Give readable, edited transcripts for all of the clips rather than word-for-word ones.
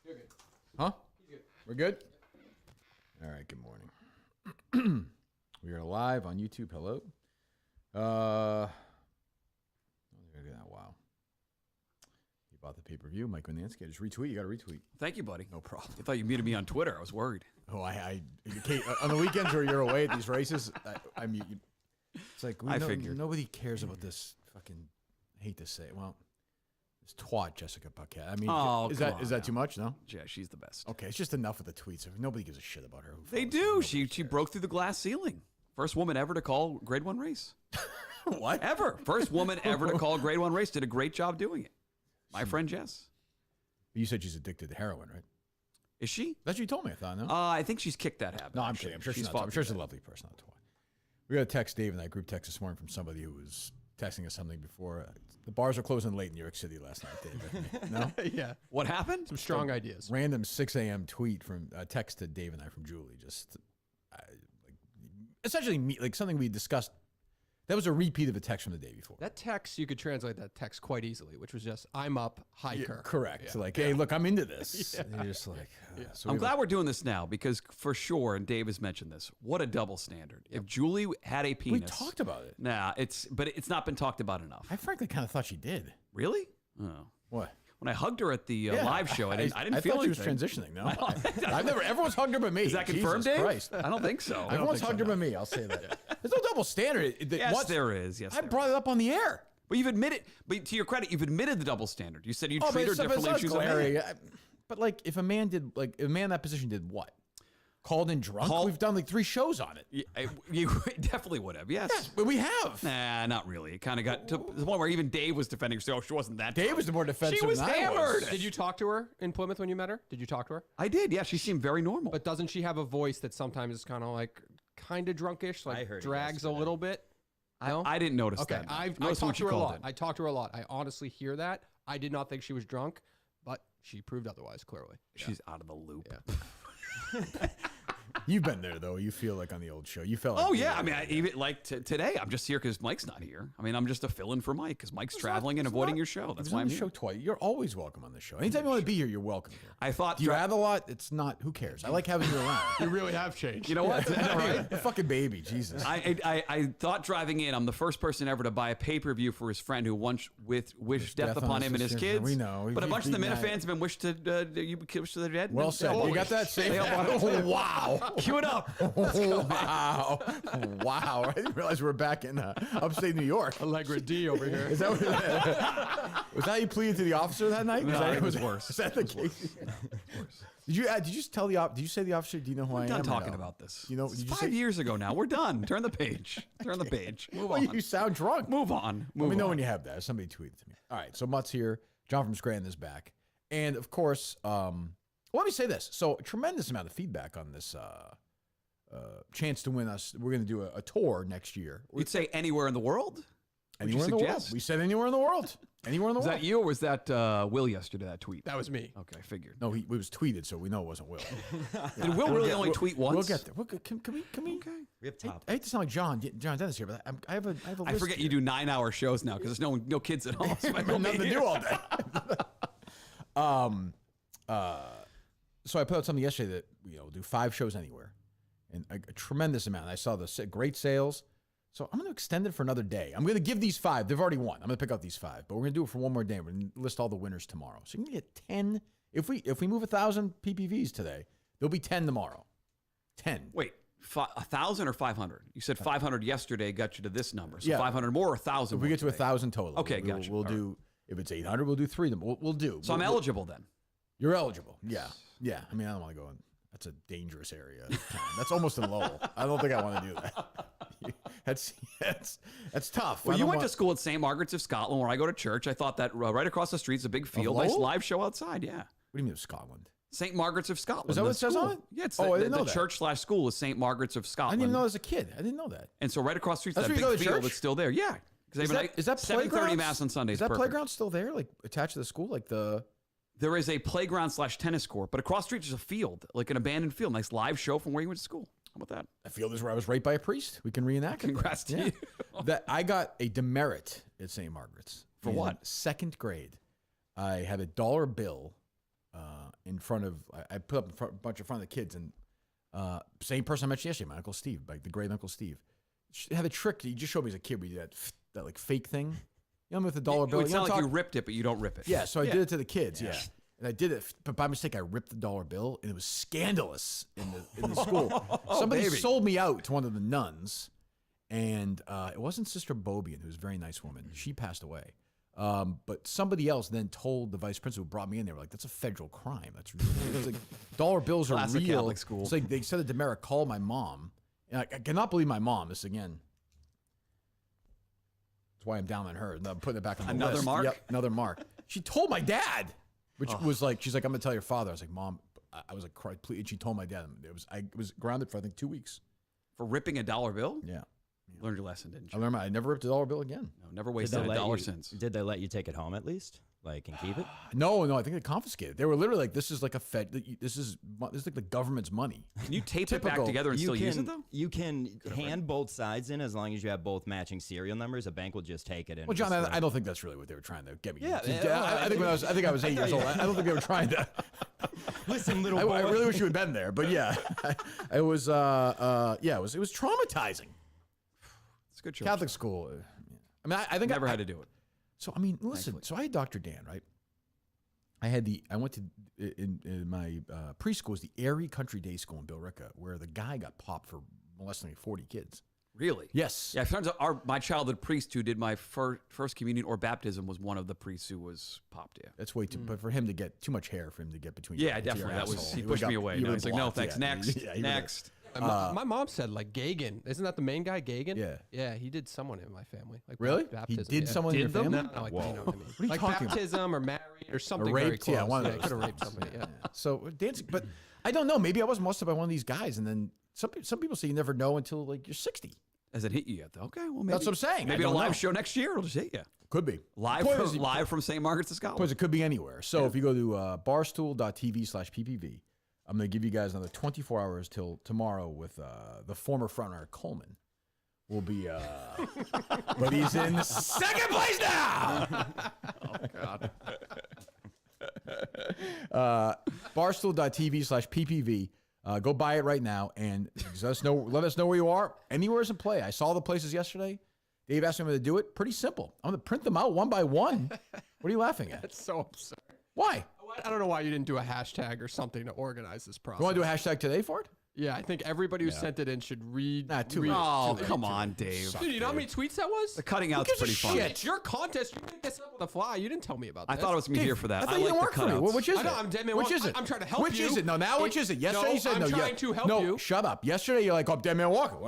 You're good. Huh? He's good. We're good? All right, good morning. We are live on YouTube. Hello. Wow. You bought the pay-per-view, Mike Mutnansky. I just retweet. You got to retweet. Thank you, buddy. No problem. I thought you muted me on Twitter. I was worried. Oh, on the weekends where you're away at these races, I mute. It's like I figured. Nobody cares about this fucking. I hate to say it. Well, this twat Jessica Paquette. I mean, is that too much? No. Yeah, she's the best. Okay, it's just enough with the tweets. Nobody gives a shit about her. They do. She broke through the glass ceiling. First woman ever to call Grade 1 race. What? Ever. First woman ever to call a Grade 1 race. Did a great job doing it. My friend Jess. You said she's addicted to heroin, right? Is she? That's what you told me, I thought, no? I think she's kicked that habit. No, I'm kidding. I'm sure she's not. I'm sure she's a lovely person. Not twat. We got a text, Dave and I, group text this morning from somebody who was texting us something before. The bars are closing late in New York City last night, Dave. No? Yeah. What happened? Some strong ideas. Random 6 a.m. tweet from text to Dave and I from Julie. Just essentially like something we discussed. That was a repeat of a text from the day before. That text, you could translate that text quite easily, which was just, I'm up, hi, Kirk. Correct. Yeah. So like, hey, look, I'm into this. And you're just like, so I'm glad we're doing this now because for sure, and Dave has mentioned this, what a double standard. If Julie had a penis. We talked about it. Nah, but it's not been talked about enough. I frankly kind of thought she did. Really? Oh. What? When I hugged her at the live show, I didn't feel anything. I thought she was transitioning, no? I've never, everyone's hugged her but me. Is that confirmed, Jesus Dave? Christ. I don't think so. Everyone's hugged her but me, I'll say that. There's no double standard. Yes, there is. Yes, I brought it up on the air. But you've admitted, but to your credit, you've admitted the double standard. You said you'd treat her differently if she was a man. But like, if a man in that position did what? Called in drunk? We've done like 3 shows on it. You definitely would have, yes. But we have. Nah, not really. It kind of got to the point where even Dave was defending herself. She wasn't that Dave was the more defensive She was than I hammered. was. Did you talk to her in Plymouth when you met her? Did you talk to her? I did, yeah. She seemed very normal. But doesn't she have a voice that sometimes is kind of drunkish, like drags a little bit? No? I didn't notice that. No. I talked to her a lot. I talked to her a lot. I honestly hear that. I did not think she was drunk, but she proved otherwise, clearly. She's out of the loop. Yeah. You've been there though. You feel like on the old show. You felt. Like I mean, even like today, I'm just here because Mike's not here. I mean, I'm just a fill-in for Mike because Mike's traveling and avoiding your show. That's why I'm on the show twice. You're always welcome on the show. Anytime you want to be here, you're welcome here. I thought. Do you add a lot? It's not. Who cares? I like having you around. You really have changed. You know what? Right? The fucking baby, Jesus. I thought driving in, I'm the first person ever to buy a pay-per-view for his friend who once wished death upon him and his kids. We know. But a bunch of the Minifans have been wished to their dead. Well said. You got that? Wow. Cue it up. Wow. I didn't realize we were back in upstate New York. Allegra D over here. Is that was that you pleaded to the officer that night? No, it was worse. Is that the case? Did you say the officer, do you know who I am? We're done talking about this. You know, it's 5 years ago now. We're done. Turn the page. Turn the page. Move well, on. You sound drunk. Move on. Let me know when you have that. Somebody tweeted to me. All right, so Mutt's here. Jon from Scranton is back. And of course, let me say this. So a tremendous amount of feedback on this chance to win us. We're going to do a tour next year. You'd say anywhere in the world? Anywhere in the world. We said anywhere in the world. Anywhere in the world. Was that you or was that Will yesterday, that tweet? That was me. Okay, I figured. No, it was tweeted, so we know it wasn't Will. Did Will really only tweet once? We'll get there. Can we? Okay. We have top. I hate to sound like John Dennis here, but I have a list. I forget you do 9-hour shows now because there's no kids at home. So I have nothing to do all day. So I put out something yesterday that we'll do 5 shows anywhere, and a tremendous amount. I saw the great sales, so I'm going to extend it for another day. I'm going to give these 5. They've already won. I'm going to pick out these 5, but we're going to do it for one more day. We're going to list all the winners tomorrow. So you're going to get 10. If we move 1,000 PPVs today, there'll be 10 tomorrow. 10. Wait. 1,000 or 500? You said 500 yesterday got you to this number. So 500 more or 1,000 If we get to 1,000 total. Okay, gotcha. We'll do, if it's 800, we'll do 3 of them. We'll do. So I'm eligible then? You're eligible. Yeah. I mean, I don't want to go in. That's a dangerous area. That's almost in Lowell. I don't think I want to do that. That's tough. Well, you went to school at St. Margaret's of Scotland, where I go to church. I thought that right across the street is a big field. Nice live show outside, yeah. What do you mean of Scotland? St. Margaret's of Scotland. Is that what it says on it? Yeah, it's I didn't know the that. church/school is St. Margaret's of Scotland. I didn't even know as a kid. I didn't know that. And so right across the street, That's that where you big go to field church? is still there. Yeah. Is that 7:30 mass on Sundays. Is that perfect. playground still there, like attached to the school, like the? There is a playground/tennis court, but across the street is a field, like an abandoned field. Nice live show from where you went to school. How about that? That field is where I was raped by a priest. We can reenact it. Congrats to you. That I got a demerit at St. Margaret's. For what? 2nd grade. I had a dollar bill in front of, I put up a bunch in front of the kids, and same person I mentioned yesterday, my Uncle Steve, like the great Uncle Steve. She had a trick he just showed me as a kid. We did that like fake thing. You know, with the dollar bill. It sounds like you ripped it, but you don't rip it. Yeah, so I did it to the kids. Yeah. And I did it, but by mistake, I ripped the dollar bill, and it was scandalous in the school. Somebody sold me out to one of the nuns, and it wasn't Sister Bobian, who was a very nice woman. She passed away. But somebody else then told the vice principal who brought me in. They were like, "That's a federal crime. That's it's like dollar bills are Classic real." Catholic school. It's like they said that Demeric called my mom, and I cannot believe my mom. This again. That's why I'm down on her. And I'm putting it back on the Another list. mark? Yep, another mark. She told my dad, which was like, she's like, "I'm gonna tell your father." I was like, "Mom," I was like, "Please." And she told my dad. I was grounded for I think 2 weeks. For ripping a dollar bill? Yeah. Learned your lesson, didn't I you? learned I never ripped a dollar bill again. No, never wasted a dollar since. Did they let you take it home at least? Like, and keep it? No, I think they confiscated. They were literally like, "This is like a this is like the government's money." Can you tape it back Typical. together and still use it, though? You can hand both sides in as long as you have both matching serial numbers. A bank will just take it. And Well, John, just, I don't think that's really what they were trying to get me. Yeah, I think I was 8 years old. I don't think they were trying to. listen, little boy. I really wish you had been there, but yeah, it was it was traumatizing. It's a good show. Catholic school. I mean, I think Never had to do it. So I mean, listen. So I had Dr. Dan, right? I went to in my preschool was the Erie Country Day School in Billerica, where the guy got popped for molesting like 40 kids. Really? Yes. Yeah, friends, my childhood priest who did my first communion or baptism was one of the priests who was popped. Yeah. That's way too. But for him to get too much hair for him to get between. Yeah, your definitely. That was asshole, he he pushed got- me away. you No, were he's like, no, blocked, thanks. yeah. Next, Yeah, you were- next. My mom said like Gagan. Isn't that the main guy, Gagan? Yeah. Yeah, he did someone in my family. Like Really? Baptism. He did yeah. someone in your family? No, like, you know what I mean. What are you like talking about? baptism or married or something Or very raped? close. Yeah, one of He those. could have raped somebody. Yeah. So dancing, but I don't know. Maybe I was molested by one of these guys, and then some people say you never know until like you're 60. Has it hit you yet, though? Okay, well, maybe. That's what I'm saying. Maybe I a don't live know. show next year, it'll just hit you. Could be Live Point from, is- live from St. Margaret's to Scotland. Point is, it could be anywhere. So if you go to barstool.tv/ppv, I'm going to give you guys another 24 hours till tomorrow with the former frontrunner Coleman. Will be, but he's in second place now. Barstool.tv/ppv. Go buy it right now and let us know where you are. Anywhere's in play. I saw the places yesterday. Dave asked me to do it. Pretty simple. I'm going to print them out one by one. What are you laughing at? That's so absurd. Why? I don't know why you didn't do a hashtag or something to organize this process. You want to do a hashtag today for it? Yeah, I think everybody who sent it in should read. Too read late. Oh, Too late. come on, Dave. Dude, you know how many tweets that was? The cutting Who out's gives a pretty fun. shit? It's your contest. You made this up on the fly. You didn't tell me about I this. thought it was going to be here for that. I thought I you like didn't the work for me. cutouts. Which is I it? know, I'm dead man. Which is it? I'm trying to help Which you. is it? No, now which is it? Yesterday No, you said I'm no. trying to help no, you. shut up. Yesterday you're like, "Oh, dead man walking."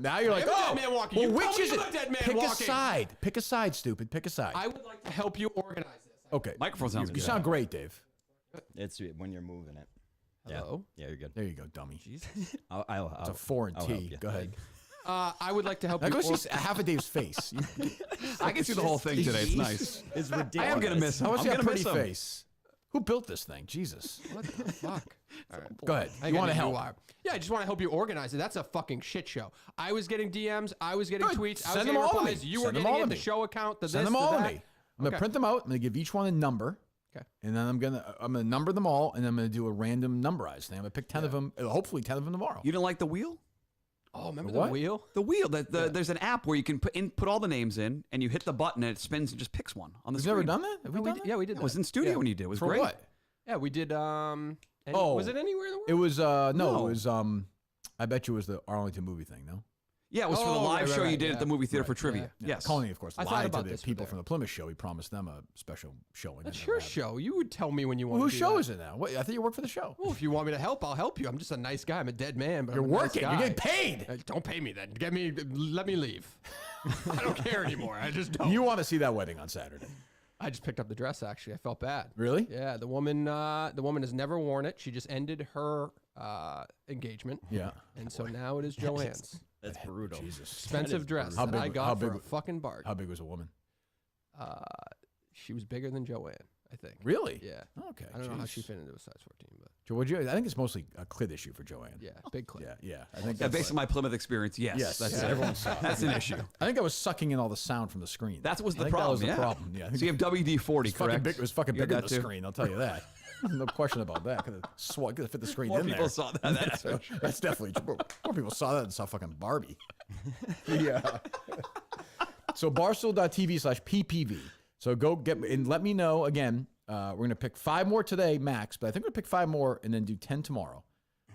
Now you're like, am a "Oh, dead man walking. well, You which told me is I'm it?" a dead man Pick a walking. side. Pick a side, stupid. Pick a side. I would like to help you organize this. Okay. Microphone sounds You good. sound great, Dave. It's when you're moving it. Hello? Yeah, you're good. There you go, dummy. I'll It's a foreign I'll help T. you. Go ahead. I would like to help Now you. go see half of Dave's face. I can see the whole thing today. It's nice. It's I ridiculous. am going to miss him. I want I'm to see going a to pretty miss him. face. Who built this thing? Jesus. What the fuck? All right. Go ahead. I You got want a to new help? wire. Yeah, I just want to help you organize it. That's a fucking shit show. I was getting DMs. I was getting Good. tweets. I was Send them getting all to replies. me. You Send were them getting all to in the me. show account. The Send this, them the all to that. me. I'm gonna Okay. print them out. I'm gonna give each one a number. Okay. And then I'm gonna number them all, and I'm gonna do a random numberized thing. I'm gonna pick 10 of them. Hopefully 10 of them tomorrow. You didn't like the wheel? Oh, remember What? the wheel? The wheel. There's an app where you can put all the names in, and you hit the button, and it spins and just picks one on the We've screen. never done that. Have we Oh, done that? Yeah, we did I was that. in studio Yeah. when you did. It was For great. what? Yeah, we did. Oh. Was it anywhere in the world? It was no. No. It was I bet you it was the Arlington movie thing. No. Yeah, it was for the Oh, live right, show right, you did yeah. at the movie theater Right, for trivia. yeah. Yes. Colony, of course, I thought lied to about the this people with from the Plymouth show. He promised them a special showing. That's your show. You would tell me when you want Well, to whose do show that. is it now? What, I thought you worked for the show. Well, if you want me to help, I'll help you. I'm just a nice guy. I'm a dead man, but You're I'm a nice working. guy. You're getting paid. Don't pay me then. Let me leave. I don't care anymore. I just don't. You want to see that wedding on Saturday? I just picked up the dress. Actually, I felt bad. Really? Yeah. The woman has never worn it. She just ended her engagement. Yeah. And so now it is Joanne's That's brutal. Jesus. expensive dress How that big- I how got for big- a fucking bargain. How big was the woman? She was bigger than Joanne, I think. Really? Yeah. Okay. I don't know how she jeez. fit into a size 14, but I think it's mostly a clit issue for Joanne. Yeah, big clip. Yeah. I think Yeah, based on my Plymouth experience, yes. That's everyone saw it. That's an issue. I think I was sucking in all the sound from the screen. That was I the think problem. That was the problem. Yeah. I think So you have WD-40, correct? it was fucking You got bigger than that the too? screen. I'll tell you that. No question about that. Could have fit the screen More in people there. saw that. That's for sure. That's definitely true. More people saw that and saw fucking Barbie. Yeah. So barstool.tv/PPV. So go get and let me know again. We're going to pick 5 more today, max, but I think we're going to pick 5 more and then do 10 tomorrow.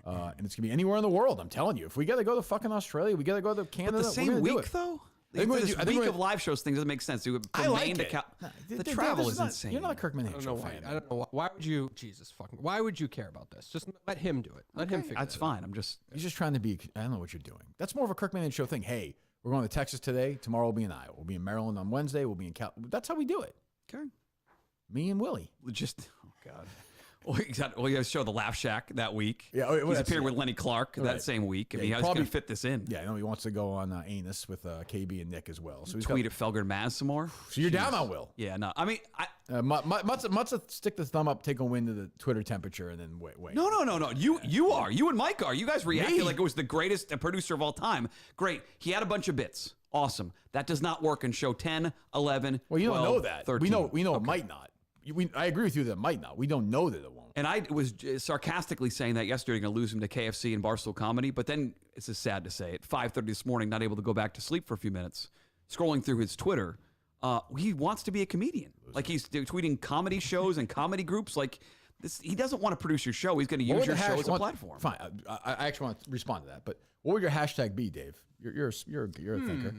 And it's going to be anywhere in the world, I'm telling you. If we got to go to fucking Australia, we got to go to Canada. But the same week, though? I think This week of live shows thing doesn't make sense. From I like Maine to it. the travel is insane. You're not a Kirk Minihane show why. fan. I don't know why would you? Jesus fucking. Why would you care about this? Just let him do it. Let him figure. That's it fine. I'm just. He's just trying to be, I don't know what you're doing. That's more of a Kirk Minihane show thing. Hey, we're going to Texas today. Tomorrow we'll be in Iowa. We'll be in Maryland on Wednesday. We'll be in Cal. That's how we do it. Okay. Me and Willie. Just. Oh, God. Well, you got to show the Laugh Shack that week. Yeah, well, he's that's- appeared with Lenny Clark Right. that same week. I mean, he how's he going probably- to fit this in? Yeah, I know he wants to go on Anus with KB and Nick as well. So he's Tweet at Felger Maz some more. So you're down on Will. Yeah, no. I mean, Mutz stick the thumb up, take a win to the Twitter temperature, and then wait. No. You are. You and Mike are. You guys reacted Me? like it was the greatest producer of all time. Great. He had a bunch of bits. Awesome. That does not work in show 10, 11, Well, you 12, don't know that. 13. We know it might not. I agree with you that it might not. We don't know that it won't. And I was sarcastically saying that yesterday, going to lose him to KFC and Barstool Comedy. But then it's just sad to say, at 5:30 this morning, not able to go back to sleep for a few minutes, scrolling through his Twitter, he wants to be a comedian. Like he's tweeting comedy shows and comedy groups. Like this, he doesn't want to produce your show. He's going to use your show as a platform. Fine. I actually want to respond to that. But what would your hashtag be, Dave? You're a thinker.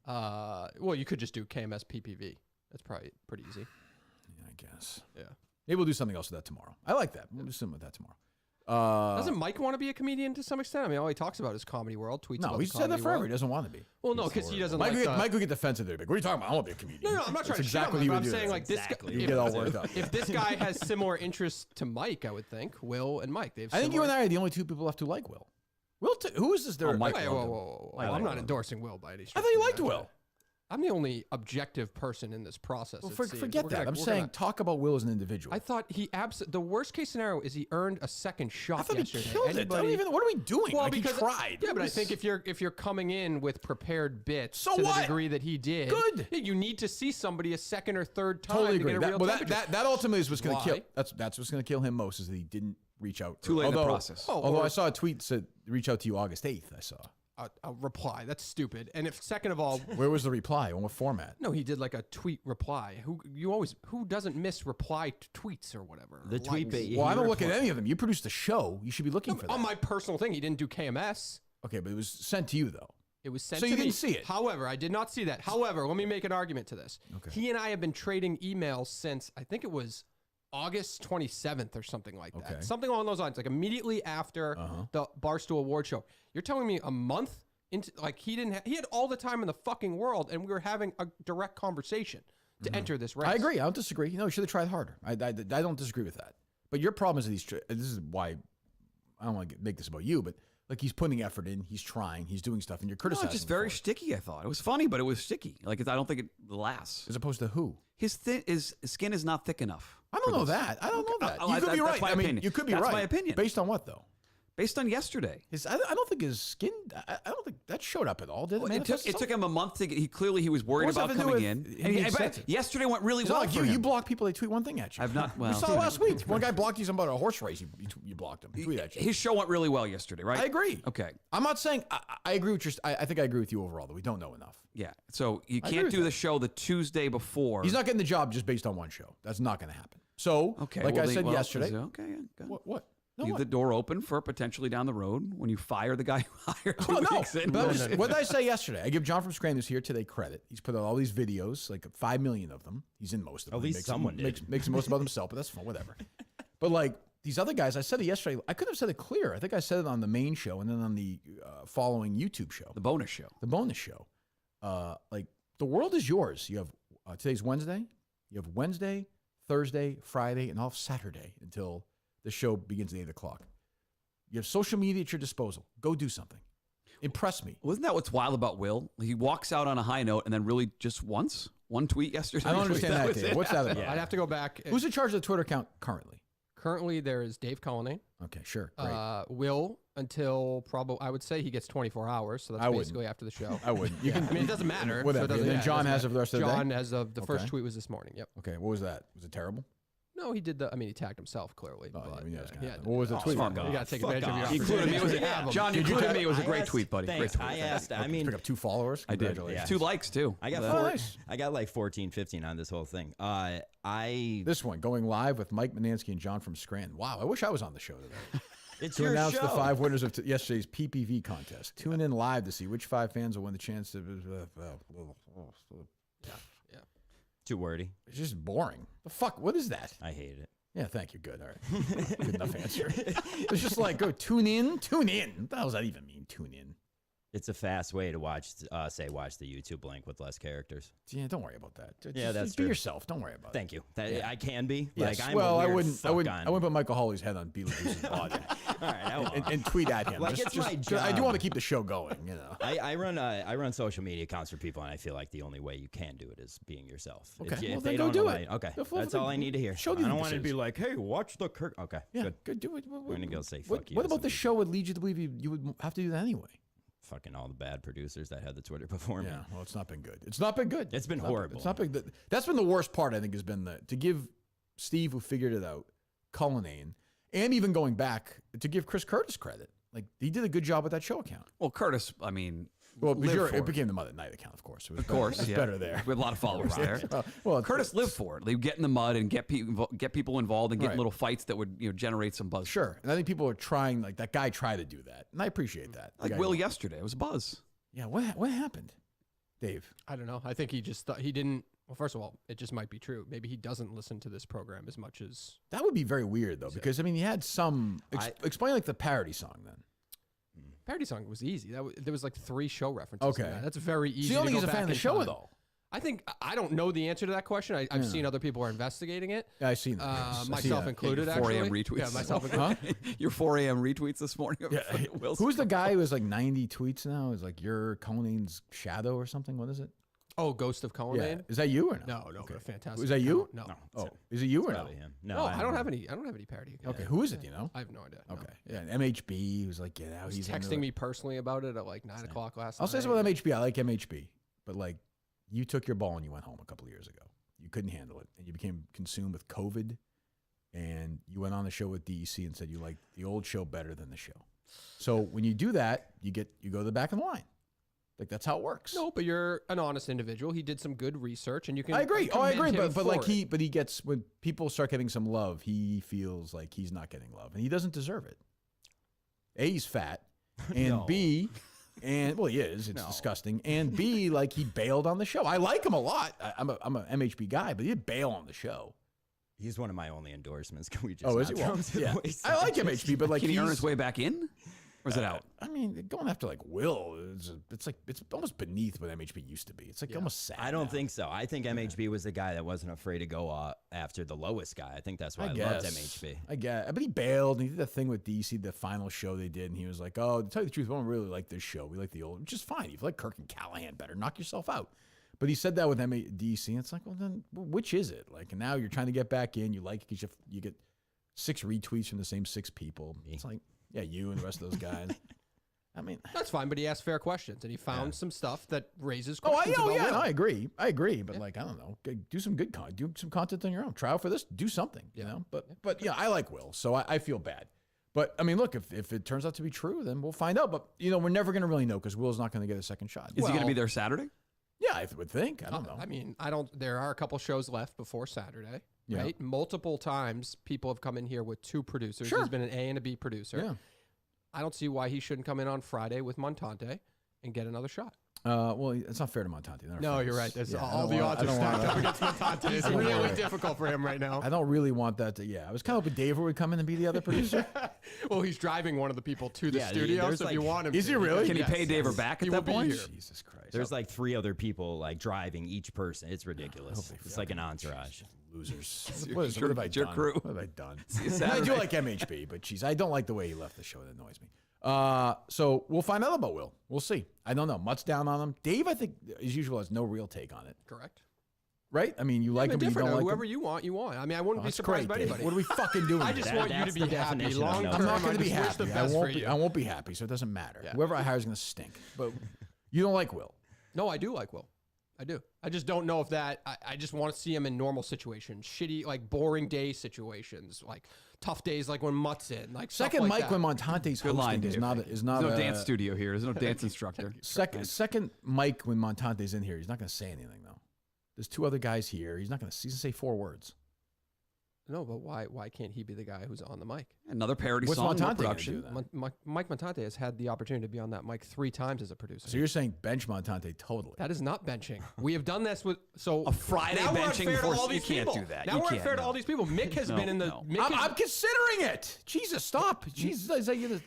Well, you could just do KMS PPV. That's probably pretty easy. Yeah, I guess. Yeah. Maybe we'll do something else with that tomorrow. I like that. We'll do something with that tomorrow. Doesn't Mike want to be a comedian to some extent? I mean, all he talks about is comedy world. Tweets No, about he's the said that comedy forever. world. He doesn't want to be. Well, no, because he doesn't Mike like would get defensive there. Like, what are you talking about? I want to be a comedian. No, I'm not trying That's to exactly shit what on he him, would but do. I'm saying like this guy. You get all worked up. If this guy has similar interests to Mike, I would think Will and Mike. I think you and I are the only 2 people left who like Will. Who is this? There? Mike Wait, loved him. whoa. I I'm like not Will. endorsing Will by any stretch. I thought you of liked the Will. imagination. I'm the only objective person in this process. Well, it seems. forget We're that. gonna- I'm we're saying gonna- talk about Will as an individual. I thought the worst case scenario is he earned a second shot I thought he yesterday. killed it. I don't even. What are we doing? Well, like because he tried. Yeah, but I think if you're coming in with prepared bits So to what? the degree that he did, Good. yeah, you need to see somebody a second or third time totally to agree. get a real temperature. That ultimately is what's going to Why? kill. That's what's going to kill him most is that he didn't reach out Too late in the process. Although I saw a tweet said reach out to you August 8th. I saw. A reply. That's stupid. And if second of all, Where was the reply? On what format? no, he did like a tweet reply. Who doesn't miss reply tweets or whatever? The tweet likes? that Well, I don't look at any of them. You produced a show. You should be looking for that. On my personal thing, he didn't do KMS. Okay, but it was sent to you though. It was sent So to you me. didn't see it? However, I did not see that. However, let me make an argument to this. Okay. He and I have been trading emails since I think it was August 27th or something like that. Okay. Something along those lines, like immediately after the Barstool Award show. You're telling me a month into, like he had all the time in the fucking world, and we were having a direct conversation to enter this race. I agree. I don't disagree. You should have tried harder. I don't disagree with that. But your problem is that this is why I don't want to make this about you, but like he's putting effort in, he's trying, he's doing stuff, and you're No, criticizing. it's just him very for it. sticky, I thought. It was funny, but it was sticky. Like, I don't think it lasts. As opposed to who? His skin is not thick enough. I don't know that. I don't know that. Oh, You could be that's right. my I mean, opinion. you could be That's right. my opinion. Based on what though? Based on yesterday. I don't think his skin. I don't think that showed up at all. Did it? It manifest took itself? him a month to get. He was worried What's that about to do coming with in. him And being sensitive? yesterday went really It's well not like for you. him. You block people. They tweet one thing at you. I've not. Well, we saw last week. One guy blocked you about a horse race. You blocked him. He tweeted at you. his show went really well yesterday, right? I agree. Okay. I'm not saying I agree with your. I think I agree with you overall. That we don't know enough. Yeah. So you agree can't with do that. the show the Tuesday before. He's not getting the job just based on one show. That's not going to happen. So, Okay. like well, I said well, yesterday. Okay. Yeah, good. What? No, Leave what? the door open for potentially down the road when you fire the guy who hired 2 Oh, no. weeks in. But what did I say yesterday? I give Jon From Scranton, who's here today, credit. He's put out all these videos, like 5 million of them. He's in most of them. At least someone did. Makes the most about himself, but that's fine, whatever. But like these other guys, I said it yesterday. I could have said it clear. I think I said it on the main show and then on the following YouTube show, The bonus show. the bonus show. Like the world is yours. You have today's Wednesday. You have Wednesday, Thursday, Friday, and off Saturday until the show begins at 8 o'clock. You have social media at your disposal. Go do something. Impress me. Wasn't that what's wild about Will? He walks out on a high note and then really just one tweet yesterday. I don't understand that, was Dave. it. What's that about? I'd have to go back. Who's in charge of the Twitter account currently? Currently, there is Dave Cullinane. Okay, sure. Great. Will until probably, I would say he gets 24 hours. So that's basically after the show. I wouldn't. You can, I mean, it doesn't matter. Whatever. So it doesn't, and then John has it of the rest of the day? John as of the first Okay. tweet was this morning. Yep. Okay, what was that? Was it terrible? No, he did he tagged himself clearly. Oh, but, yeah, it was gonna yeah, happen. What was the tweet? fuck You off. got to take Fuck advantage of your off. You included me. It was opportunity. John, you included me. It was a great asked- tweet, buddy. Great Thanks. tweet. I asked. I Okay, mean, pick up 2 followers. I did. Congratulations. 2 likes too. I got Oh, 4. nice. I got like 14, 15 on this whole thing. This one going live with Mike Mutnansky and Jon from Scranton. Wow, I wish I was on the show today. It's To your announce show. the 5 winners of yesterday's PPV contest. Tune in live to see which 5 fans will win the chance to. Too wordy. It's just boring. The fuck? What is that? I hate it. Yeah, thank you. Good. All right. Good enough answer. It's just like, go tune in. Tune in. What the hell does that even mean? Tune in. It's a fast way to watch the YouTube link with less characters. Yeah, don't worry about that. Yeah, that's be true. yourself. Don't worry about it. Thank you. I can be. Yes. Like, I'm well, a I weird wouldn't. I fuck wouldn't. on- I wouldn't put Michael Hawley's head on B. Lucas's body All right, I won't. and tweet at him. Like, it's my I do job. want to keep the show going. You know. I run social media accounts for people, and I feel like the only way you can do it is being yourself. Okay, If well, they then go don't do allow- it. Okay, Go that's all I need to hear. show I the don't want it to emphasis. be like, hey, watch the Kirk. Okay, Yeah, good. do it. We're gonna go say fuck what, you What to about some the people. show would lead you to believe you would have to do that anyway? Fucking all the bad producers that had the Twitter before me. Yeah, well, it's not been good. It's not been good. It's been not horrible. It's not been. That's been the worst part. I think has been to give Steve, who figured it out, Cullinane, and even going back to give Chris Curtis credit. Like he did a good job with that show account. Well, Curtis, I mean, Well, lived for it became the Mother Night account, of course. It was Of course, it's yeah. better there. We have a lot of followers there. Well, Curtis lived for it. They would get in the mud and get people involved and get in Right. little fights that would generate some buzz. Sure, and I think people are trying. Like that guy tried to do that, and I appreciate that. The Like guy Will who- yesterday, it was a buzz. Yeah, what happened, Dave? I don't know. I think he just thought he didn't. Well, first of all, it just might be true. Maybe he doesn't listen to this program as much as. That would be very weird though, because I mean, he had some. Explain like the parody song then. Parody song was easy. There was like 3 show references. Okay. in that. That's very easy. So you don't to think go he's a fan back of the in show time. though? I think I don't know the answer to that question. I've seen other people are investigating it. Yeah, I've seen that. I see Myself that. included. Your 4 a.m. actually. retweets. Yeah, myself included. Huh? Your 4 a.m. retweets this morning. of Yeah. Will's- Who's the guy who has like 90 tweets now? Is like your Culliнаne's shadow or something? What is it? Oh, Ghost of Yeah. Cullinane. Is that you or no? No, but a fantastic. Is that you? account. No. Oh, is it you or no? Probably him. No, I don't have any. I don't have any parody. accounts. Okay, who is it? Do you know? I have no idea. no. Okay, yeah, and MHB was like, get out. He's into texting it. me personally about it at like 9 o'clock last I'll night. say something about MHB. I like MHB, but like, you took your ball and you went home a couple of years ago. You couldn't handle it, and you became consumed with COVID, and you went on the show with DEC and said you liked the old show better than the show. So when you do that, you go to the back of the line. Like that's how it works. No, but you're an honest individual. He did some good research, and you can. I agree. Oh, I agree. commend him But like for it. he gets when people start getting some love, he feels like he's not getting love, and he doesn't deserve it. A, he's fat, and No. B, and well, he is. It's No. disgusting. And B, like he bailed on the show. I like him a lot. I'm a MHB guy, but he did bail on the show. He's one of my only endorsements. Can we just? Oh, is not he? throw Well, him to the yeah. wayside? I like MHB, but like Can he earn he's- his way back in? Or is it out? I mean, going after like Will, it's almost beneath what MHB used to be. It's like almost sad. I don't now. think so. I think MHB was the guy that wasn't afraid to go after the lowest guy. I think that's why I, loved MHB. I guess. But he bailed, and he did that thing with DC, the final show they did, and he was like, oh, to tell you the truth, we don't really like this show. We like the old, which is fine. If you like Kirk and Callahan better, knock yourself out. But he said that with DC, and it's like, well, then which is it? Like, and now you're trying to get back in. You like it because you get 6 retweets from the same 6 people. It's like, yeah, you and the rest of those guys. I mean, That's fine, but he asked fair questions, and he found some stuff that raises oh, questions. about yeah, Will. no, I agree. But like, I don't know, do some good content, do some content on your own. Try out for this, do something, you know. But yeah, I like Will, so I feel bad. But I mean, look, if it turns out to be true, then we'll find out. But you know, we're never going to really know because Will's not going to get a second shot. Is he going to Well- be there Saturday? Yeah, I would think. I don't know. I mean, I don't. There are a couple shows left before Saturday, Yeah. right? Multiple times, people have come in here with 2 producers. Sure. He's been an A and a B producer. Yeah. I don't see why he shouldn't come in on Friday with Montante and get another shot. Well, it's not fair to Montante. They're No, friends. you're right. There's Yeah, I all don't the want- odds I are don't stacked want- up against Montante. It's really difficult for him right now. I don't really want that to. Yeah, I was kind of hoping Dave would come in and be the other producer. Well, he's driving one of the people to the Yeah, studio, there's so if you like- want him Is to, he really? Can he yes, pay Dave yes. back He at will that be point? here. Jesus Christ. There's like 3 other people like driving each person. It's ridiculous. It's like an entourage. Losers. your- What have I it's your done? crew. What have I done? See you And I do Saturday. like MHB, but geez, I don't like the way he left the show. That annoys me. So we'll find out about Will. We'll see. I don't know. Mutt's down on him. Dave, I think, as usual, has no real take on it. Correct. right? I mean, you like him, but you don't like whoever him. you want, you want. I mean, I wouldn't be surprised by anybody. What are we fucking doing? I just want you to be happy. Long term, I'm not going to be I just wish happy. the best for you. I won't be happy, so it doesn't matter. Yeah. Whoever I hire is going to stink. But you don't like Will. No, I do like Will. I do. I just don't know if that. I just want to see him in normal situations, shitty, like boring day situations, like tough days, like when Mutt's in, like second stuff mic like when Montante's Good line, hosting Dave. is not There's no a dance studio here. There's no dance instructor. second mic when Montante's in here. He's not going to say anything though. There's two other guys here. He's not going to. He's going to say 4 words. No, but why can't he be the guy who's on the mic? Another parody What's song, no Montante gonna production. do then? Mike Montante has had the opportunity to be on that mic 3 times as a producer. So you're saying bench Montante totally? That is not benching. We have done this with A Friday now we're benching unfair to for- all you these can't people. do that. Now You we're can't, unfair to no. all these people. Mick has No, been in the. no. Mick has- I'm considering it. Jesus, stop. Jesus, is that gonna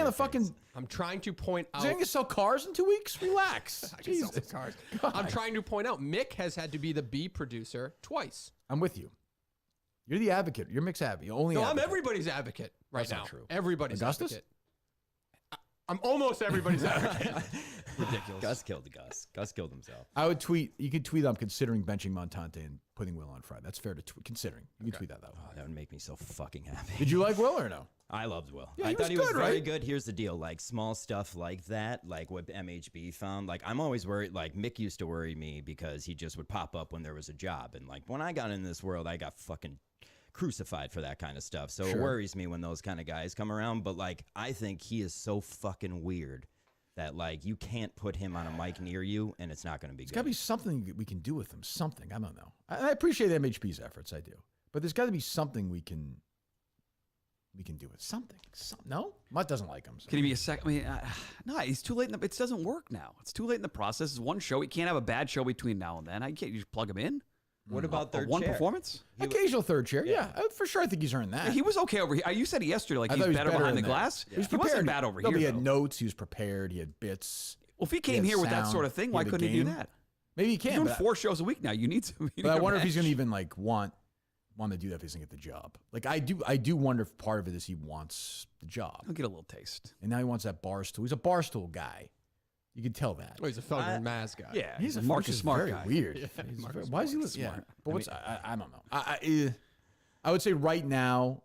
your fucking? face. I'm trying to point out. Is that gonna sell cars in 2 weeks? Relax. I can sell Jesus. some cars. I'm trying to point out Mick has had to be the B producer twice. I'm with you. You're the advocate. You're Mick's advocate. You're only. No, advocate. I'm everybody's advocate right That's now. not true. Everybody's Augustus? advocate. I'm almost everybody's advocate. Ridiculous. Gus killed Gus. Gus killed himself. I would tweet. You could tweet. I'm considering benching Montante and putting Will on Friday. That's fair to tweet. Considering you can tweet that though. Oh, that would make me so fucking happy. Did you like Will or no? I loved Will. Yeah, I he thought was he was good, very right? good. Here's the deal: like small stuff like that, like what MHB found. Like I'm always worried. Like Mick used to worry me because he just would pop up when there was a job, and like when I got in this world, I got fucking crucified for that kind of stuff. So it worries me when those kind of guys come around. But like I think he is so fucking weird that like you can't put him on a mic near you, and it's not going to be There's good. got to be something we can do with him. Something. I don't know. I appreciate MHP's efforts. I do. But there's got to be something we can do with something. No? Mutt doesn't like him. So. Can he be a second? I mean, no, he's too late. It doesn't work now. It's too late in the process. It's one show. He can't have a bad show between now and then. I can't. You just plug him in. What about A third one chair? performance? Occasional third chair. Yeah. For sure. I think he's earned that. He was okay over here. You said it yesterday. Like I he's thought he was better behind the than that. glass. He was He prepared. wasn't bad over No, here. but he had though. notes. He was prepared. He had bits. Well, if he He came had here with that sound, sort of thing, he why had a couldn't he do game. that? Maybe he He's can. doing But 4 shows a week now. You need to. but I wonder if he's going to even like want to do that if he's going to get the job. Like I do wonder if part of it is he wants the job. He'll get a little taste. And now he wants that Barstool. He's a Barstool guy. You can tell that. Oh, he's a Felderman Maz guy. Yeah, He's a Marcus Marcus Smart very guy. weird. Yeah, He's Marcus why is he? Smart. Yeah, but what's I don't know. I would say right now,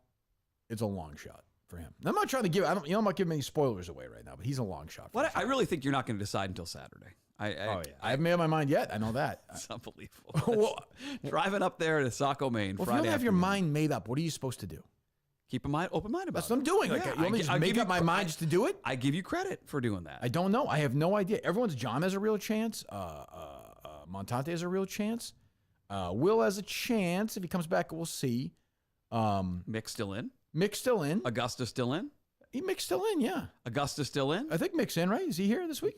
it's a long shot for him. I'm not trying to give. I'm not giving any spoilers away right now, but he's a long shot. For What I really think you're not going to decide until Saturday. I haven't made up my mind yet. I know that. It's unbelievable. Well, Driving up there to Saco, Maine, if you Friday don't have your afternoon. mind made up, what are you supposed to do? Keep a open mind about That's what I'm it. doing. Like Yeah, you want me to just make up my mind just to do it? I give you credit for doing that. I don't know. I have no idea. Everyone's John has a real chance. Montante has a real chance. Will has a chance. If he comes back, we'll see. Mick's still in. Mick's still in. Augusta's still in. Mick's still in, yeah. Augusta's still in. I think Mick's in, right? Is he here this week?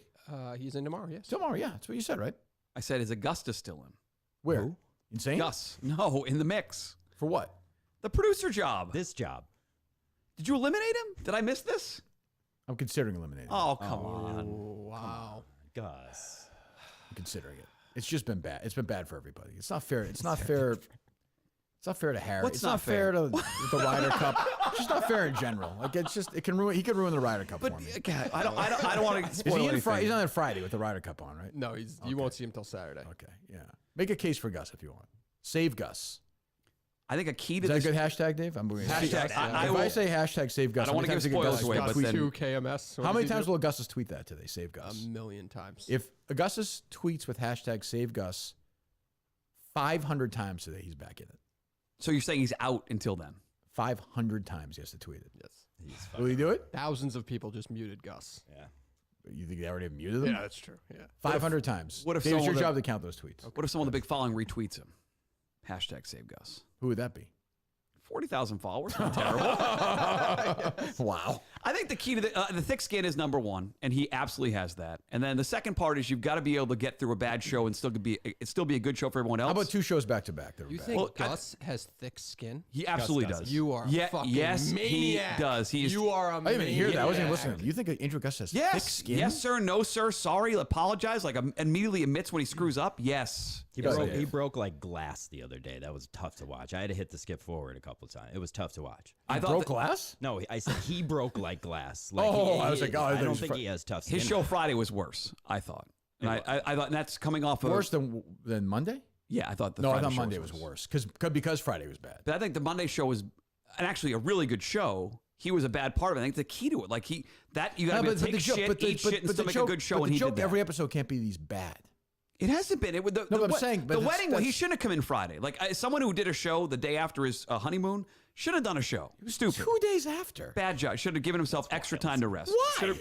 He's in tomorrow. Yes. Tomorrow, yeah. That's what you said, right? I said, is Augusta still in? Where? Who? Insane? Gus. No, in the mix. For what? The producer job. This job. Did you eliminate him? Did I miss this? I'm considering eliminating him. Oh, come on. Oh, wow. Gus. I'm considering it. It's just been bad. It's been bad for everybody. It's not fair. It's not fair. It's not fair to Harry. What's It's not not fair fair? to the Ryder Cup. It's just not fair in general. Like it's just it can ruin. He could ruin the Ryder Cup But for me. okay, I don't want to Is spoil he in anything. He's not on Friday with the Ryder Cup on, right? No, you won't see him till Saturday. Okay, yeah. Make a case for Gus if you want. Save Gus. I think a key to Is that a this. good hashtag, Dave? I'm going Hashtag, I if will- I say hashtag save Gus, I don't how wanna many give times did spoilers Gus away, tweet? but Tweet then- to KMS. What How does many he times do? will Augustus tweet that today? Save Gus. 1,000,000 times. If Augustus tweets with hashtag save Gus 500 times today, he's back in it. So you're saying he's out until then? 500 times he has to tweet it. Yes. Will he do it? Thousands of people just muted Gus. Yeah. You think they already have muted him? Yeah, that's true. Yeah. 500 times. what if Dave, it's someone your that- job to count those tweets. What if someone with a big following retweets him? Hashtag save Gus. Who would that be? 40,000 followers. Not terrible. Wow. I think the key to the thick skin is number one, and he absolutely has that. And then the second part is you've got to be able to get through a bad show and still be a good show for everyone else. How about 2 shows back to back? that were You bad? think Well, Gus has thick skin? He absolutely does. does. You are a fucking yes, maniac. he does. He is. You are a I didn't even hear that. I wasn't even maniac. listening. You think Andrew Gus has thick Yes, skin? yes, sir. No, sir. Sorry. Apologize. Like immediately admits when he screws up. Yes. He Yes, broke, Dave. he broke like glass the other day. That was tough to watch. I had to hit the skip forward a couple of times. It was tough to watch. I thought Broke that- glass? No, I said he broke like glass. Like I was like, oh, I I thought it don't was think fr- he has tough skin. his show Friday was worse. I thought. And I thought and that's coming off of Worse than Monday? Yeah, I thought the No, I Friday thought show Monday was worse because Friday was bad. But I think the Monday show was actually a really good show. He was a bad part of it. I think the key to it, like you got to take shit, eat shit, and still make a good show. And he did that. Every episode can't be these bad. It hasn't been. I'm saying, but the wedding. He shouldn't have come in Friday. Like someone who did a show the day after his honeymoon should have done a show. It was stupid. 2 days after. Bad job. Should have given himself extra time to rest. Why?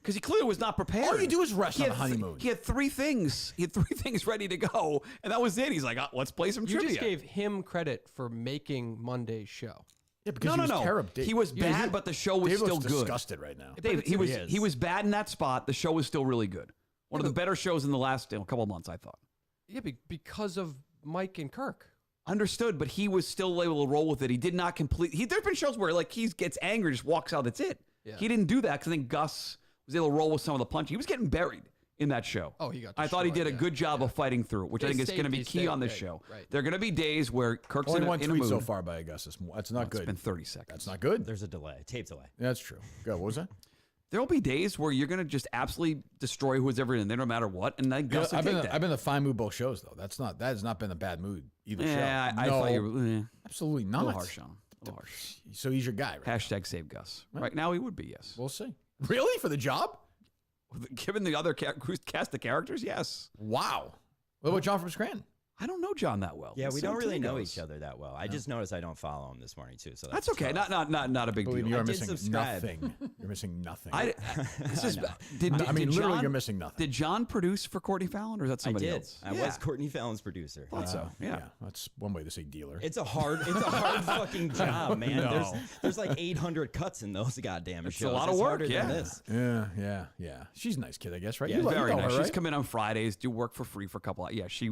Because he clearly was not prepared. All you do is rest on a honeymoon. He had 3 things. He had 3 things ready to go, and that was it. He's like, let's play some trivia. You just gave him credit for making Monday's show. Yeah, because he was terrible. He was bad, but the show was still good. Disgusted right now. Dave, he was bad in that spot. The show was still really good. One of the better shows in the last couple of months, I thought. Yeah, because of Mike and Kirk. Understood, but he was still able to roll with it. He did not complete. There's been shows where like he gets angry, just walks out. That's it. Yeah. He didn't do that because I think Gus was able to roll with some of the punch. He was getting buried in that show. Oh, he got. I thought he did a good job of fighting through it, which I think is going to be key on this show. Right. There are going to be days where Kirk's Only in one a tweet mood. so far by Gus. That's not good. It's been 30 seconds. That's not good. There's a delay, tape delay. Yeah, that's true. Go. What was that? There will be days where you're going to just absolutely destroy who's ever in there, no matter what, and then Gus will take that. I've been in a fine mood both shows though. That has not been a bad mood either. Yeah, show. I thought you were absolutely a not. little harsh on him. A little harsh. So he's your guy, right? Hashtag save Gus. Right now he would be, yes. We'll see. Really, for the job? Given the other cast of characters, yes. Wow. What about Jon from Scranton? I don't know John that well. Yeah, we don't really know each each other that well. I just noticed I don't follow him this morning too. So that's okay. tough. Not a big Believe deal. me, you're I did missing subscribe. nothing. You're missing nothing. Literally, you're missing nothing. Did John produce for Courtney Fallon, or is that somebody else? I was Courtney Fallon's producer. Thought so. Yeah. That's one way to say dealer. It's a hard fucking job, man. There's like 800 cuts in those goddamn shows. It's a lot of work. Harder than this. Yeah. She's a nice kid, I guess, right? Yeah, You Very know nice. her, She's right? come in on Fridays, do work for free for a couple. She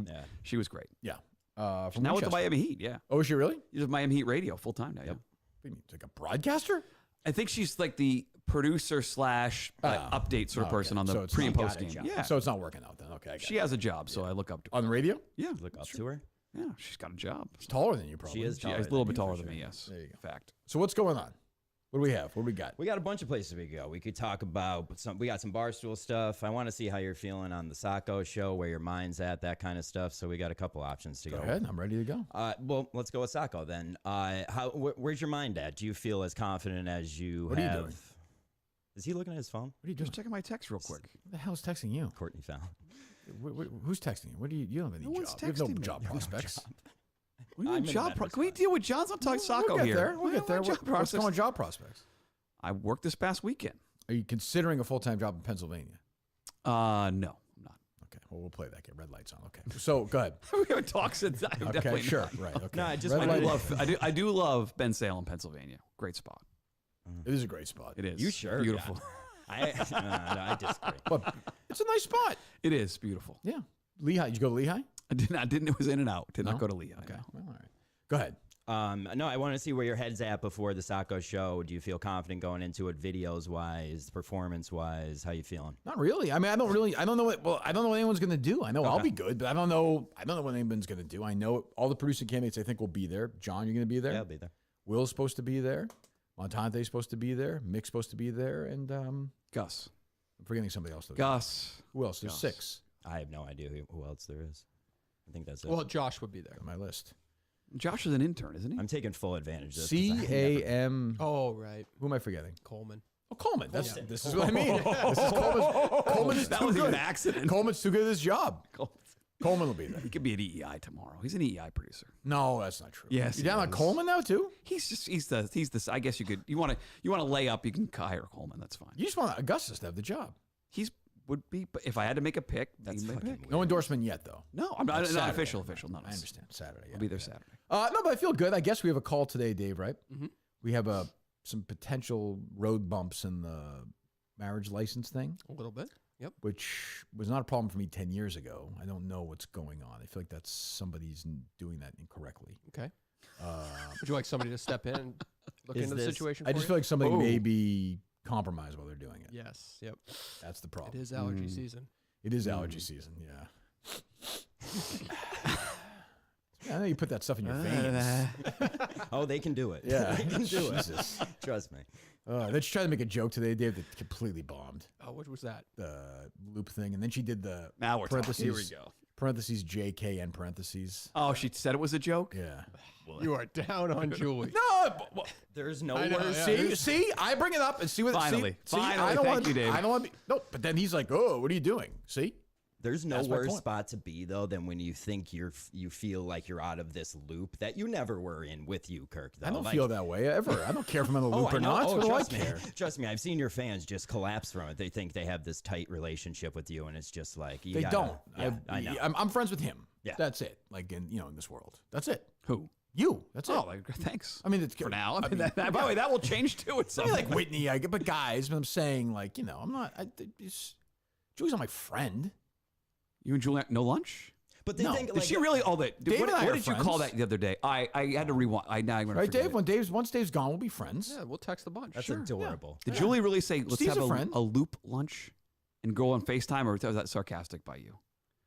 was great. Yeah. From Now with the Winchester. Miami Heat, yeah. Oh, is she really? She's with Miami Heat Radio full time now. Yeah. What do you mean, like a broadcaster? I think she's like the producer / update sort of person on the So it's pre and not- post game. Yeah. So it's not working out then. Okay. I got She it. has a job, so I look up to her. On radio? Yeah. Look up to her. Yeah, she's got a job. She's taller than you, probably. She is She's taller a little than bit you, taller for than me, sure. yes. There you go. Fact. So what's going on? What do we have? What do we got? We got a bunch of places we could go. We could talk about we got some Barstool stuff. I want to see how you're feeling on the Saco Show, where your mind's at, that kind of stuff. So we got a couple options to go. Go ahead. I'm ready to go. Well, let's go with Saco then. Where's your mind at? Do you feel as confident as you What are you have? doing? Is he looking at his phone? What are you doing? Just checking my text real quick. What the hell's texting you? Courtney Fallon. Who's texting you? What do you don't have any No one's job. You have no texting me. job prospects. What do you I'm mean, in job that pro- Can we deal with John's? I'm talking Saco We'll get here. there. We'll get there. Job What's prospects. going on job prospects? I worked this past weekend. Are you considering a full-time job in Pennsylvania? No, I'm not. Okay. Well, we'll play that. Get red lights on. Okay. So go ahead. We haven't talked since. I'm Okay. definitely Sure. not. Right. Okay. No, I just Red wanted light- to I do love Ben Salem, Pennsylvania. Great spot. It is a great spot. It is. You sure? Beautiful. I disagree. But it's a nice spot. It is beautiful. Yeah. Lehigh. Did you go to Lehigh? I didn't. It was in and out. Did No? not go to Lehigh. Okay. No. Well, all right. Go ahead. No, I want to see where your head's at before the Saco Show. Do you feel confident going into it, videos wise, performance wise? How you feeling? Not really. I mean, I don't know what anyone's going to do. I know I'll be good, but I don't know what anyone's going to do. I know all the producing candidates I think will be there. John, you're going to be there? Yeah, I'll be there. Will's supposed to be there. Montante's supposed to be there. Mick's supposed to be there. And I'm Gus. forgetting somebody else. Though. Gus. Who else? There's Gus. 6 I have no idea who else there is. I think that's it. Well, Josh would be there. on my list. Josh is an intern, isn't he? I'm taking full advantage of this. 'cause I never- CAM. Oh, right. Who am I forgetting? Coleman. Oh, Coleman. This is what I mean. This is Coleman's That too was good. an accident. Coleman's too good at his job. Coleman will be there. He could be an EEI tomorrow. He's an EEI producer. No, that's not true. Yes, you he down on is. Coleman now too? He's the. I guess you want to lay up. You can hire Coleman. That's fine. You just want Augustus to have the job. Would be. But if I had to make a pick, That's he'd make a fucking pick. weird. No endorsement yet, though. No, I'm not Saturday. official. None of I us. understand. Saturday. Yeah. I'll be there Saturday. No, but I feel good. I guess we have a call today, Dave. Right? Mhm. We have some potential road bumps in the marriage license thing, A little bit. Yep. which was not a problem for me 10 years ago. I don't know what's going on. I feel like that's somebody's doing that incorrectly. Okay. Would you like somebody to step in and look Is into the this- situation? I for just you? feel like somebody Oh. may be compromised while they're doing it. Yes. Yep. That's the It problem. is allergy season. It is allergy season. Yeah. I know you put that stuff in your veins. Oh, they can do it. Yeah. they can do it. Jesus. Trust me. Then she tried to make a joke today, Dave, that completely bombed. Oh, what was that? The loop thing, and then she did the Now we're talking. parentheses. Here we go. parentheses JK and parentheses. Oh, she said it was a joke? Yeah. You are down on Julie. No, well, There's no I know, worse. yeah. see, I bring it up and see what. Finally. See, Finally. I don't Thank want, you, Dave. I don't want. No, but then he's like, "Oh, what are you doing?" See, There's no That's my worse point. spot to be though than when you think you feel like you're out of this loop that you never were in with you, Kirk. Though. I don't Like, feel that way ever. I don't care if I'm in a loop I or know. not. Oh, What do I trust me. care? Trust me, I've seen your fans just collapse from it. They think they have this tight relationship with you, and it's just like you They gotta- don't. Yeah, I know. I'm friends with him. Yeah. That's it. Like in this world. That's it. Who? You. That's it. Oh, like, thanks. I mean, it's For now. I mean, by the way, that will change too at some I mean, point. like Whitney, I get, but guys, but I'm saying, like, I'm not. Julie's not my friend. You and Julian, no lunch? But they No. think Did like she really? Oh, that. Dave What, and I what are did you call friends. that the other day? I had to rewind. I'm gonna Right, forget Dave? it. Once Dave's gone, we'll be friends. Yeah, we'll text a bunch. that's Sure. adorable. Did Julie really say, let's Steve's have a friend. a loop lunch and go on FaceTime, or was that sarcastic by you?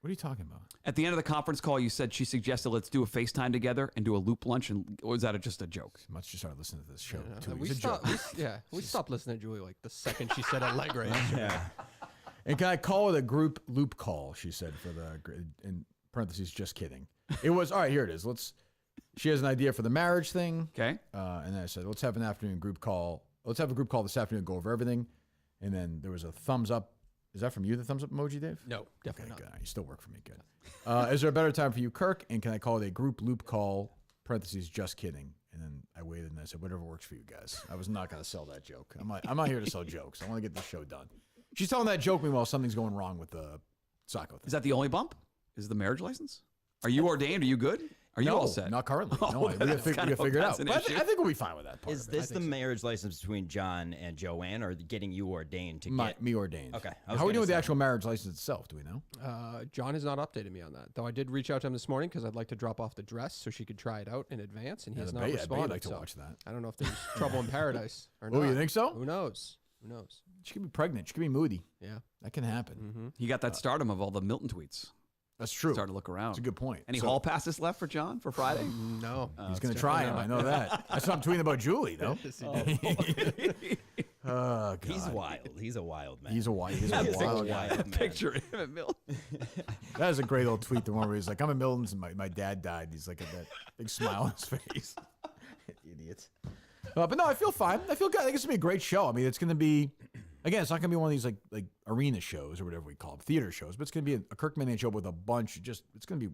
What are you talking about? At the end of the conference call, you said she suggested let's do a FaceTime together and do a loop lunch, and or was that just a joke? Much just started listening to this show. Yeah, 2 we weeks ago. stopped. We stopped listening to Julie like the second she said Allegra. yesterday. Yeah. And can I call it a group loop call? She said for the in parentheses. Just kidding. It was all right. Here it is. She has an idea for the marriage thing. Okay. And then I said, let's have an afternoon group call. Let's have a group call this afternoon. Go over everything. And then there was a thumbs up. Is that from you? The thumbs up emoji, Dave? No, Okay, definitely not. good. You still work for me. Good. Is there a better time for you, Kirk? And can I call it a group loop call? Parentheses. Just kidding. And then I waited and I said, whatever works for you guys. I was not going to sell that joke. I'm not here to sell jokes. I want to get this show done. She's telling that joke meanwhile something's going wrong with the Saco thing. Is that the only bump? Is the marriage license? Are you ordained? Are you good? Are you no, all set? Not currently. Oh, No, we got to that's figure kind of- it out. that's an But issue. I think we'll be fine with that part. Is of it. I this the think so. marriage license between John and Joanne, or getting you ordained to get? Me ordained? Okay, I How was are we gonna doing with the say. actual marriage license itself? Do we know? John has not updated me on that, though. I did reach out to him this morning because I'd like to drop off the dress so she could try it out in advance, and he has I not bet you'd responded. like to so watch that. I don't know if there's trouble in paradise or Oh, not. you think so? Who knows? Who knows? She could be pregnant. She could be moody. Yeah. That can happen. He got that stardom of all the Milton tweets. That's true. Started to look around. That's a good point. Any So, hall passes left for John for Friday? No. He's going to try him. I know that. That's what I'm tweeting about Julie, though. Yes, he did. Oh, God. He's wild. He's a wild man. He's a wild. He's a He's a wild guy. wild man. Picture him at Milton. That is a great old tweet. The one where he's like, "I'm in Milton's and my dad died." He's like, got that big smile on his face. Idiot. But no, I feel fine. I feel good. I think it's gonna be a great show. I mean, it's gonna be. Again, it's not gonna be one of these like arena shows or whatever we call them, theater shows. But it's gonna be a Kirk Minihane show with a bunch. It's gonna be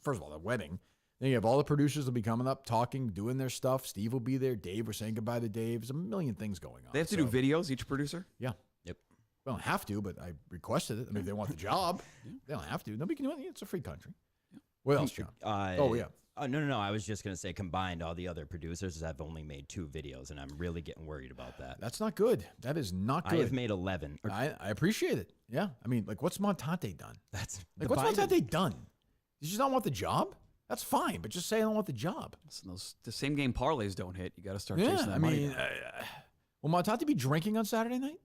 first of all the wedding. Then you have all the producers will be coming up, talking, doing their stuff. Steve will be there. Dave, we're saying goodbye to Dave. There's a million things going on. They have to do videos, each producer? Yeah. Yep. We don't have to, but I requested it. I mean, if they want the job, they don't have to. Nobody can do it. It's a free country. What else, John? Oh, yeah. No. I was just gonna say, combined, all the other producers have only made 2 videos, and I'm really getting worried about that. That's not good. That is not I good. have made 11. I appreciate it. Yeah. I mean, like, what's Montante done? That's Like, the what's Biden- Montante done? Did you just not want the job? That's fine, but just say I don't want the job. Listen, the same game parlays don't hit. You got to start Yeah. chasing that I money mean, down. will Montante be drinking on Saturday night?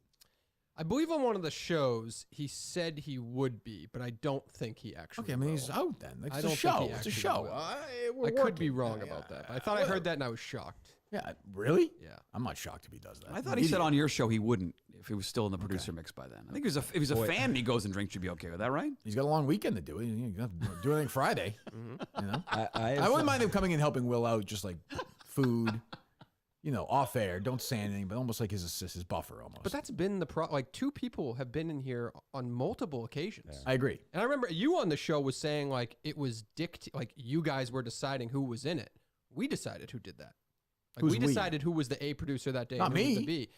I believe on one of the shows he said he would be, but I don't think he actually. Okay, I mean, will. he's out then. Like, I it's a don't think show. he It's a actually show. will. I could be wrong about that. But I thought I heard that and I was shocked. Yeah, really? Yeah. I'm not shocked if he does that. I thought he said on your show he wouldn't if he was still in the producer mix by then. I think if he was a fan and he goes and drinks, you'd be okay with that, right? He's got a long weekend to do it. You don't have to do anything Friday. You know? I I wouldn't mind him coming and helping Will out, just like food, off air. Don't say anything, but almost like his assist, his buffer almost. But that's been like 2 people have been in here on multiple occasions. I agree. And I remember you on the show was saying like it was like you guys were deciding who was in it. We decided who did that. Like Who's we we? decided who was the A producer that day. Not and who was me. the B.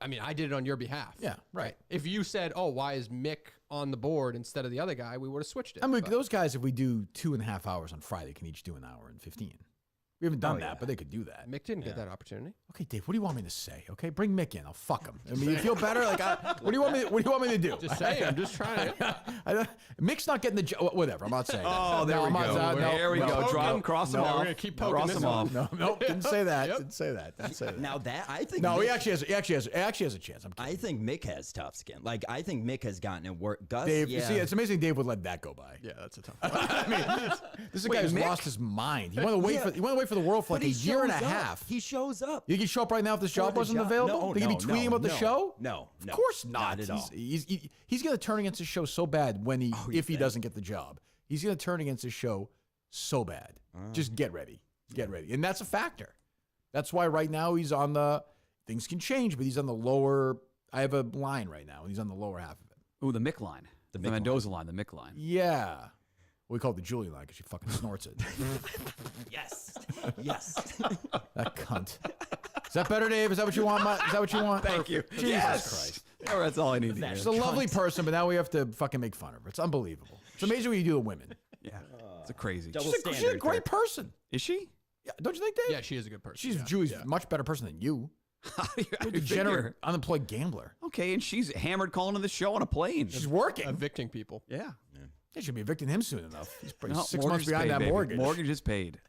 I mean, I did it on your behalf. Yeah, right. If you said, "Oh, why is Mick on the board instead of the other guy?" we would have switched it. I mean, But those guys, if we do 2.5 hours on Friday, can each do an hour and 15. We haven't done Oh, that, yeah. but they could do that. Mick didn't get that opportunity. Okay, Dave, what do you want me to say? Okay, bring Mick in. I'll fuck him. I mean, you feel better? Like, what do you want me? What do you want me to do? Just saying, I'm just trying to. Mick's not getting the job. Whatever. I'm not saying. Oh, that. there No, we I'm not- go. no, There we no, go. no, Drop, cross them No, off. we're gonna keep poking cross this them one. off. No, didn't say that. Yep. Didn't say that. Didn't say that. now that I think No, Mick, he actually has a chance. I'm kidding. I think Mick has tough skin. Like I think Mick has gotten it work. Gus, Dave, yeah. you see, it's amazing Dave would let that go by. Yeah, that's a tough one. I mean, this is a guy who's Mick? lost his mind. He wanted to wait for the world for But like a he year and a shows up. half. He shows up. You could show up right now if this job the wasn't job. available? No, They could be no, tweeting no, about the no, show? no, Of course not. Not at all. He's going to turn against the show so bad when if he doesn't get the job. He's going to turn against this show so bad. Just get ready. Get ready. And that's a factor. That's why right now he's on the, things can change, but he's on the lower, I have a line right now, and he's on the lower half of it. Ooh, the Mick line. The Mendoza line, the Mick line. Yeah. We call it the Julie line because she fucking snorts it. Yes. Yes. That cunt. Is that better, Dave? Is that what you want? Is that what you want? Thank you. Jesus Christ. Yeah, that's all I need to hear. She's a lovely person, but now we have to fucking make fun of her. It's unbelievable. It's amazing what you do to women. Yeah, it's a crazy. Double She's a standard, great Kirk. person. Is she? Yeah, don't you think, Dave? Yeah, she is a good person. She's Julie's a much better person than you. You're a degenerate, unemployed gambler. Okay, and she's hammered calling to the show on a plane. She's working. Evicting people. Yeah. They should be evicting him soon enough. He's probably No, 6 mortgage months is behind paid, that baby. mortgage. Mortgage is paid.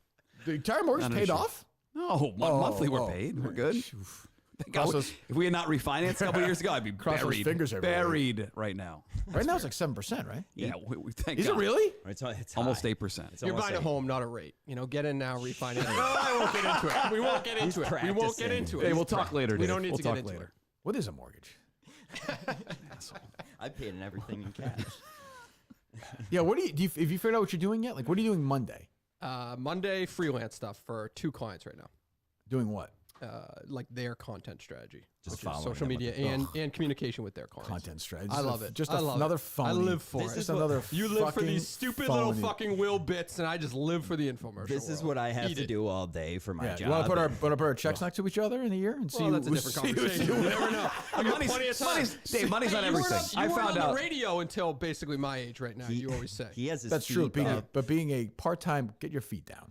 The entire mortgage Not an paid issue. off? No, monthly we're paid. We're good. Thank God. Cross those- If we had not refinanced a couple years ago, I'd be Cross those buried, fingers every buried right now. Right now it's like 7%, right? Yeah, we thank Is God. it really? It's Almost high. 8%. It's You're almost buying a like- home, not a rate. Get in now, refinance. No, I won't get into it. We won't get into it. We won't get practicing. into it. Hey, we'll talk later. We Dave. don't need We'll to get talk into later. it. What is a mortgage? I paid in everything in cash. Yeah, what do you have you figured out what you're doing yet? Like, what are you doing Monday? Monday, freelance stuff for 2 clients right now. Doing what? Like their content strategy, Just which is following social them media and communication with their clients. Content strategy. I love it. Just I love another it. phony. I live for This it. is Just another You live for fucking these stupid little phony. fucking Will bits, and I just live for the infomercial. This is world. what I have Eat to it. do all day for my Yeah, job. you want to put our checks next to each other in a year and see? Well, that's a who- different see who's conversation. You doing never know. I got Money's- plenty of time. money's- Dave, money's not you weren't everything. on- I you weren't found on out- the radio until basically my age right now. You always say. He has his That's true. feet up. But being a part-time, get your feet down.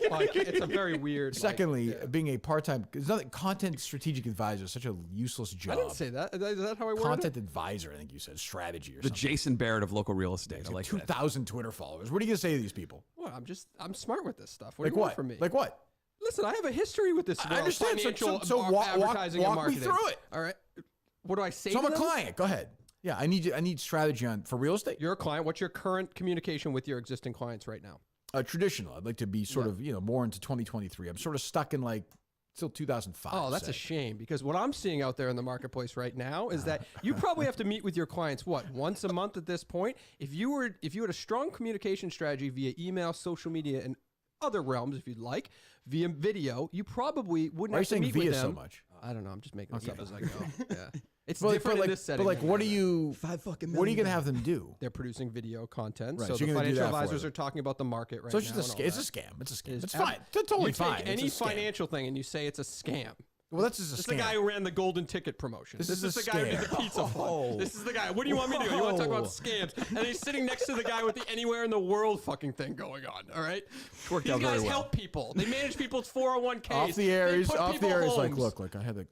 Like, it's a very weird. Secondly, being a part-time, it's nothing. Content strategic advisor is such a useless job. I didn't say that. Is that how I worded Content it? advisor, I think you said strategy or The something. Jason Barrett of local real estate. I like that. 2,000 Twitter followers. What are you gonna say to these people? What? I'm smart with this stuff. What Like do you want what? from me? Like what? Listen, I have a history with this. I understand. Financial So walk advertising and me marketing. through it. All right. What do I say? So I'm to a them? client. Go ahead. Yeah, I need strategy for real estate. You're a client. What's your current communication with your existing clients right now? Traditional. I'd like to be sort of more into 2023. I'm sort of stuck in like still 2005. Oh, that's a shame, because what I'm seeing out there in the marketplace right now is that you probably have to meet with your clients once a month at this point. If you had a strong communication strategy via email, social media, and other realms, if you'd like, via video, you probably wouldn't Why are you have to saying meet via with them. so much? I don't know. I'm just making this up as I go. Yeah, it's But different like, in this setting. But like, than what are that. you? 5 fucking What are you million gonna have them do? They're producing video content, Right, so so the you're gonna do financial that for advisors them. are talking about the market right So now. it's just and all it's that. a scam. It's a scam. It's It's fine. It's totally you take fine. any It's a scam. financial thing and you say it's a scam. Well, that's just a This is scam. the guy who ran the golden ticket promotion. This is is a the guy who did the scam. pizza fund. This is the guy. What do you want me to do? You want to talk about scams? And he's sitting next to the guy with the anywhere in the world fucking thing going on. All right. Worked These out very guys well. help people. They manage people's 401ks. Off the air, They he's put off the people air. He's like, homes. look, I had like.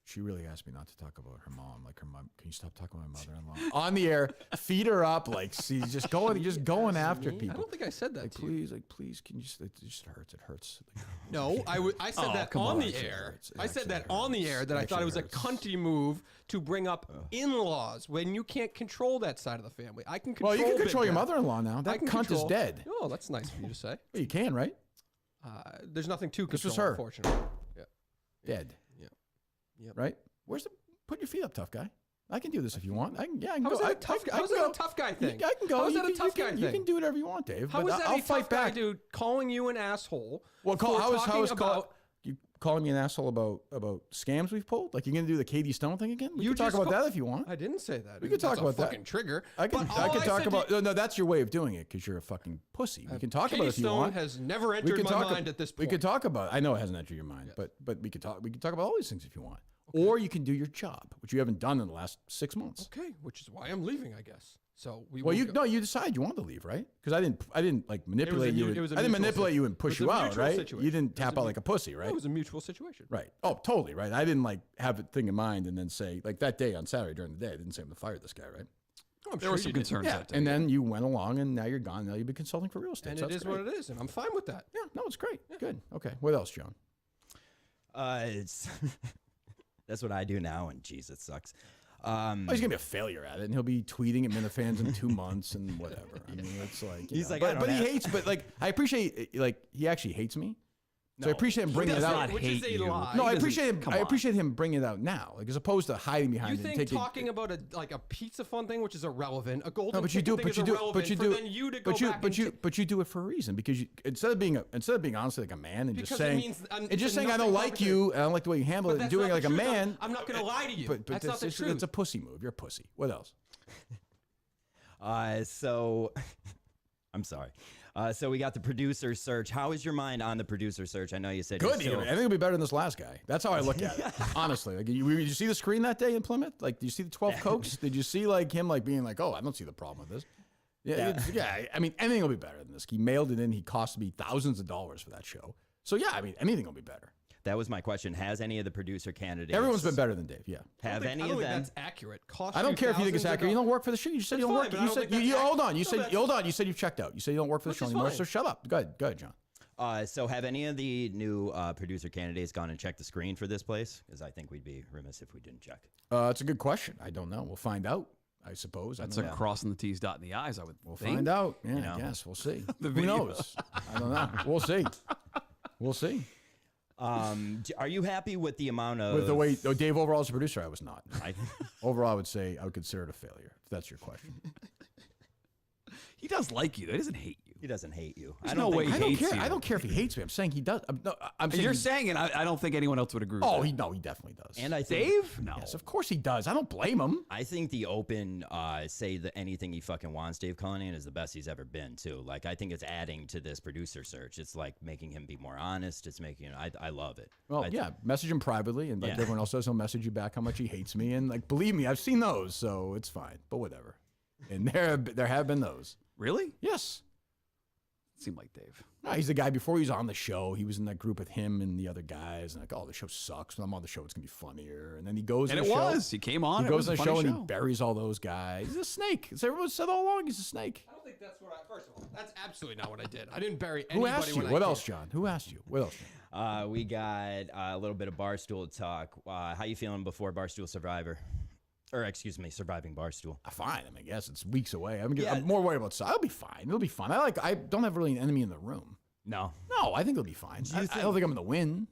She really asked me not to talk about her mom. Like her mom, can you stop talking about my mother-in-law? On the air, feed her up. Like she's just going after Me? I people. don't think I said that Like to you. please, can you? It just hurts. It hurts. Like, No, I said Oh, that come on on. the It air. hurts. It I said actually that on the hurts. air that It I thought it was actually a cunty move to bring up in-laws when you can't control that side of the family. I can control. well, you can Big control your Dad. mother-in-law now. I That can cunt control- is dead. Oh, that's nice for you to say. Well, you can, right? There's nothing to This control, was her. unfortunately. Yeah. Dead. Yeah. Yep. Right? Where's the? Put your feet up, tough guy. I can do this if you want. I can How go. is that a tough? How is that a tough guy thing? I can go. How is You that a can- tough you guy can- thing? You can do whatever you want, Dave. How but is that I'll a fight tough guy, back. dude? Calling you an asshole. Well, for how talking is about? you calling me an asshole about scams we've pulled? Like you're gonna do the Katie Stone thing again? We You can talk just about call- that if you want. I didn't say that. We could talk That's a about that. fucking trigger. I can But all talk said about to- no. That's your way of doing it because you're a fucking pussy. We can talk Katie about it if you Stone want. has never We entered can my talk mind at this We point. could talk about it. I know it hasn't entered your mind, but we could talk. We can talk about all these things if you want. Or you can do your job, which you haven't done in the last 6 months. Okay, which is why I'm leaving, I guess. So we. Well, will you go- you decide you wanted to leave, right? Because I didn't like manipulate you. it was a I didn't mutual manipulate si- you and push it was you a out, mutual right? situation. You didn't It was tap a out like a pussy, right? It was a mutual situation. Right. Oh, totally, right? I didn't like have a thing in mind and then say like that day on Saturday during the day, I didn't say I'm gonna fire this guy, right? Oh, I'm There sure were you some did. concerns Yeah. that day. And then you went along and now you're gone. Now you've been consulting for real estate. And so it that's is what great. it is, and I'm fine with that. Yeah, no, it's great. Good. Okay. What else, John? It's that's what I do now, and geez, it sucks. Oh, he's gonna be a failure at it, and he'll be tweeting at Minifans in 2 months and whatever. I mean, it's like He's like, but, I don't but he have- hates. But like, I appreciate like he actually hates me, So I appreciate him bringing it does out. not Which hate is a you. lie. No, I He doesn't- appreciate him. come I on. appreciate him bringing it out now, like as opposed to hiding behind You it. And think taking, talking about a pizza fun thing, which is irrelevant, a golden no, but you do, ticket but thing you is do, irrelevant but you for do, then you to go but you, back but and you, but you do it for a reason because you instead of being honestly like a man and Because just it saying means and just it's saying I nothing don't like you and I don't like the way you handle But it and that's doing it not like the a truth. man. I'm not going to lie to you. But That's not the truth. It's a pussy move. You're a pussy. What else? So I'm sorry. So we got the producer search. How is your mind on the producer search? I know you said Good. you're still- I think it'll be better than this last guy. That's how I look at it. Honestly, like did you see the screen that day in Plymouth? Like, did you see the 12 Cokes? Did you see like him like being like, oh, I don't see the problem with this. Yeah. I mean, anything will be better than this. He mailed it in. He cost me thousands of dollars for that show. So yeah, I mean, anything will be better. That was my question. Has any of the producer candidates? Everyone's been better than Dave. Yeah. Have any I of don't think them? that's accurate. Cost I don't care if you think it's thousands of accurate. You don't work for the show. You said you don't That's work. fine, but I You don't said think you that's hold on. You accurate. said No, hold on. You said you've checked out. You said you don't work for the Which show is anymore. fine. So shut up. Go ahead, John. So have any of the new producer candidates gone and checked the screen for this place? Because I think we'd be remiss if we didn't check. It's a good question. I don't know. We'll find out. I suppose. That's I like don't know. crossing the T's, dotting the I's. I would. We'll think. find out. Yeah, know. I guess we'll see. The Who video. knows? I don't know. We'll see. We'll see. Are you happy with the amount of With the way Dave overall as a producer, I was not. I, Overall, I would say I would consider it a failure. If that's your question. He does like you. Though. He doesn't hate you. he doesn't hate you. There's I don't no think way I he don't hates care. you. I don't care if he hates me. I'm saying he does. I'm saying You're he- saying it. I don't think anyone else would agree with Oh, that. he definitely does. And I think Dave? No. yes, of course he does. I don't blame him. I think the open say that anything he fucking wants, Dave Cullinane, is the best he's ever been too. Like I think it's adding to this producer search. It's like making him be more honest. It's making I love it. Well, I- yeah, message him privately, and like Yeah. everyone else does, he'll message you back how much he hates me, and like believe me, I've seen those, so it's fine. But whatever. And there have been those. Really? Yes. Seemed like Dave. No, he's the guy before he was on the show. He was in that group with him and the other guys, and like, oh, the show sucks. When I'm on the show, it's gonna be funnier. And then he goes. And on it the show, was. He came on. He it goes was on a the funny show and he buries all those guys. He's a snake. As everyone said all along, he's a snake. I don't think that's what I. First of all, that's absolutely not what I did. I didn't bury Who anybody. asked you? when I What came. else, John? Who asked you? What else? John? We got a little bit of Barstool talk. How you feeling before Barstool Survivor? Or excuse me, Surviving Barstool. Fine. I mean, I guess it's weeks away. Yeah. I'm more worried about. I'll be fine. It'll be fun. I don't have really an enemy in the room. No. No, I think it'll be fine. I don't think I'm gonna win.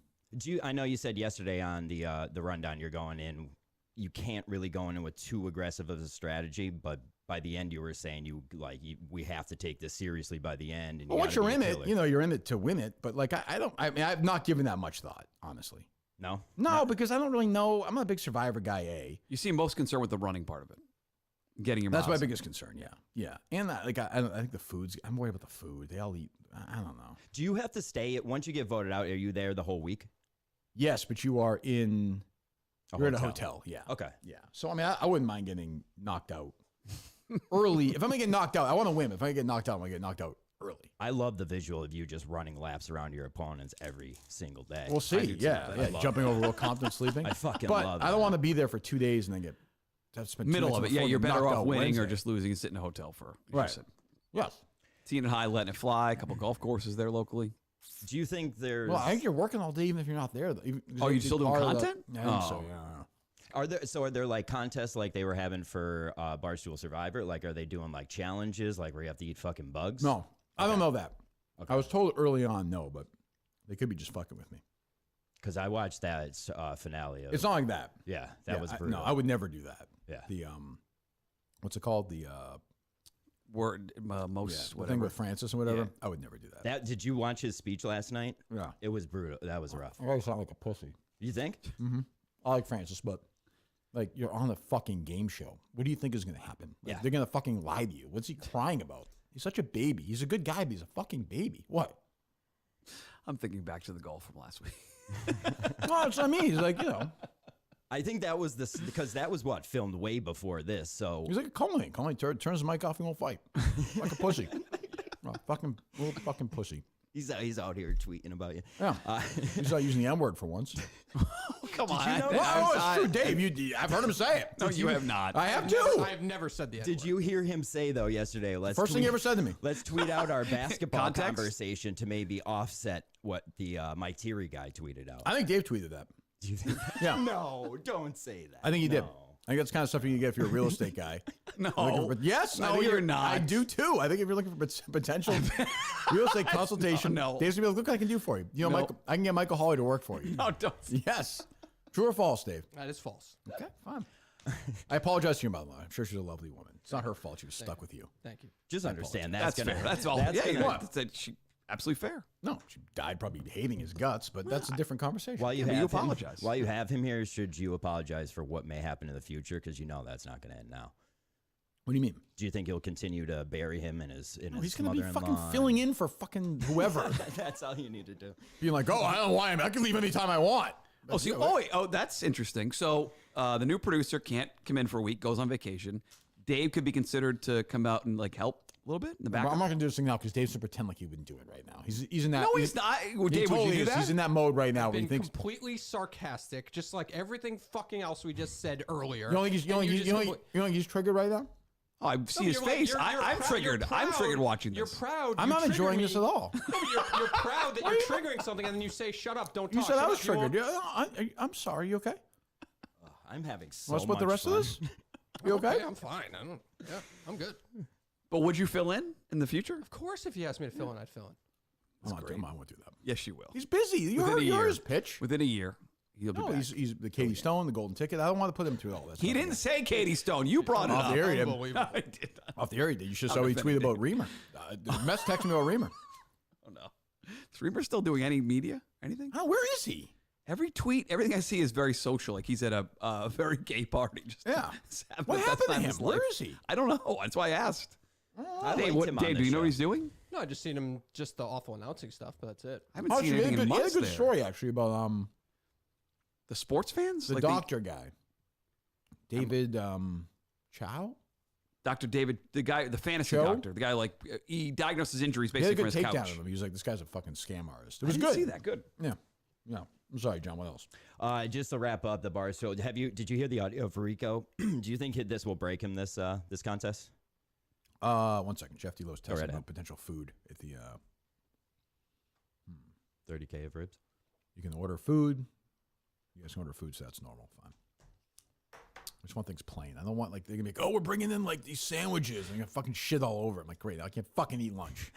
I know you said yesterday on the rundown you're going in. You can't really go in with too aggressive of a strategy, but by the end you were saying we have to take this seriously by the end. And Well, once gotta you're be in a it, killer. you're in it to win it. But like, I mean, I've not given that much thought, honestly. No. No, because I don't really know. I'm not a big Survivor guy. You seem most concerned with the running part of it. Getting your That's my miles in. biggest concern. Yeah. And I think the food's. I'm worried about the food. They all eat. I don't know. Do you have to stay once you get voted out? Are you there the whole week? Yes, but you are in. You're at a hotel. Yeah. Okay. Yeah. So I mean, I wouldn't mind getting knocked out early. If I'm gonna get knocked out, I want to win. If I get knocked out, I'm gonna get knocked out early. I love the visual of you just running laps around your opponents every single day. We'll see. do too. Yeah. I love Jumping over Will Compton, sleeping. I fucking but love I don't that. want to be there for 2 days and then get. Middle of it. Yeah, you're better off winning or Wednesday. just losing and sitting in a hotel for. Right. Yes. Teeing it high, letting it fly. A couple golf courses there locally. Do you think there's Well, I think you're working all day even if you're not there. Oh, you still doing content? Yeah, I think so. Oh. Yeah. are there like contests like they were having for Barstool Survivor? Like are they doing like challenges like where you have to eat fucking bugs? No, I don't know that. Okay. I was told early on no, but they could be just fucking with me. Because I watched that finale. Of, It's not like that. yeah, that was brutal. No, I would never do that. Yeah. The what's it called? The Word most the thing whatever. with Francis and whatever. Yeah. I would never do that. That did you watch his speech last night? Yeah. It was brutal. That was rough. I always sound like a pussy. You think? I like Francis, but like you're on a fucking game show. What do you think is going to happen? Like, Yeah. they're going to fucking lie to you. What's he crying about? He's such a baby. He's a good guy, but he's a fucking baby. What? I'm thinking back to the golf from last week. Well, that's what I mean. He's like, I think that was because that was what filmed way before this. So he's like a Cullinane. Cullinane turns the mic off and won't fight. Like a pussy. Little fucking pussy. he's out here tweeting about you. Yeah. He's not using the M word for once. Come on. you know- Well, it's true, Dave. I've heard him say it. No, you have not. I have too. I've never said the Did N-word. you hear him say though yesterday? First thing he ever said to me. Let's tweet out our basketball Context? conversation to maybe offset what the Mike Thierry guy tweeted out. I think Dave tweeted that. Do you think? Yeah. No, don't say that. I think he did. No. I think that's kind of stuff you get if you're a real estate guy. No. Yes, I No, think you're not. I do too. I think if you're looking for potential real estate consultation, No. Dave's gonna be like, look what I can do for you. You know, No. Michael, I can get Michael Hawley to work for you. No, don't. Yes. True or false, Dave? That is false. Okay, fine. I apologize to your mother. I'm sure she's a lovely woman. It's not her fault she was stuck with you. Thank you. Just understand That's gonna fair. That's all. That's yeah, gonna, absolutely fair. No, she died probably hating his guts, but that's a different conversation. While you Yeah, but have you him, apologize. while you have him here, should you apologize for what may happen in the future? Because you know that's not going to end now. What do you mean? Do you think he'll continue to bury him in his He's going to be mother-in-law? fucking filling in for fucking whoever. That's all you need to do. Being like, oh, I don't know why I can leave anytime I want. Oh, see, that's interesting. So the new producer can't come in for a week, goes on vacation. Dave could be considered to come out and like help a little bit in the I'm background. not going to do this thing now because Dave's going to pretend like he wouldn't do it right now. He's in that. No, he's not. Well, He Dave, totally would you do is. that? He's in that mode right now where he Been thinks. completely sarcastic, just like everything fucking else we just said earlier. You don't think he's triggered right now? Oh, I see his face. I'm triggered. I'm triggered watching this. You're proud. I'm You not trigger enjoying me. this at all. No, but you're proud that you're triggering something, and then you say, "Shut up, don't talk." You said Shut I was up, you won't- triggered. Yeah, I'm sorry. You okay? I'm having so Want to split the much rest fun. of this? You okay? I'm fine. Yeah, I'm good. But would you fill in the future? Of course, if you asked me to fill in, I'd fill in. I won't do that. Yes, you will. He's busy. You Within a heard year. his pitch. Within a year, he'll be No, back. he's the Katie Stone, the Golden Ticket. I don't want to put him through all that. He didn't say Katie Stone. You brought it Off up. the air, he did. Unbelievable. I did not. Off the air, he did. You should saw he tweeted about Reamer. Mess texted me about Reamer. Oh, no. Is Reamer still doing any media? Anything? Oh, where is he? Every tweet, everything I see is very social. Like he's at a very gay party. Just Yeah. having What the best happened to time of him? his Where life. is he? I don't know. That's why I asked. I Dave, liked him on Dave, the do you know show. what he's doing? No, I just seen him just the awful announcing stuff, but that's it. I haven't Oh, seen he had anything in he had a months good there. story actually about The sports fans? the Like doctor guy, David Chow. Dr. David, the guy, the fantasy Joe? doctor, the guy he diagnoses injuries He had a basically good from his takedown couch. of him. He was like, "This guy's a fucking scam artist." It I was didn't good. see that. Good. Yeah. I'm sorry, John. What else? Just to wrap up the Barstool, did you hear the audio for Rico? Do you think this will break him this contest? 1 second. Jeff D Lowe's testing right about ahead. potential food at the. 30K of ribs. You can order food. You guys can order food, so that's normal. Fine. I just want things plain. I don't want like they're gonna be like, oh, we're bringing in like these sandwiches and you're gonna fucking shit all over. I'm like, great, I can't fucking eat lunch.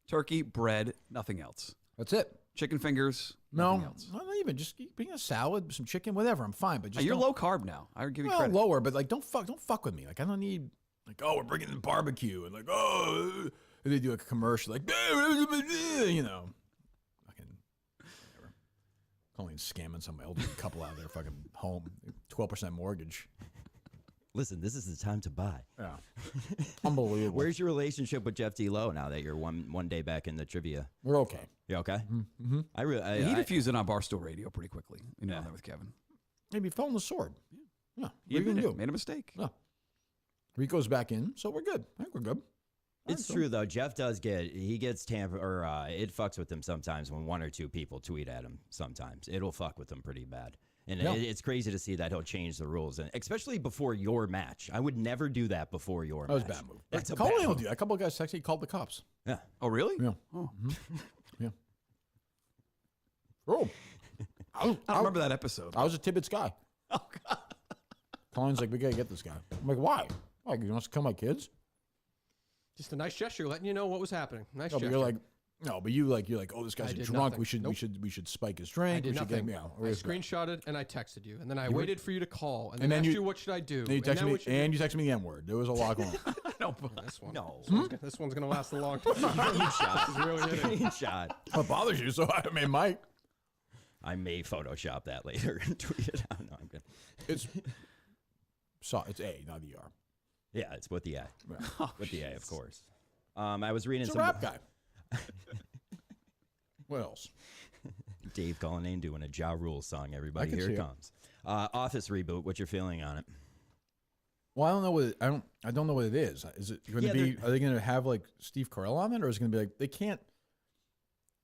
Turkey, bread, nothing else. That's it. Chicken fingers, No, nothing else. not even. Just bring a salad, some chicken, whatever. I'm fine. But just You're don't- low carb now. I would give you well, credit. lower, but like don't fuck with me. Like I don't need like, oh, we're bringing in barbecue and like, oh, and they do like a commercial like, you know, fucking whatever. Calling scamming some elderly couple out of their fucking home, 12% mortgage. Listen, this is the time to buy. Yeah, unbelievable. Where's your relationship with Jeff D Lowe now that you're one day back in the trivia? We're okay. You okay? Mm-hmm. I really, He diffused it on Barstool Radio pretty quickly. You know that with Kevin. Maybe fell on the sword. Yeah, He what are you gonna admitted, do? made a mistake. No. Rico's back in, so we're good. I think we're good. It's true though. Jeff does gets tamper or it fucks with him sometimes when one or two people tweet at him. Sometimes it'll fuck with him pretty bad, and Yeah. it's crazy to see that he'll change the rules, and especially before your match. I would never do that before your That was a match. bad move. That's a Colin bad will move. do that. A couple of guys texted. He called the cops. Yeah. Oh, really? Yeah. Oh. Yeah. Oh. I don't remember that episode. I was a Tibbetts guy. Oh, God. Colin's like, we gotta get this guy. I'm like, why? Why? You want to kill my kids? Just a nice gesture, letting you know what was happening. Nice No, but gesture. you're like, no, but you're like, oh, this guy's I did drunk. nothing. We should, Nope. we should spike his I drink. did we should nothing. get, I where's that? screenshotted and I texted you, and then I waited for you to call, and And then then asked you- you what should I do. Then you texted now me, what should and you texted me the N word. There was a lot going on. No, but this one. No. This one's gonna last a long time. Screenshot. This is really hitting. Screenshot. What bothers you? So I made Mike. I may Photoshop that later and tweet it out. No, I'm good. It's it's A, not ER. Yeah, it's with the A. Yeah. With the A, of course. I was reading It's a some rap guy. What else? Dave Cullinane doing a Ja Rule song. Everybody, can here see it it. comes. Office reboot. What's your feeling on it? Well, I don't know what I don't know what it is. Is it going to Yeah, be? they're- Are they going to have like Steve Carell on it, or is it going to be like they can't?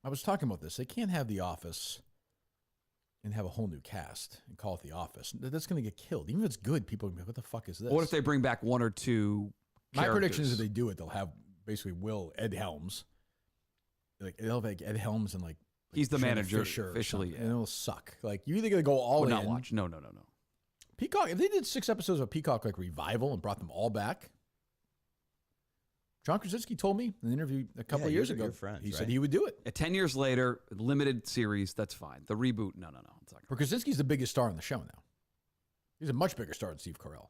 I was talking about this. They can't have The Office and have a whole new cast and call it The Office. That's going to get killed. Even if it's good, people are going to be like, "What the fuck is this?" what if they bring back one or two? My prediction is characters? if they do it, they'll have basically Ed Helms. Like they'll have like Ed Helms and like He's the Jenna manager Fisher or officially, something, yeah. and it'll suck. Like you either going to go all Would in. not watch. No. Peacock, if they did 6 episodes of Peacock like Revival and brought them all back, John Krasinski told me in an interview a couple of years ago, he said he would do it. 10 years later, limited series, that's fine. The reboot, no. It's not But Krasinski's the biggest star on the show now. He's a much bigger star than Steve Carell.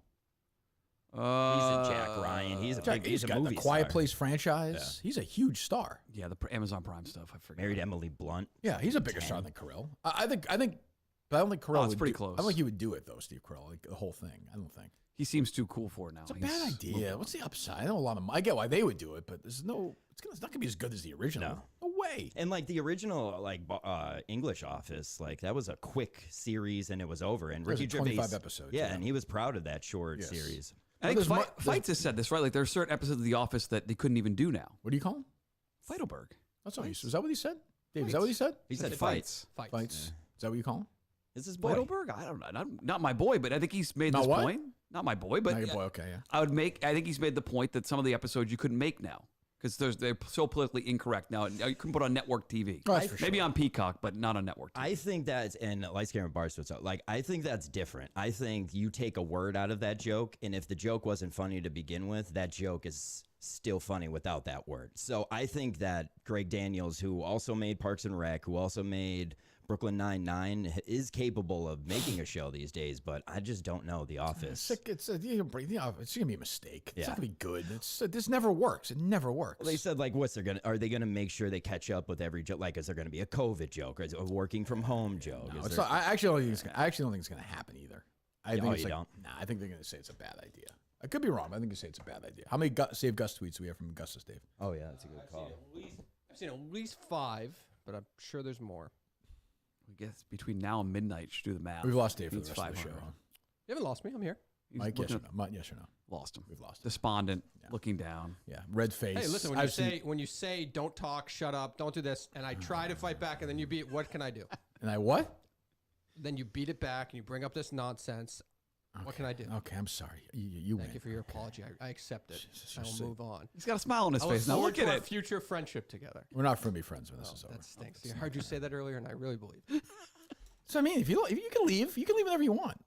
He's a Jack Ryan. He's a got movie the Quiet star. Place franchise. Yeah. He's a huge star. Yeah, the Amazon Prime stuff. I forget. Married Emily Blunt. Yeah, he's a bigger star than Carell. I think, but I don't think Carell. It's pretty close. I don't think he would do it though, Steve Carell. Like the whole thing. I don't think. He seems too cool for it now. It's a bad idea. What's the upside? I know a lot of. I get why they would do it, but there's no. It's not gonna be as good as the original. No way. And like the original, like English Office, like that was a quick series and it was over. And Ricky Gervais, 25 episodes. Yeah, and he was proud of that short series. I think Fights has said this, right? Like there are certain episodes of The Office that they couldn't even do now. What do you call him? Feidelberg. That's what is that what he said? Dave, is that what he said? He said Fights. Fights. Yeah. Is that what you call him? Is this boy? Feidelberg? I don't know. Not my boy, but I think he's made this point. Not my boy, but not your boy. Okay, yeah. I think he's made the point that some of the episodes you couldn't make now because they're so politically incorrect now. You couldn't put on network TV. Oh, that's for Maybe sure. on Peacock, but not on network TV. I think that's and Lights Camera Barstool. So like I think that's different. I think you take a word out of that joke, and if the joke wasn't funny to begin with, that joke is still funny without that word. So I think that Greg Daniels, who also made Parks and Rec, who also made Brooklyn Nine-Nine, is capable of making a show these days, but I just don't know The Office. It's gonna be a mistake. It's not gonna be good. This never works. It never works. Well, they said like, are they gonna make sure they catch up with every joke? Like, is there gonna be a COVID joke? Or is it a working from home joke? No, it's not, I actually don't think it's gonna happen either. I think it's don't? Nah, I think they're gonna say it's a bad idea. I could be wrong, but I think they say it's a bad idea. How many Save Gus tweets do we have from Augustus, Dave? Oh yeah, that's a good call. I've seen at least 5, but I'm sure there's more. I guess between now and midnight, you should do the math. We've lost Dave for the It's rest of the show. 500. You haven't lost me. I'm here. He's Mike, yes or looking no? Yes or no? Lost him. We've lost him. Despondent, looking down. Yeah, red face. Hey, listen. When you say don't talk, shut up, don't do this, and I try to fight back, and then you beat. What can I do? And I what? Then you beat it back, and you bring up this nonsense. Okay. What can I do? Okay, I'm sorry. You Thank win. you for your apology. I accept it. Jesus, I will you're move on. He's got a smile on his I face. Now look at our it. future friendship together. We're not going to be friends when this is over. That stinks. I heard you say that earlier, and I really believe. So I mean, if you can leave, whenever you want.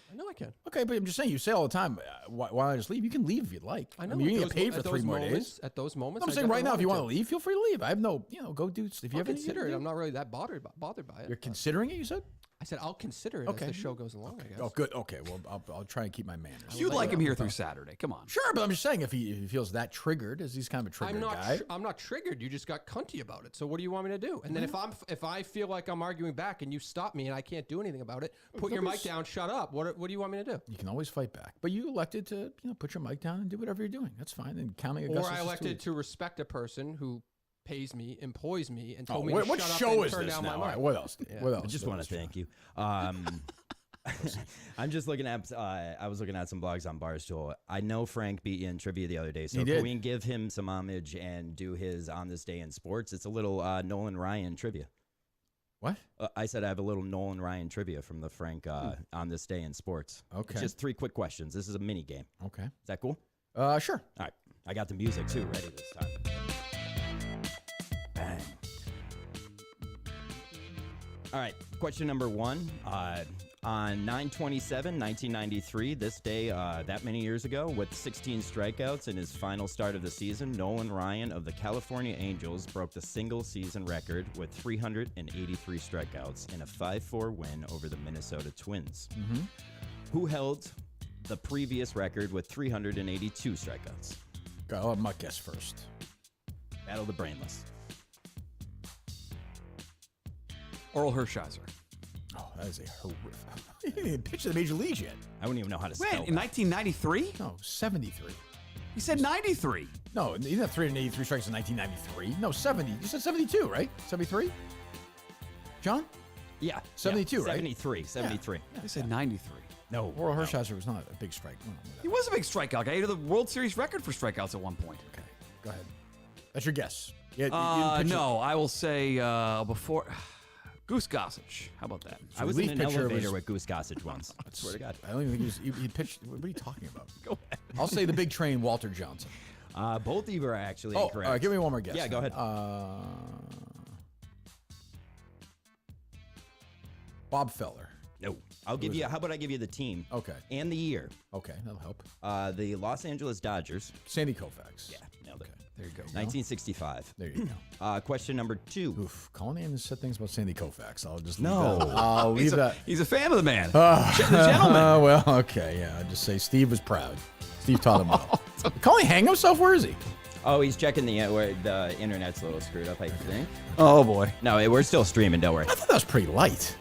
I know I can. Okay, but I'm just saying, you say all the time, why don't I just leave? You can leave if you'd like. I know. mean, you can get paid for 3 more days. At those moments, I'm saying right now, if you want to leave, feel free to leave. I have no, go do. If you I'll ever consider it. I'm not really that bothered by it. You're considering it, you said? I said I'll consider it as the show goes along. I guess. Oh, good. Okay, well, I'll try and keep my manners. You'd like him here through Saturday. Come on. Sure, but I'm just saying, if he feels that triggered, as he's kind of a triggered guy. I'm not triggered. You just got cunty about it. So what do you want me to do? And then if I feel like I'm arguing back and you stop me and I can't do anything about it, put your mic down, shut up. What do you want me to do? You can always fight back, but you elected to put your mic down and do whatever you're doing. That's fine. And counting Augustus. Or I elected to respect a person who pays me, employs me, and told me what to shut up show and is turn this down now? my All mic. right, what else? What else? I just want to thank you. I'm just looking at. I was looking at some blogs on Barstool. I know Frank beat you in trivia the other day, so can we give him some homage and do his on this day in sports? It's a little Nolan Ryan trivia. What? I said I have a little Nolan Ryan trivia from the Frank on this day in sports. Okay. It's just 3 quick questions. This is a mini game. Okay. Is that cool? Sure. All right. I got the music too ready this time. Bang. All right. Question number 1. On 9/27/1993, this day that many years ago, with 16 strikeouts in his final start of the season, Nolan Ryan of the California Angels broke the single-season record with 383 strikeouts in a 5-4 win over the Minnesota Twins. Mm-hmm. Who held the previous record with 382 strikeouts? I'll have Mutt guess first. Battle of the Brainless. Oral Hershiser. Oh, that is a horrific. He didn't even pitch to the major leagues yet. I wouldn't even know how to When? spell In that. 1993? No, 73. He said 93. No, he didn't have 383 strikes in 1993. No, 70. You said 72, right? 73? John? Yeah. 72, right? 73. 73. He said 93. No. Oral Hershiser was not a big strike. No, He was a big strikeout guy. He had the World Series record for strikeouts at one point. okay, go ahead. That's your guess. Yeah, No, I will say before Goose Gossage. How about that? I was in relief an pitcher elevator was- with Goose Gossage once. I swear to God. I don't even think he pitched. What are you talking about? Go ahead. I'll say the big train, Walter Johnson. Both of you are actually Oh, incorrect. give me one more guess. Yeah, go ahead. Bob Feller. No. I'll give you. How about I give you the team? Okay. And the year. Okay, that'll help. The Los Angeles Dodgers. Sandy Koufax. Yeah, nailed it. There you go. 1965. There you go. Question number 2. Oof. Colin Anderson said things about Sandy Koufax. I'll just No. leave that. I'll leave that. He's a fan of the man. The gentleman. Well, okay, yeah. I'll just say Steve was proud. Steve taught him well. Colin hang himself? Where is he? Oh, he's checking where the internet's a little screwed up, I think. Oh, boy. No, we're still streaming, don't worry. I thought that was pretty light.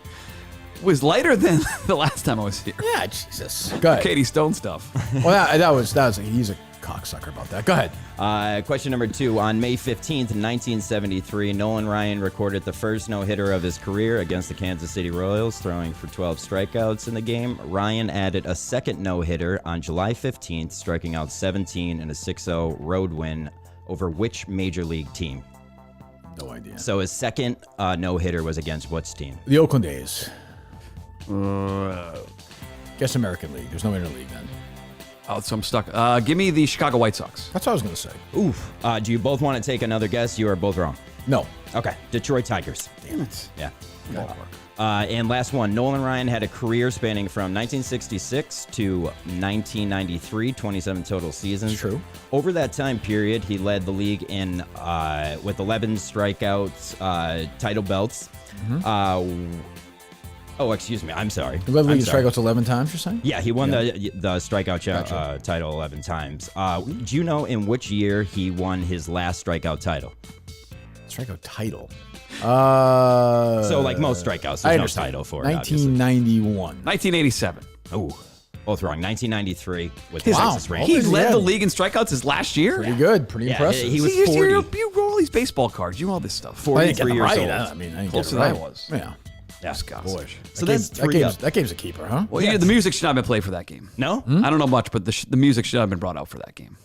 Was lighter than the last time I was here. Yeah, Jesus. Go ahead. Katie Stone stuff. Well, that was he's a cocksucker about that. Go ahead. Question number 2. On May 15th, 1973, Nolan Ryan recorded the first no-hitter of his career against the Kansas City Royals, throwing for 12 strikeouts in the game. Ryan added a second no-hitter on July 15th, striking out 17 in a 6-0 road win over which major league team? No idea. So his second no-hitter was against which team? The Oakland A's. Guess American League. There's no interleague then. Oh, so I'm stuck. Give me the Chicago White Sox. That's what I was going to say. Oof. Do you both want to take another guess? You are both wrong. No. Okay. Detroit Tigers. Damn it. Yeah. And last one. Nolan Ryan had a career spanning from 1966 to 1993, 27 total seasons. True. Over that time period, he led the league in with 11 strikeouts, title belts. Oh, excuse me. I'm sorry. He led the league in I'm sorry. strikeouts 11 times, you're saying? Yeah, he won the strikeout Gotcha. title 11 times. Do you know in which year he won his last strikeout title? Strikeout title. So, like most strikeouts, I there's no understand. title for it, obviously. 1991. 1987. Oh, both wrong. 1993 with the Wow. Texas He Rangers. Yeah. led the league in strikeouts his last year? Pretty good. Pretty Yeah, impressive. he was See, 40. you roll all these baseball cards. You know all this stuff. I didn't get 43 them years right. old. I mean, I didn't Closer get it than I right. was. Yeah. Yeah. Boy. So that's that 3 up. that game's a keeper, huh? Well, Yes. the music should not have been played for that game. No? I don't know much, but the music should not have been brought out for that game.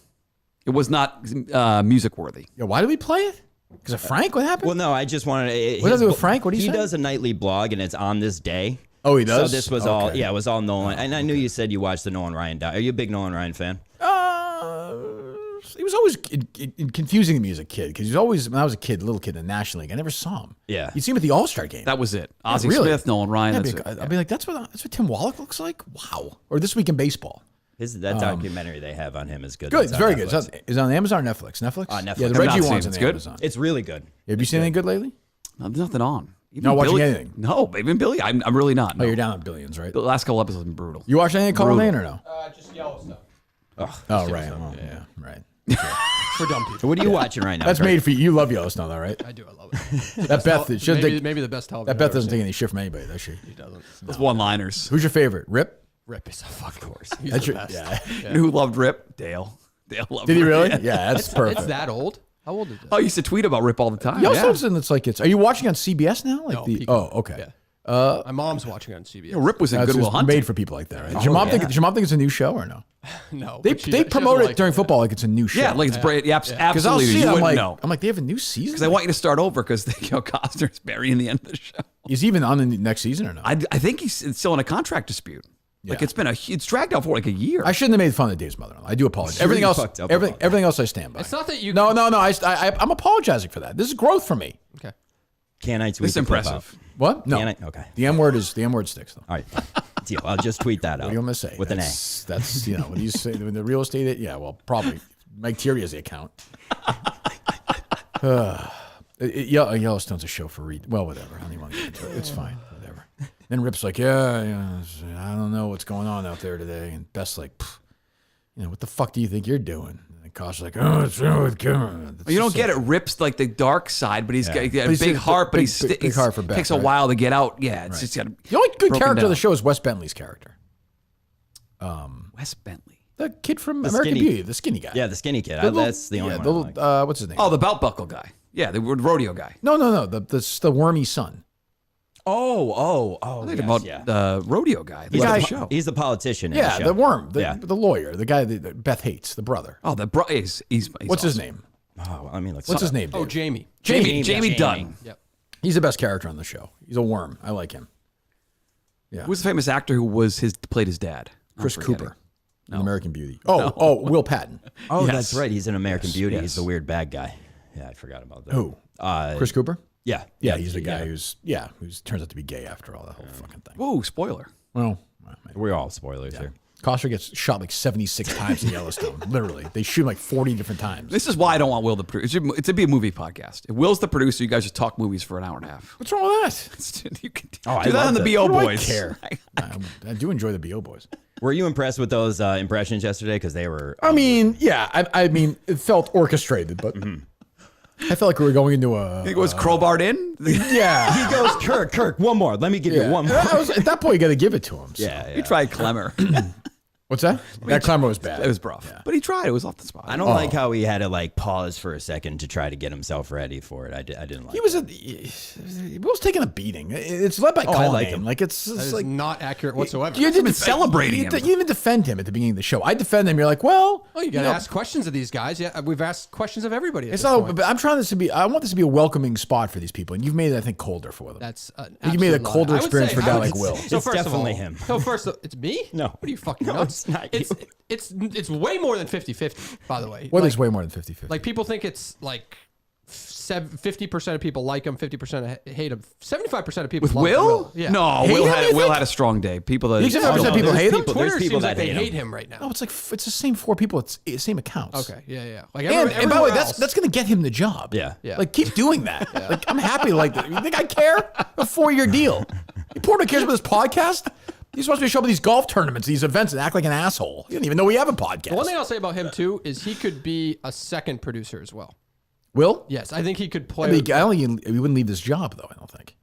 It was not music worthy. Yeah, why did we play it? Because of Frank? What happened? Well, no, I just wanted What does it do with Frank? What do you He say? does a nightly blog, and it's on this day. Oh, he does? So this was all, Okay. yeah, it was all Nolan. And I knew you said you watched the Nolan Ryan Are you a big Nolan Ryan fan? He was always confusing the music kid because he was always, when I was a kid, little kid in the National League, I never saw him. Yeah. You'd see him at the All-Star game. That was it. Ozzie really? Smith, Nolan Ryan. Yeah, That's it. I'd be like, that's what Tim Wallach looks like? Wow. Or This Week in Baseball. That documentary they have on him is good. Good. It's on very good. Netflix. Is it on Amazon or Netflix? Netflix? Netflix. Yeah, the I've Reggie not seen one's it. on It's good? Amazon. It's really good. Have you seen anything good lately? There's nothing on. Even Not watching Billy- anything? No, even Billy. I'm really not. Oh, No. you're down on Billions, right? The last couple episodes have been brutal. You watch anything Colin Brutal. Lane or no? Just Yellowstone. Oh, right. Oh, yeah, right. For dumb people. So what are you watching right now? That's Kirk? made for you. You love Yellowstone, though, right? I do. I love it. That Beth, she doesn't maybe, take, maybe the best television. that Beth I've ever doesn't seen. take any shit from anybody, does she? He doesn't. Those one-liners. Who's your favorite? Rip? Rip is a fuck course. He's That's the your, best. yeah. You know who loved Rip? Dale. Dale loved Did he Rip. really? Yeah. Yeah, that's perfect. It's that old. How old is it? Oh, I used to tweet about Rip all the time. Yellowstone's in, it's like it's. Are you watching on CBS now? Like No, the. Peacock. Oh, okay. Yeah. My mom's watching on CBS. Yeah, Rip was in That's Goodwill just Hunting. made for people like that, right? Does your mom think? Does your mom think it's a new show or no? No. They but she they doesn't promote it like during football like it's a new show. Yeah, like it's great. Yeah, because I'll absolutely. see You it. I'm wouldn't like, know. I'm like, they have a new season. Because I want you to start over because Costner's burying the end of the show. Is he even on the next season or no? I think he's still in a contract dispute. Like Yeah. it's dragged out for like a year. I shouldn't have made fun of Dave's mother-in-law. I do apologize. Sure Everything you else, fucked up everything, about that. everything else, I stand by. It's not that you. No. I'm apologizing for that. This is growth for me. Okay. Can I tweet It's the clip impressive. out? What? No. Can I? Okay. The M word sticks though. All right. Deal. I'll just tweet that out. What do you want me to say? With That's you know when you say when the real estate. Yeah, well, probably Mike Thierry has the account. Yellowstone's a show for read. Well, whatever. I don't even want to get into it. It's fine. Whatever. Then Rip's like, yeah, I don't know what's going on out there today. And Beth's like, what the fuck do you think you're doing? And Kosh's like, oh, it's wrong with Cameron. You don't get it. Rip's like the dark side, but he's got a But he's big a heart, but big- he's big heart for Beth, takes a right? while to get out. Yeah, it's just got The only good broken character of the down. show is Wes Bentley's character. Wes Bentley. The kid from The American skinny- Beauty, the skinny guy. Yeah, the skinny kid. The little- That's the only yeah, one. the I little, like. what's his name? Oh, the belt buckle guy. Yeah, the rodeo guy. No. The wormy son. Oh. I'm thinking about the rodeo guy. He's, Left guy- the show. he's the politician. in Yeah, the, the show. worm, Yeah. the lawyer, the guy that Beth hates, the brother. Oh, he's What's his awesome. name? Oh, I mean, What's his name? Oh, Dave? Jamie. Jamie Dunn. Yep. He's the best character on the show. He's a worm. I like him. Yeah. Who's the famous actor who played his dad? I'm Chris forgetting. Cooper in American Beauty. Oh, Will Patton. Oh, Yes. that's right. He's in American Beauty. yes. He's the weird bad guy. Yeah, I forgot about that. Who? Chris Cooper? Yeah. Yeah, he's the guy who's turns out to be gay after all that whole fucking thing. Ooh, spoiler. Well, We're all spoilers here. Costner gets shot like 76 times in Yellowstone. Literally, they shoot him like 40 different times. This is why I don't want Will the producer. It's to be a movie podcast. If Will's the producer, you guys just talk movies for an hour and a half. What's wrong with that? You can I do that love on the that. BO What do I Boys. care? I do enjoy the BO Boys. Were you impressed with those impressions yesterday? Because they were. I mean, yeah, I mean, it felt orchestrated, but I felt like we were going into a. It was crowbarred in. Yeah. He goes, Kirk, one more. Let me give you one more. At that point, you got to give it to him. So. Yeah. He tried Clemmer. What's that? That climber was bad. It was rough, but he tried. It was off the spot. I don't like how he had to like pause for a second to try to get himself ready for it. I didn't like. He was taking a beating. It's led by I Colin. like him. Like it's That is like not accurate whatsoever. you didn't celebrating you, him. You even defend him at the beginning of the show. I defend him. You're like, well, Oh, you got to ask questions of these guys. Yeah, we've asked questions of everybody. At it's this not. point. But I'm trying this to be. I want this to be a welcoming spot for these people, and you've made it, I think, colder for them. That's You made a absolute lie. colder I would experience say- for a I guy would like say- Will. So It's first of definitely all- him. So first, it's me. No. What are you fucking No, nuts? it's not you. It's way more than 50-50, by the way. What Like- is way more than 50-50? Like people think it's like 50% of people like him, 50% hate him. 75% of people With love Will? Yeah. No, Hate Will him, had you Will think? had a strong day. People that You think 75% people hate him? There's Twitter people seems that like they hate hate him. him right now. No, it's the same 4 people. It's same accounts. Okay, yeah. Like And by the way, everywhere that's else- going to get him the job. Yeah. Yeah. Like, keep doing that. Like, I'm happy. Like, you think I care? A 4-year deal. You Porter cares about this podcast? He's supposed to be showing up at these golf tournaments, these events, and act like an asshole. You don't even know we have a podcast. The one thing I'll say about him too is he could be a second producer as well. Will? Yes, I think he could I play. mean, I don't think he wouldn't leave this job, though, I don't think.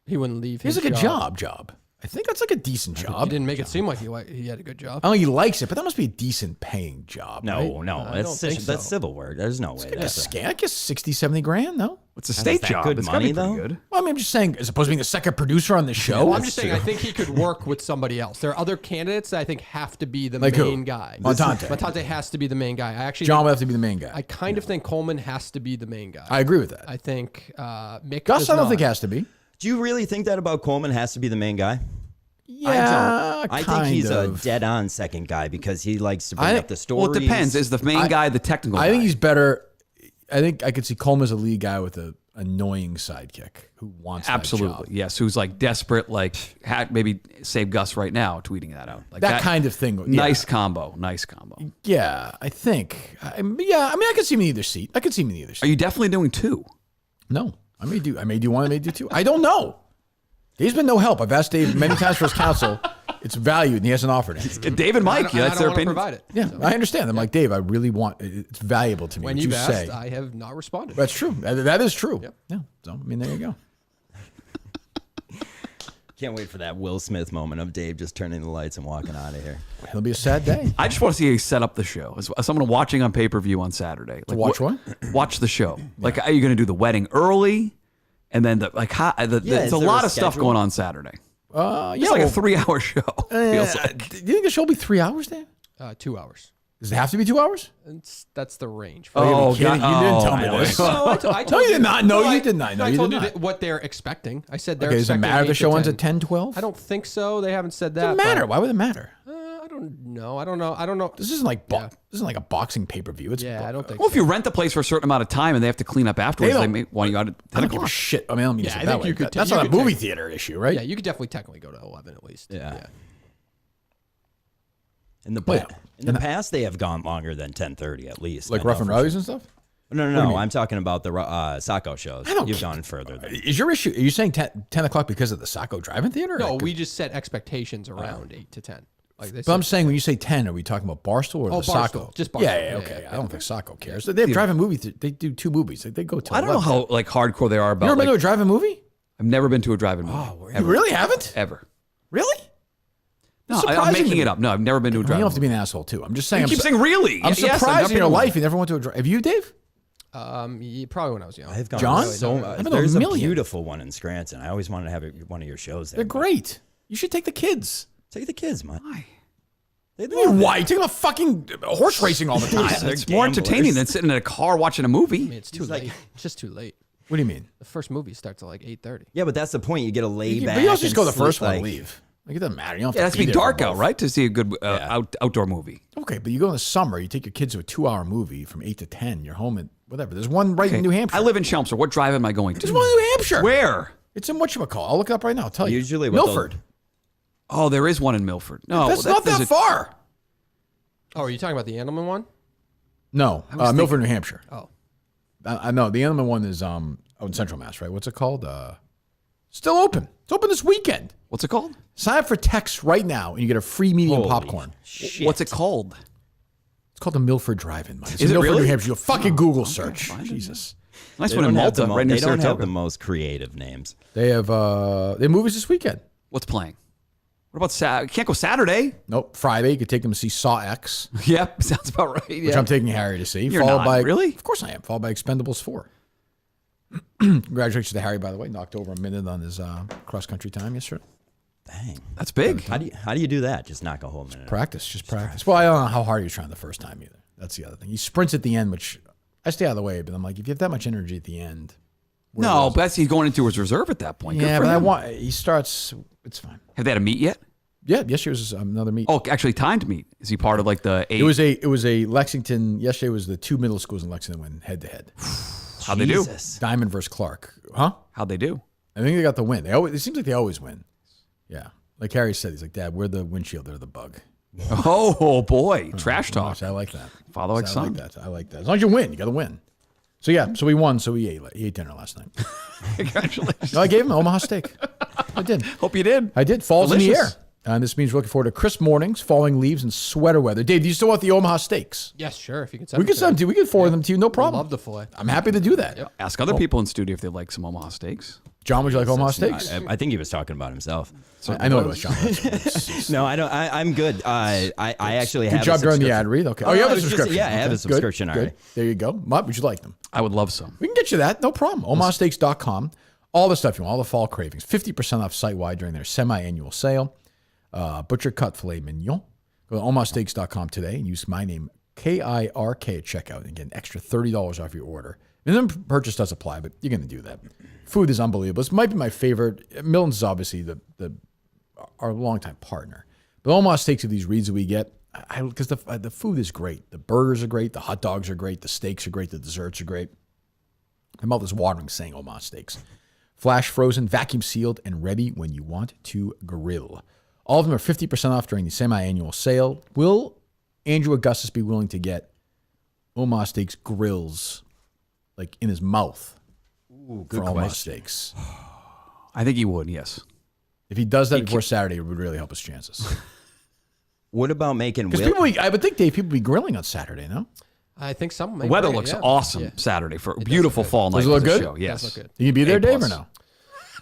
He wouldn't leave. He's his like a job. I think that's like a decent He job. didn't make it seem like he had a good job. I don't think he likes it, but that must be a decent paying job. No, right? no, I don't think that's so. civil work. There's no way. Like a That's scam. I guess 60, 70 grand, no? It's a state that job. good It's gotta be money, pretty though? good. Well, I mean, I'm just saying, as opposed to being a second producer on the show. Well, I'm just saying, I think he could work with somebody else. There are other candidates that I think have to be the Like who? main guy. Montante. Montante has to be the main guy. I actually, John think- would have to be the main guy. I kind of think Coleman has to be the main guy. I agree with that. I think Mick. Gus, does I don't not. think has to be. Do you really think that about Coleman has to be the main guy? Yeah, I think he's a kind of. dead-on second guy because he likes to bring I- up the story. Well, it depends. Is the main guy the technical I guy? think he's better. I think I could see Coleman as a lead guy with a annoying sidekick who wants Absolutely. that job. Yes. Who's like desperate, like maybe save Gus right now, tweeting that out. Like That kind of thing. Yeah. Nice combo. Nice combo. Yeah, I think. I mean, I could see him in either seat. I could see him in either Are seat. you definitely doing 2? No, I may do one. I may do 2. I don't know. Dave's been no help. I've asked Dave many times for his counsel. It's valued, and he hasn't offered it. Dave and I Mike, don't- that's I their don't wanna opinion. provide it. Yeah, I understand. I'm like, Dave, I really want. It's valuable to me. When what you've you asked, say. I have not responded. That's true. That is true. Yep. Yeah. So I mean, there you go. Can't wait for that Will Smith moment of Dave just turning the lights and walking out of here. It'll be a sad day. I just want to see how you set up the show. As someone watching on pay-per-view on Saturday. Like, Watch what? Watch the show. Like, are you going to do the wedding early? And then, there's is a there lot a of stuff schedule? going on Saturday. Yeah, It's like a 3-hour show. Feels like. Do you think the show will be 3 hours, Dan? 2 hours. Does it have to be 2 hours? That's the range. Oh, you kidding? You didn't tell me God. this. No, I told No, you you. did not. No, I- you did not. No, I you told did you not. that what they're expecting. I said they're Okay, does it expecting matter if 8 the to show ends 10. at 10, 12? I don't think so. They haven't said that. Doesn't but, matter. Why would it matter? I don't know. I don't know. This isn't like Yeah. this isn't like a boxing pay per view. It's Yeah, I don't think Well, so. if you rent the place for a certain amount of time and they have to clean up afterwards, they don't- may want you out at I 10 don't give a o'clock. shit. I mean, I don't mean to Yeah, say I it that think way. you could That's you not a could movie take- theater issue, right? Yeah, you could definitely technically go to 11 at least. Yeah. Yeah. In the Well, in the past, they have gone longer than 10:30 at least. Like I know Rough and for Rowdies and stuff. sure. No, do no, you no. mean? I'm talking about the Saco shows. I don't You've care. gone further. Than Is your issue? Are you saying 10 o'clock because of the Saco Drive-In Theater? No, Like, we just set expectations around 8 to 10. Like they But I'm said- saying when you say 10, are we talking about Barstool or Oh, the Saco? Barstool. Just Yeah, Barstool. yeah, Yeah, okay. yeah, I don't think Saco cares. They have drive-in movie. They do 2 movies. They go to. I don't know 11. how like hardcore they are You about. ever been to Like, a drive-in movie? I've never been to a drive-in movie. You really haven't? Ever. Really? No, It's I'm surprising making to it me. up. No, I've never been to a I mean, you drive-in don't have to be movie. an asshole too. I'm just saying. You keep saying really. I'm Yes, I've surprised never in your been to life you never went to a drive. Have you, Dave? Probably when I was young. I've gone John? so I've much. been to a There's a million. beautiful one in Scranton. I always wanted to have one of your shows there. They're great. You should take the kids. Take the kids, man. Why? They'd What do you mean, love it. why? You take them to fucking horse racing all the time. They're It's more gamblers. entertaining than sitting in a car watching a movie. I mean, it's too He's like- late. It's just too late. What do you mean? The first movie starts at like 8:30. Yeah, but that's the point. You get a lay back. But you also just and go the sleep, first one like, and leave. Like, it doesn't matter. You don't have Yeah, it has to be there for dark out, both. right, to see a good outdoor movie. Okay, but you go in the summer, you take your kids to a 2-hour movie from 8 to 10. You're home at whatever. There's one right in New Hampshire. I live in Chelmsford. What drive am I going to? There's one in New Hampshire. Where? It's in whatchamacallit. I'll look it up right now. I'll tell you. Usually what Milford. Oh, there is one in Milford. No, That's not that far. Oh, are you talking about the Animal one? No, Milford, New Hampshire. Oh. I know. The Animal one is out in Central Mass, right? What's it called? Still open. It's open this weekend. What's it called? Sign up for Tex right now, and you get a free medium Holy popcorn. shit. What's it called? It's called the Milford Drive-In. Mike. It's Is in it Milford, really? New Hampshire. You'll fucking Google search. Jesus. Nice They one in don't have Malta, the mo- right near They don't have Saratoga. the most creative names. They have movies this weekend. What's playing? What about Saturday? Can't go Saturday. Nope. Friday, you could take them to see Saw X, Yep, sounds about right. which Yeah. I'm taking Harry to see. You're followed not, by really? Of course I am. Followed by Expendables 4. Congratulations to Harry, by the way. Knocked over a minute on his cross-country time yesterday. Dang. That's big. How do you do that? Just knock a whole minute. Practice, just practice. Well, I don't know how hard he was trying the first time either. That's the other thing. He sprints at the end, which I stay out of the way, but I'm like, if you have that much energy at the end. No, but that's he's going into his reserve at that point. Good Yeah, for but him. he starts, it's fine. Have they had a meet yet? Yeah, yesterday was another meet. Oh, actually timed meet. Is he part of like the 8? It was a Lexington, yesterday was the 2 middle schools in Lexington went head to head. How'd they do? Jesus. Diamond versus Clark. Huh? How'd they do? I think they got the win. It seems like they always win. Yeah. Like Harry said, he's like, Dad, we're the windshield, they're the bug. Oh boy, trash talk. I like that. Father like I son. like that. I like that. As long as you win, you got to win. So yeah, so we won. So he ate dinner last night. Congratulations. No, I gave him Omaha steak. I did. Hope you did. I did. Fall's in the air. Delicious. And this means we're looking forward to crisp mornings, falling leaves, and sweater weather. Dave, do you still want the Omaha steaks? Yes, sure. If you can send We them can to send me. them to you. We can forward them to you. No problem. Love the filet. I'm happy to do that. Ask other people in studio if they like some Omaha steaks. John, would you like Omaha steaks? I think he was talking about himself. I know it was John. No, I don't. I'm good. I actually have. Good job a during the subscription. ad read. Okay. Oh, you have I a was just- subscription. yeah, I have a Okay. subscription Good. already. Good. There you go. Mutt, would you like them? I would love some. We can get you that. No problem. OmahaSteaks.com. All the stuff you want, all the fall cravings. 50% off site-wide during their semi-annual sale. Butcher cut filet mignon. Go to OmahaSteaks.com today and use my name, KIRK, at checkout and get an extra $30 off your order. Minimum purchase does apply, but you're going to do that. Food is unbelievable. This might be my favorite. Milton's is obviously our longtime partner. But Omaha Steaks are these reads that we get because the food is great. The burgers are great. The hot dogs are great. The steaks are great. The desserts are great. My mouth is watering saying Omaha Steaks. Flash frozen, vacuum sealed, and ready when you want to grill. All of them are 50% off during the semi-annual sale. Will Andrew Augustus be willing to get Omaha Steaks grills like in his mouth Good for Omaha question. Steaks? I think he would, yes. If he does that before Saturday, it would really help his chances. What about making Because I would think, Dave, people would be grilling on Saturday, no? I think some. The weather looks awesome Saturday for a beautiful fall night. Does it look for the good? Show. It Yes. does look good. You be there, Dave, or plus. no?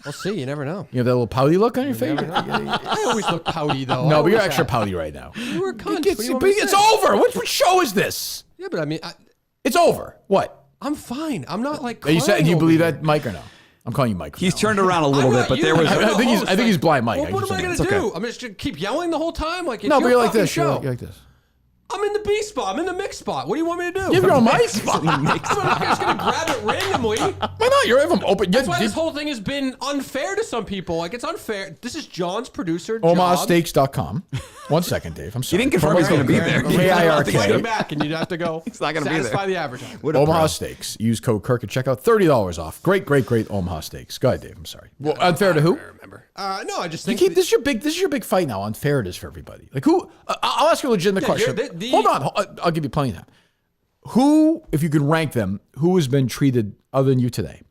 We'll see. You never know. You have that little pouty look on your face? I always look pouty though. No, I but you're always extra have. pouty right now. You were a cunt. What do you want But me to it's say? over. What show is this? Yeah, but I mean, It's over. What? I'm fine. I'm not like. Do you crying over believe here. that, Mike, or no? I'm calling you Mike. He's now. turned around a little I'm bit, not but you. there was. I'm the I think he's blind Mike. Well, what am I gonna It's do? okay. I'm just gonna keep yelling the whole time. Like it's No, but your you're like fucking this. You're show. like this. I'm in the B spot. I'm in the mix spot. What do you want me to do? You have your own mic spot. I'm not just gonna grab it randomly. Why not? You're even open. That's why this whole thing has been unfair to some people. Like it's unfair. This is John's producer. job. OmahaSteaks.com. 1 second, Dave. I'm sorry. didn't confirm he's gonna be there. KIRK. Bring it back, and you'd have to go. He's not gonna be there. satisfy the advertising. Omaha Steaks. Use code Kirk at checkout. $30 off. Great Omaha Steaks. Go ahead, Dave. I'm sorry. Well, unfair to who? I remember. No, I just You think keep this is your big fight now. Unfair it is for everybody. Like who? I'll ask you a legitimate question. Hold on. I'll give you plenty of time. Who, if you could rank them, who has been treated other than you today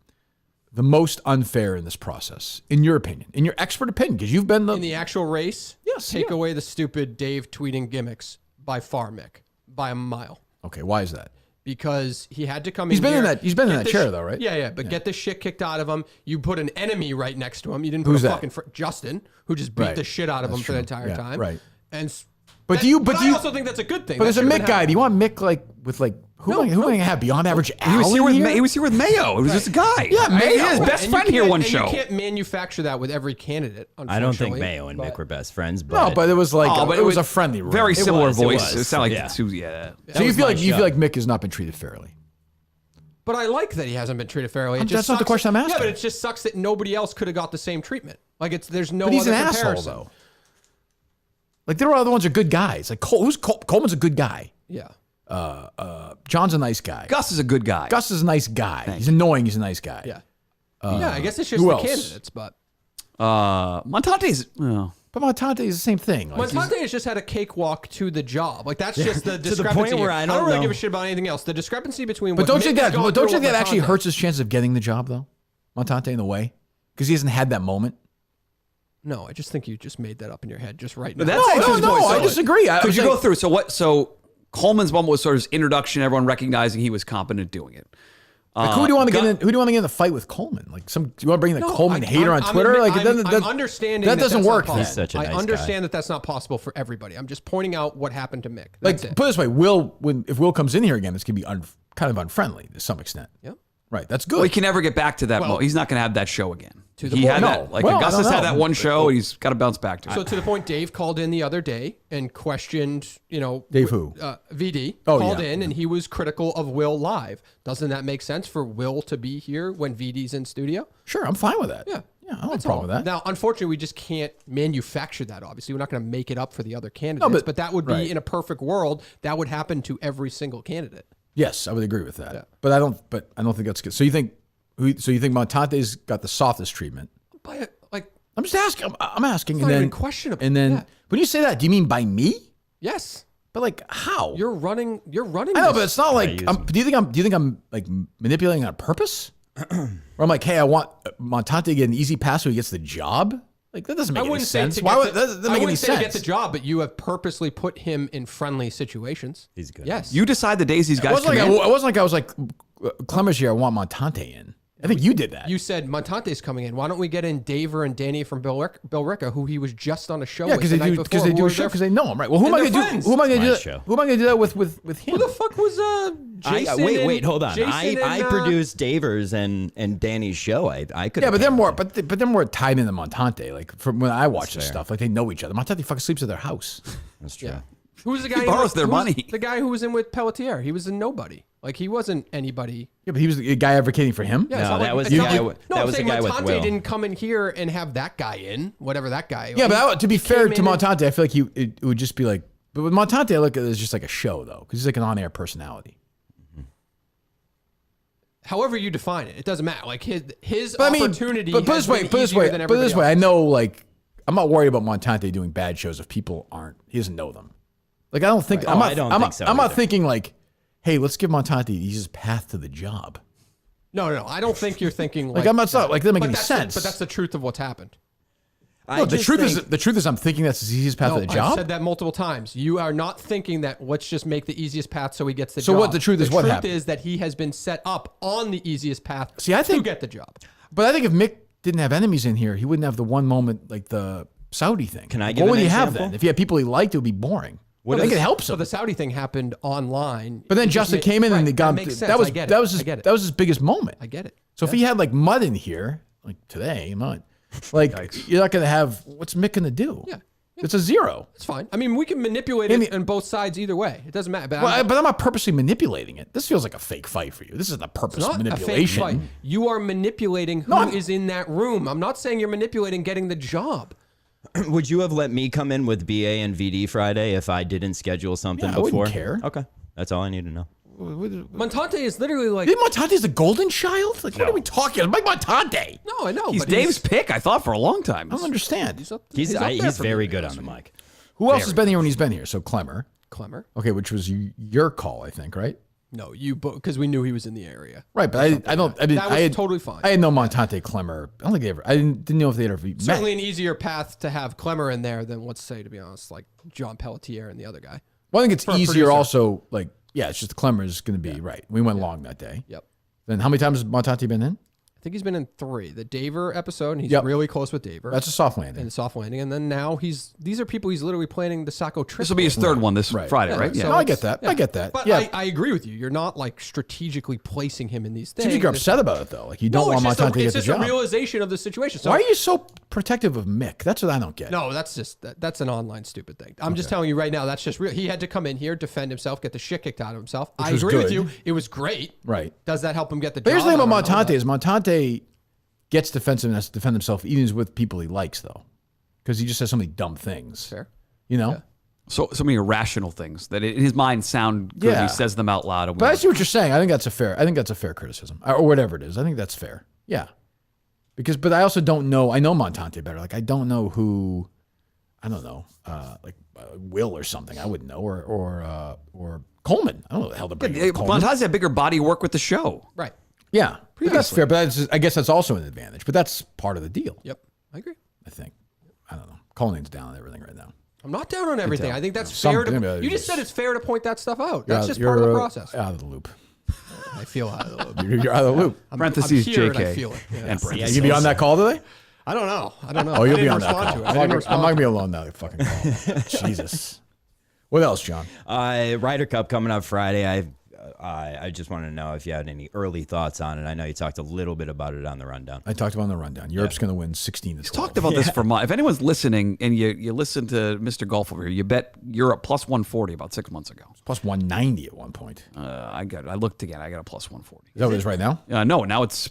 the most unfair in this process, in your opinion, in your expert opinion? Because you've been in the actual race. Yes, Take yeah. away the stupid Dave tweeting gimmicks by far, Mick, by a mile. Okay, why is that? Because he had to come He's in. been in here, that. He's been in get that the chair though, right? Yeah, but get the shit kicked out of him. You put an enemy right next to him. You didn't Who's put a that? fucking Justin, who just beat Right. the shit out of That's him for the true. entire Yeah, time. right. And But I also think that's a good thing. But That as a should've Mick been guy, happening. do you want Mick like with like who am I gonna have beyond average? He was Al here in with he was here with Mayo. It was just a guy. Yeah, Mayo. His best And friend you here can't- one and show. You can't manufacture that with every candidate. I don't think unfortunately, Mayo and Mick but- were best friends, but No, but it was like Oh, but it was a friendly room. Very similar was, it voice. was. It sounded like Yeah. Susie. Yeah. So you was feel my like show. Mick has not been treated fairly. But I like that he hasn't been treated fairly. It That's just not the sucks question I'm Yeah, asking. but it just sucks that nobody else could have got the same treatment. Like there's no But he's other an asshole comparison. though. Like there are other ones are good guys. Like Coleman's a good guy. Yeah. John's a nice guy. Gus is a good guy. Gus is a nice guy. He's annoying. He's a nice guy. Yeah. Yeah, I guess it's just who the else? candidates, but Montante's. Oh. But Montante is the same thing. Like, Montante has just had a cakewalk to the job. Like that's just the the discrepancy. point where here. I don't really know. give a shit about anything else. The discrepancy between. but what don't you Mick think has that? gone But don't through you think that with actually Montante- hurts his chances of getting the job though? Montante in a way, because he hasn't had that moment. No, I just think you just made that up in your head just right now. But that's No, I disagree. Could you go through? So Coleman's moment was sort of his introduction, everyone recognizing he was competent doing it. Like, who do you want to get in? Who do you want to get in the fight with Coleman? Like do you want to bring the Coleman hater on Twitter? I'm understanding that doesn't that's work. not Then. He's such a I nice understand guy. that that's not possible for everybody. I'm just pointing out what happened to Mick. Like That's it. put it this way, if Will comes in here again, it's gonna be kind of unfriendly to some extent. Yep. Right. That's good. Well, he can never get back to that. Well, He's not going to have that show again. to the He point. had No. that. Like Well, I Augustus don't had know. that one show. He's got to bounce back to. So to the point, Dave called in the other day and questioned, Dave who? VD Oh, called yeah. in and he was critical of Will live. Doesn't that make sense for Will to be here when VD's in studio? Sure, I'm fine with that. Yeah. Yeah, I don't have a That's problem all. with that. Now, unfortunately, we just can't manufacture that, obviously. We're not going to make it up for the other candidates, but that would be, right. in a perfect world, that would happen to every single candidate. Yes, I would agree with that. Yeah. But I don't think that's good. So you think Montante's got the softest treatment? But, like, I'm just asking. I'm asking, it's and not then even questionable. and then Yeah. when you say that, do you mean by me? Yes. But like how? You're running. I know, this. but it's not like. use Do you think I'm like manipulating on purpose? Or I'm like, hey, I want Montante to get an easy pass so he gets the job. Like that doesn't make any sense. Why would that doesn't make any wouldn't say to get sense? the job, but you have purposely put him in friendly situations. He's good. Yes. you decide the days these It guys wasn't come like in. it wasn't like I was like Clemmer's here. I want Montante in. I think you did that. You said Montante's coming in. Why don't we get in Daver and Danny from Bill Ricca, who he was just on a show Yeah, with because the they night do before, because they who do were a show there- because they know him, right? Well, who am And I they're going to do? friends. Who am I going to do Nice that? show. Who am I going to do that with him? Who the fuck was Jason? wait, and- hold on. Jason I and, produced Davers and Danny's show. I could. Yeah, but they're more, but they're more tied into Montante. Like from when I watch this fair. stuff, like they know each other. Montante fucking sleeps at their house. That's true. Yeah. Who was the guy? borrows their money. The guy who was in with Pelletier. He was a nobody. Like he wasn't anybody. Yeah, but he was the guy advocating for him. Yeah, it's No, not that like, was it's the not guy like- with- No, that I'm was the saying guy with Montante Will. didn't come in here and have that guy in, whatever that guy. Yeah, but to be fair came to in and- Montante, I feel like it would just be like. But with Montante, I look at it as just like a show though, because he's like an on-air However you define it, it doesn't matter. Like his But I mean, opportunity. but put has this way, been put this easier way, than put this everybody way. I else's. know, like, I'm not worried about Montante doing bad shows if people aren't. He doesn't know them. Like, I don't think. Right. I'm Oh, not, I don't I'm think not, so I'm not either. thinking like, hey, let's give Montante the easiest path to the job. No, I don't think you're thinking like. Like, I'm not that. like that doesn't make But any that's sense. but that's the truth of what's happened. No, the truth is I'm thinking that's the easiest path No, to the I've job. said that multiple times. You are not thinking that let's just make the easiest path so he gets the So job. what the truth is, what The happened? truth is that he has been set up on the easiest path See, I think- to get the job. But I think if Mick didn't have enemies in here, he wouldn't have the one moment like the Saudi thing. Can I Like, give what would an he have example? then? If he had people he liked, it would be boring. What I think is- it helps So him. the Saudi thing happened online. But then It just Justin came in right, and they got that makes sense. that was I get it. that was I his get it. that was his biggest moment. I get it. So if he had like Mud in here, like today, Mud, like you're not gonna have what's Mick gonna do? Yeah. It's a zero. It's fine. I mean, we can manipulate it on both sides either way. It doesn't matter. But Well, but I'm not purposely manipulating it. This feels like a fake fight for you. This isn't a purpose it's not a fake manipulation. fight. You are manipulating who is in that room. I'm not saying you're manipulating getting the job. Would you have let me come in with BA and VD Friday if I didn't schedule something Yeah, I before? wouldn't care. Okay, that's all I need to know. Montante is literally like. Think Montante's the golden child? Like, what are we talking about? Mike Montante. No, I know. He's but Dave's pick, I thought, for a long time. I don't understand. He's up He's up there he's for me, very to be good on honest the with you. mic. Who else has been here when he's been here? So Clemmer. Clemmer. Okay, which was your call, I think, right? No, you because we knew he was in the area. Right, but I didn't. That was I had, totally fine. I had no Montante Clemmer. I don't think they ever. I didn't know if they'd ever met. Certainly an easier path to have Clemmer in there than, let's say, to be honest, like John Pelletier and the other guy. Well, I think it's for a easier producer. also. Like, yeah, it's just Clemmer is going to be right. We went long that day. Yep. Then how many times has Montante been in? I think he's been in 3. The Daver episode, and he's Yep. really close with Daver. That's a soft landing. and the soft landing. And then now these are people he's literally planning the Saco trip. This will be his third one this Right. Friday, Yeah, right? so Yeah. No, I it's- get that. yeah. I get that. But yeah. I agree with you. You're not like strategically placing him in these things. Seems like you're upset about it though. Like you don't No, want it's just, Montante to it's get the just a job. realization of the situation. So Why are you so protective of Mick? That's what I don't get. No, that's just that's an online stupid thing. I'm just telling you right now. That's just real. He had to come in here, defend himself, get the shit kicked out of himself. I was agree with good. you. It was great. Right. Does that help him get the But job? here's the thing I about don't know, Montante is Montante gets defensiveness to defend himself even with people he likes though, because he just says so many dumb things. Fair. You know. Yeah. So many irrational things that in his mind sound good. Yeah. He says them out loud. But I see what you're saying. I think that's a fair criticism, or whatever it is. I think that's fair. Yeah. But I also don't know. I know Montante better. Like I don't know who. I don't know. Will or something. I wouldn't know. Or Coleman. I don't know the hell to bring. Coleman. Montage had bigger body work with the show. Right. Yeah. But that's fair. But I guess that's also an advantage. But that's part of the deal. Yep. I agree. I think. I don't know. Coleman's down on everything right now. I'm not down on everything. I think that's fair. You just said it's fair to point that stuff out. That's just part of the process. Out of the loop. I feel out of the loop. You're out of the loop. Parentheses I'm here JK. and I feel it. Yeah. And parentheses. You be on that call today? I don't know. Oh, you'll be on that respond call. to it. I'm not going to be alone now. Fucking call. Jesus. What else, John? Ryder Cup coming up Friday. I just wanted to know if you had any early thoughts on it. I know you talked a little bit about it on the rundown. I talked about it on the rundown. Europe's going to win 16 to 12. He's talked about this for months. If anyone's listening and you listen to Mr. Golf over here, you bet Europe plus 140 about 6 months ago. Plus 190 at one point. I looked again. I got a plus 140. Is that what it is right now? No, now it's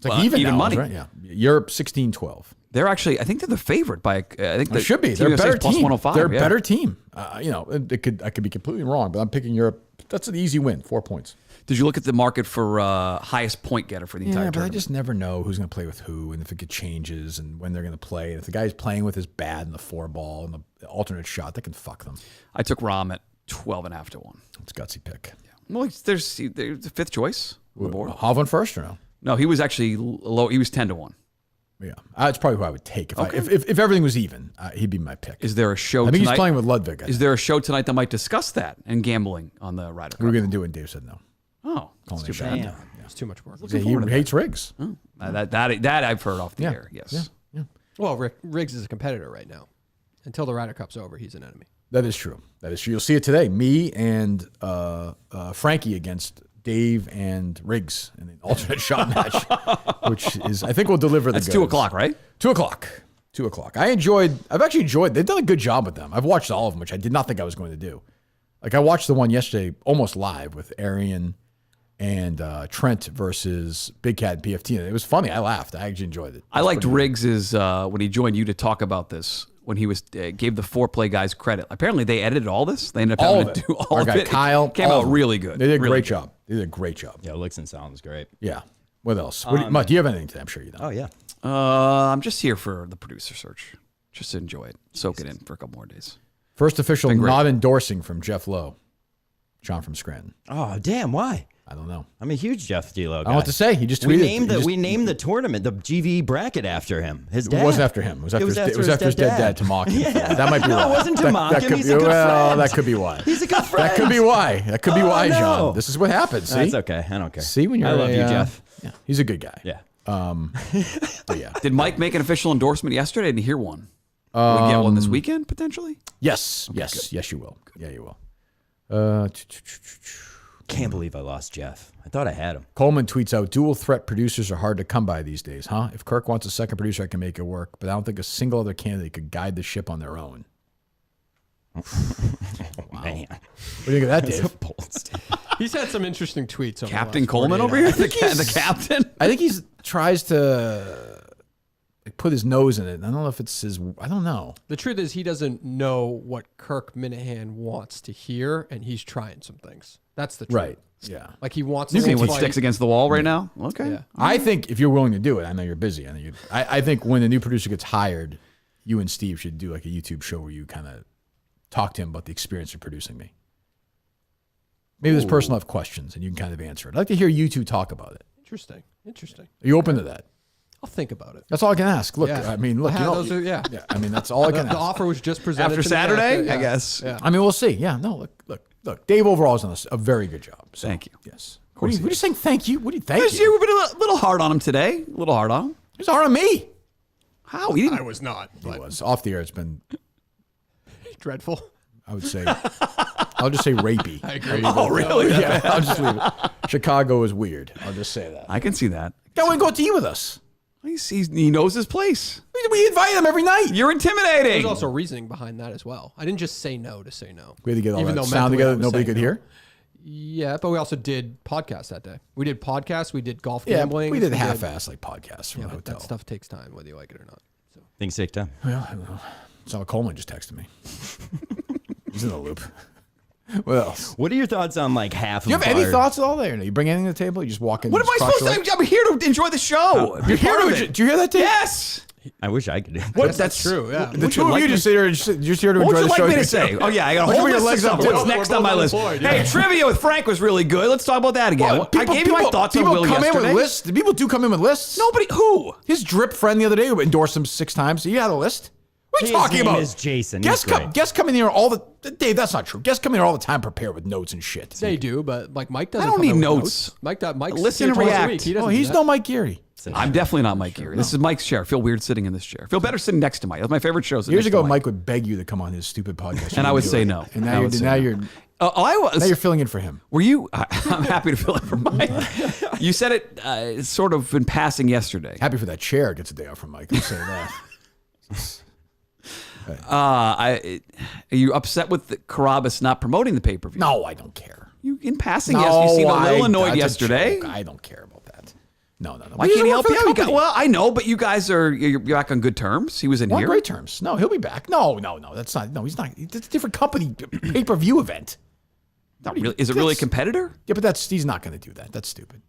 like even now, money. Right? Yeah. Europe 16-12. They're actually, I think they're the favorite by. I think It should be. Team They're a USA better is plus team. 105. They're a yeah. better team. I could be completely wrong, but I'm picking Europe. That's an easy win. 4 points. Did you look at the market for highest point getter for the entire Yeah, but I tournament? just never know who's going to play with who, and if it changes, and when they're going to play. And if the guy he's playing with is bad in the 4-ball and the alternate shot, that can fuck them. I took Rahm at 12.5 to 1. It's a gutsy pick. Yeah. Well, there's the fifth choice on the board. Hovland first or no? No, he was actually low. He was 10 to 1. Yeah, that's probably who I would take if everything was even. He'd be my pick. Is there a show? I think tonight? he's playing with Ludwig. Is there a show tonight that might discuss that and gambling on the Ryder Cup? We were going to do it, and Dave said no. Oh, that's too bad. Damn. It's too much work. He hates Riggs. Oh, that I've heard off the air. Yes. Yeah. Well, Riggs is a competitor right now. Until the Ryder Cup's over, he's an enemy. That is true. You'll see it today. Me and Frankie against Dave and Riggs in an alternate shot match, which is, I think, will deliver the That's goods. 2 o'clock, right? 2 o'clock. 2 o'clock. I've actually enjoyed, they've done a good job with them. I've watched all of them, which I did not think I was going to do. Like, I watched the one yesterday almost live with Arian and Trent versus Big Cat and PFT. And it was funny. I laughed. I actually enjoyed it. I liked Riggs's when he joined you to talk about this. When he was gave the foreplay guys credit. Apparently they edited all this. They ended up having to do all Our of guy it. Kyle Came all out of them. really good. They did a really great good. job. They did a great job. Yeah, Lixon sounds great. Yeah. What else? Mutt, do you have anything today? I'm sure you don't. Oh yeah. I'm just here for the producer search. Just to enjoy it. Soak it in for a couple more days. First official Been great. not endorsing from Jeff Lowe. Jon from Scranton. Oh damn! Why? I don't know. I'm a huge Jeff D Lowe I guy. don't know what to say. He just tweeted. We named the tournament the GV bracket after him. His dad. It wasn't after him. It was after his dead dad to mock him. Yeah. That might be No, why. it wasn't to mock him. Could He's be, a good well, friend. that could be why. He's a good friend. That could be why. That could be Oh, why, no. John. This is what happens. See? That's okay. I don't care. See when you're I love you, a, Jeff. Yeah, he's a good guy. Yeah. But yeah. Did Mike make an official endorsement yesterday? I didn't hear one. Will we get one this weekend potentially? Yes. Yes, you will. Yeah, you will. Can't believe I lost Jeff. I thought I had him. Coleman tweets out, dual threat producers are hard to come by these days, huh? If Kirk wants a second producer, I can make it work, but I don't think a single other candidate could guide the ship on their own. Man. What do you think of that, That's a Dave? bold statement. He's had some interesting tweets. Over Captain the last Coleman 48 over here? hours. The captain? I think he's tries to put his nose in it. I don't know if it's his. I don't know. The truth is, he doesn't know what Kirk Minihane wants to hear, and he's trying some things. That's the truth. Right. Yeah. Like he wants You to seeing what fight. sticks against the wall right now? Okay. Yeah. I think if you're willing to do it, I know you're busy. I think when a new producer gets hired, you and Steve should do like a YouTube show where you kind of talk to him about the experience of producing me. Maybe this person will have questions and you can kind of answer it. I'd like to hear you two talk about it. Interesting. Interesting. Are you open to that? I'll think about it. That's all I can ask. Look, Yeah. I mean, look, I you have know, those are- yeah. I mean, that's all I The, can the ask. offer was just presented After to me Saturday, yeah. I guess. Yeah. I mean, we'll see. Yeah, no, look. Dave overall has done a very good job. So, Thank you. Yes. What are you saying? Thank you. What do you thank Yes, you? you've been a little hard on him today. A little hard on him. It's hard on me. How? He didn't. I was not. It But was off the air. It's been, dreadful. I would say, I'll just say rapey. I agree. Oh, really? Yeah, I'll just leave it. Chicago is weird. I'll just say that. I can see that. Guy wouldn't go out to eat with us. He knows his place. We invite him every night. You're intimidating. There's also reasoning behind that as well. I didn't just say no to say no. We had to get all Even that though sound mentally I together. was Nobody saying could no. hear. Yeah, but we also did podcasts that day. We did podcasts. We did golf gambling. we did half-ass like podcasts from Yeah, the but hotel. that stuff takes time, whether you like it or not. So Things take time. Well, I don't know. So Coleman just texted me. He's in the loop. What else? What are your thoughts on like half Do you of have any our- thoughts at all there? You bring anything to the table? You just walk in. What am I just supposed to? I'm here to enjoy the show. You're here to. Do you hear that, Dave? Yes. I wish I could do What? That's true. Yeah. The two of you just sit here and just here to What enjoy would the you show. like me to say? Oh yeah, I got a Look whole at your list legs of up, stuff. too. What's next on my list? Unemployed, Hey, yeah. trivia with Frank was really good. Let's talk about that again. What? I gave you my thoughts on Will come yesterday. in with lists. People do come in with lists. Nobody who? His drip friend the other day who endorsed him 6 times. He had a list. What are you His talking name about? is Jason. Guests He's great. guests come in here all the Dave. That's not true. Guests come in here all the time prepared with notes and shit. They do, but like Mike doesn't. I don't come in need with notes. Mike's Listen here and twice a react. week. He doesn't Oh, do he's that. no Mike Geary. I'm definitely not Mike Geary. This is Mike's chair. I feel weird sitting in this chair. I feel better sitting next to Mike. That's my favorite show. Years ago, Mike would beg you to come on his stupid podcast, And I You would do say it. no. And I now would say now no. you're I was. now you're filling in for him. Were you? I'm happy to fill in for Mike. You said it sort of in passing yesterday. Happy for that chair gets a day off from Mike. I'll say that. Are you upset with Carabas not promoting the pay-per-view? No, I don't care. You in passing, yes. You seemed a little annoyed that's a yesterday. joke. I don't care about that. No. Why can't he help you out? Well, I know, but you guys you're back on good terms. He was in on here. great terms. No, he'll be back. No, that's not. No, he's not. It's a different company pay-per-view event. Not really. Is it really a That's- competitor? Yeah, but he's not going to do that. That's stupid.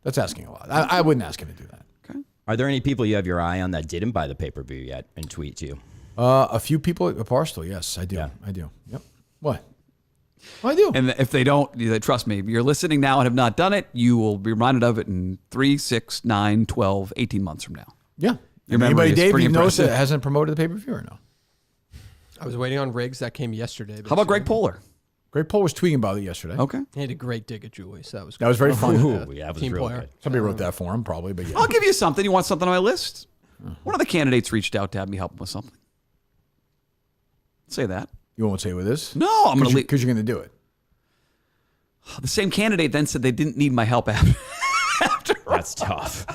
That's asking a lot. I wouldn't ask him to do that. Are there any people you have your eye on that didn't buy the pay-per-view yet and tweet you? A few people at Barstool, yes, I do. Yeah. I do. Yep. What? Well, I do. And if they don't, trust me, if you're listening now and have not done it, you will be reminded of it in 3, 6, 9, 12, 18 months from now. Yeah. Your memory Anybody, is Dave, pretty you've noticed that impressive. hasn't promoted the pay-per-view or no? I was waiting on Riggs. That came yesterday. How about Greg Poehler? Greg Pohl was tweeting about it yesterday. Okay. He had a great dig at Julie, so that was That was very fun. Ooh, yeah, that was team real player. good. Somebody wrote that for him, probably, but yeah. I'll give you something. You want something on my list? One of the candidates reached out to have me help him with something. Say that. You won't say who it is? No, I'm going to leave. Because you're going to do it. The same candidate then said they didn't need my help after. That's tough.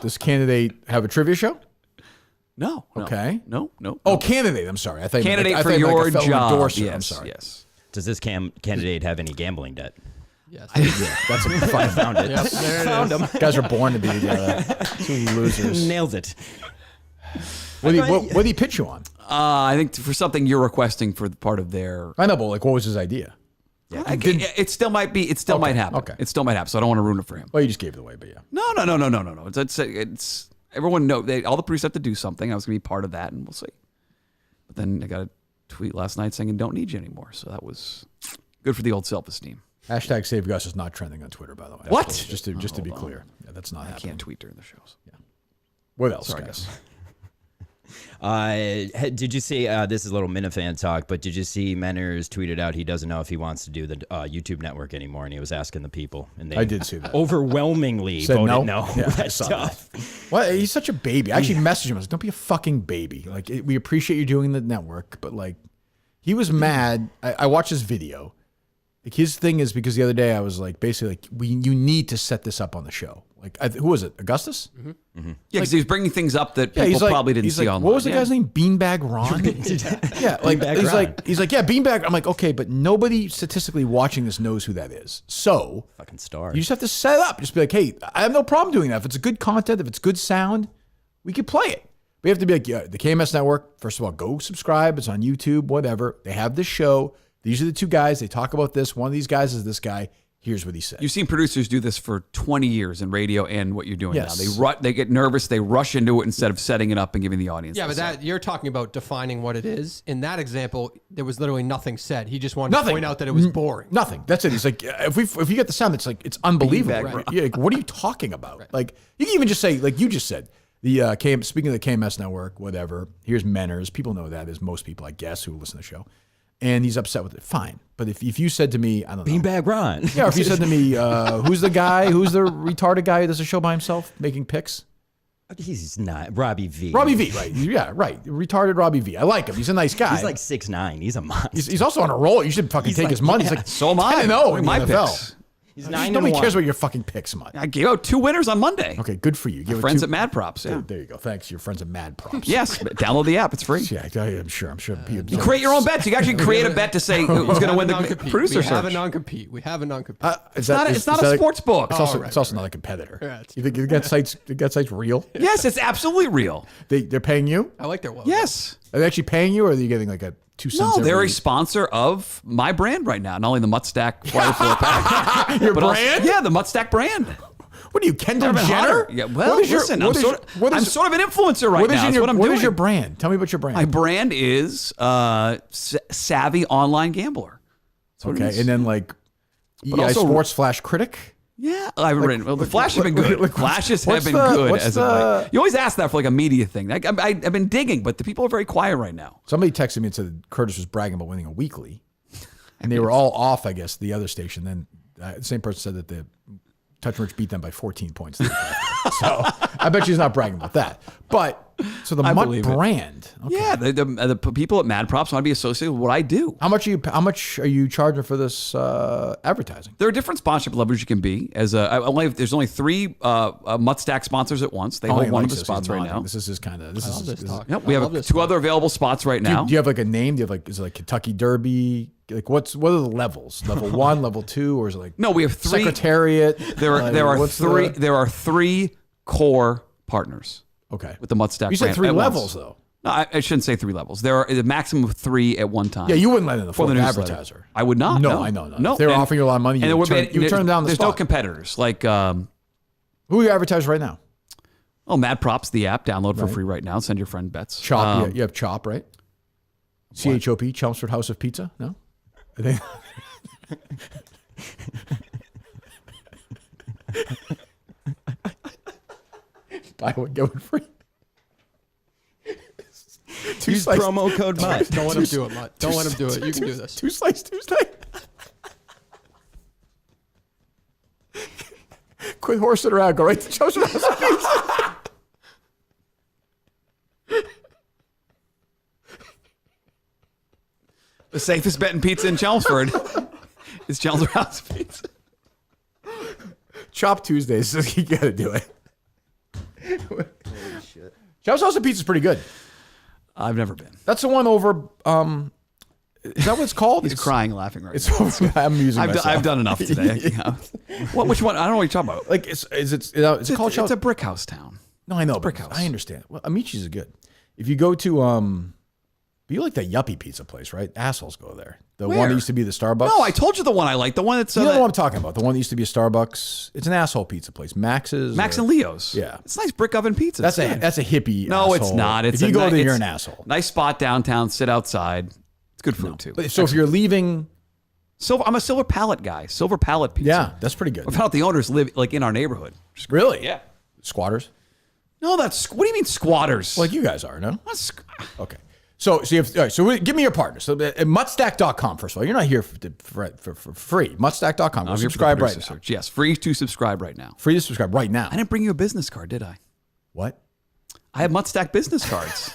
Does candidate have a trivia show? No. Okay. No. Oh, candidate. I'm sorry. I thought you meant Candidate I for thought you meant your like a fellow job. endorser. Yes. I'm sorry. Yes. Does this candidate have any gambling debt? Yes. Yeah, that's a fun. Found it. Yep, there it Found is. him. Guys are born to be together. Two losers. Nailed it. What did he pitch you on? I think for something you're requesting for part of their. I know, but like, what was his idea? It still might be. It still might happen. okay. It still might happen. So I don't want to ruin it for him. Well, you just gave it away, but yeah. No. It's everyone know all the priests have to do something. I was going to be part of that, and we'll see. But then I got a tweet last night saying I don't need you anymore. So that was good for the old self-esteem. Hashtag Save Gus is not trending on Twitter, by the way. What? Just to be clear. Yeah, that's not I happening. can't tweet during the shows. What else, Sorry, guys? Did you see, this is a little Minifan talk, but did you see Menners tweeted out he doesn't know if he wants to do the YouTube network anymore, and he was asking the people, and they I did see that. overwhelmingly Said voted no? no. Yeah, I That's saw tough. Well, he's such a baby. I actually messaged him. I was like, don't be a fucking baby. Like, we appreciate you doing the network, but like, he was mad. I watched his video. Like, his thing is because the other day I was like, basically like, you need to set this up on the show. Like, who was it? Augustus? Yeah, because he was bringing things up that Yeah, people he's like, probably didn't he's see like, online. what was the Yeah. guy's name? Beanbag Ron? Yeah, like Beanbag he's Ron. like, yeah, Beanbag. I'm like, okay, but nobody statistically watching this knows who that is. So Fucking star. you just have to set it up. Just be like, hey, I have no problem doing that. If it's a good content, if it's good sound, we could play it. We have to be like, yeah, the KMS Network, first of all, go subscribe. It's on YouTube, whatever. They have this show. These are the two guys. They talk about this. One of these guys is this guy. Here's what he said. You've seen producers do this for 20 years in radio and what you're doing Yes. now. They get nervous, they rush into it instead of setting it up and giving the audience. Yeah, the but say. that you're talking about defining what it is. In that example, there was literally nothing said. He just wanted Nothing. to point out that it was boring. Nothing. That's it. He's like, if you get the sound, it's like, it's unbelievable. Beanbag Right? Yeah, like, what are you talking about? Like, you can even just say, like you just said, the speaking of the KMS Network, whatever. Here's Menners. People know that is most people, I guess, who listen to the show. And he's upset with it. Fine. But if you said to me, I don't know. Beanbag Ron. Yeah, or if you said to me, who's the guy, who's the retarded guy who does a show by himself making picks? He's not. Robbie V. Robbie V, right. Yeah, right. Retarded Robbie V. I like him. He's a nice guy. He's like 6'9". He's a monster. He's also on a roll. You should fucking take his money. He's like, So am I. 10-0 in the My NFL. picks. He's 9-1. Nobody cares about your fucking picks, Mutt. I gave out 2 winners on Monday. Okay, good for you. Give it Friends two- at Mad Props. Yeah. There you go. Thanks. Your friends at Mad Props. Yes. Download the app. It's free. Yeah, I'm sure. You create your own bets. You can actually create a bet to say who's going to win the producer We have a search. non-compete. We have a non-compete. It's not a sports book. It's also not a competitor. Yeah, You think that site's real? Yes, it's absolutely real. They're paying you? I like their logo. Yes. Are they actually paying you, or are you getting like a 2 cents? No, they're every- a sponsor of my brand right now. Not only the Mutstack Flight 4 pack. Your but also- brand? yeah, the Mutstack brand. What are you, Kendall Never been Jenner? hotter. Yeah, well, What is your- listen, what I'm is- sort of an influencer right what is now. in That's your- what I'm what doing. is your brand? Tell me about your brand. My brand is Savvy Online Gambler. That's what it Okay, is. and then like EI also- Sports Flash Critic. Yeah, I've written. Well, the Flash have been good. Flashes have been good as of late. You always ask that for like a media thing. I've been digging, but the people are very quiet right now. Somebody texted me and said Curtis was bragging about winning a weekly, and they were all off. I guess the other station. Then the same person said that the Touch and Rich beat them by 14 points. So I bet she's not bragging about that. But so the I Mutt believe it. brand. Okay. Yeah, the people at Mad Props want to be associated with what I do. How much are you charging for this advertising? There are different sponsorship levels you can be. There's only 3 Mutstack sponsors at once. They Oh, hold he one of likes the this. spots He's right nodding. now. This is his kind of. This I is. love this this- talk. Yep, we I have love this 2 talk. other available spots right Do now. you have like a name? Do you have like is it like Kentucky Derby? Like what are the levels? Level 1, level 2, or is it like No, we have 3. Secretariat? There are what's 3. the- There are 3 core partners Okay. with the Mutstack. You said brand 3 at once. levels though. No, I shouldn't say 3 levels. There are a maximum of 3 at one time. Yeah, you wouldn't let in the for the fourth newsletter. advertiser. I would not. No, No, I know. No. No, If they were and- offering you a lot of money, and you there would would turn, you turn them down the There's no spot. competitors like Who are you advertising right now? Mad Props, the app. Download for free right now. Send your friend bets. Chop. You have Chop, right? CHOP, Chelmsford House of Pizza. No, I think. Buy one, get one free. Use promo code Mutt. Don't let him do it, Mutt. Don't let him do it. You can do this. 2 Slice Tuesday. Quit horsing around. Go right to Chelmsford House of Pizza. The safest bet in pizza in Chelmsford is Chelmsford House Pizza. Chop Tuesdays. You got to do it. Chelmsford House of Pizza is pretty good. I've never been. That's the one over. Is that what it's called? He's crying, laughing right It's now. over. I'm using I've myself. I've done enough today. Yeah. Which one? I don't know what you're talking about. Like, is it called It's Chelsea? a brick house town. No, I know. brick but house. I understand. Well, Amici's is good. If you go to but you like that yuppie pizza place, right? Assholes go there. The one Where? that used to be the Starbucks. No, I told you the one I like. The one that's You know what I'm talking about? The one that used to be a Starbucks. It's an asshole pizza place. Max's. Max or- and Leo's. Yeah. It's nice brick oven pizza. That's It's a good. hippie. No, it's asshole. not. It's if you a go ni- there, you're it's an asshole. Nice spot downtown. Sit outside. It's good food too. But, so if you're leaving, I'm a silver pallet guy. Silver pallet pizza. yeah, that's pretty good. I found out the owners live like in our neighborhood. Really? Yeah. Squatters? No, what do you mean squatters? Like you guys are, no? What's- Okay. So you have, all right, so give me your partner. So at mutstack.com, first of all. You're not here for free. Mutstack.com. Go I'm here for the subscribe right producer now. search. Yes, free to subscribe right now. Free to subscribe right now. I didn't bring you a business card, did I? What? I have Mutstack business cards.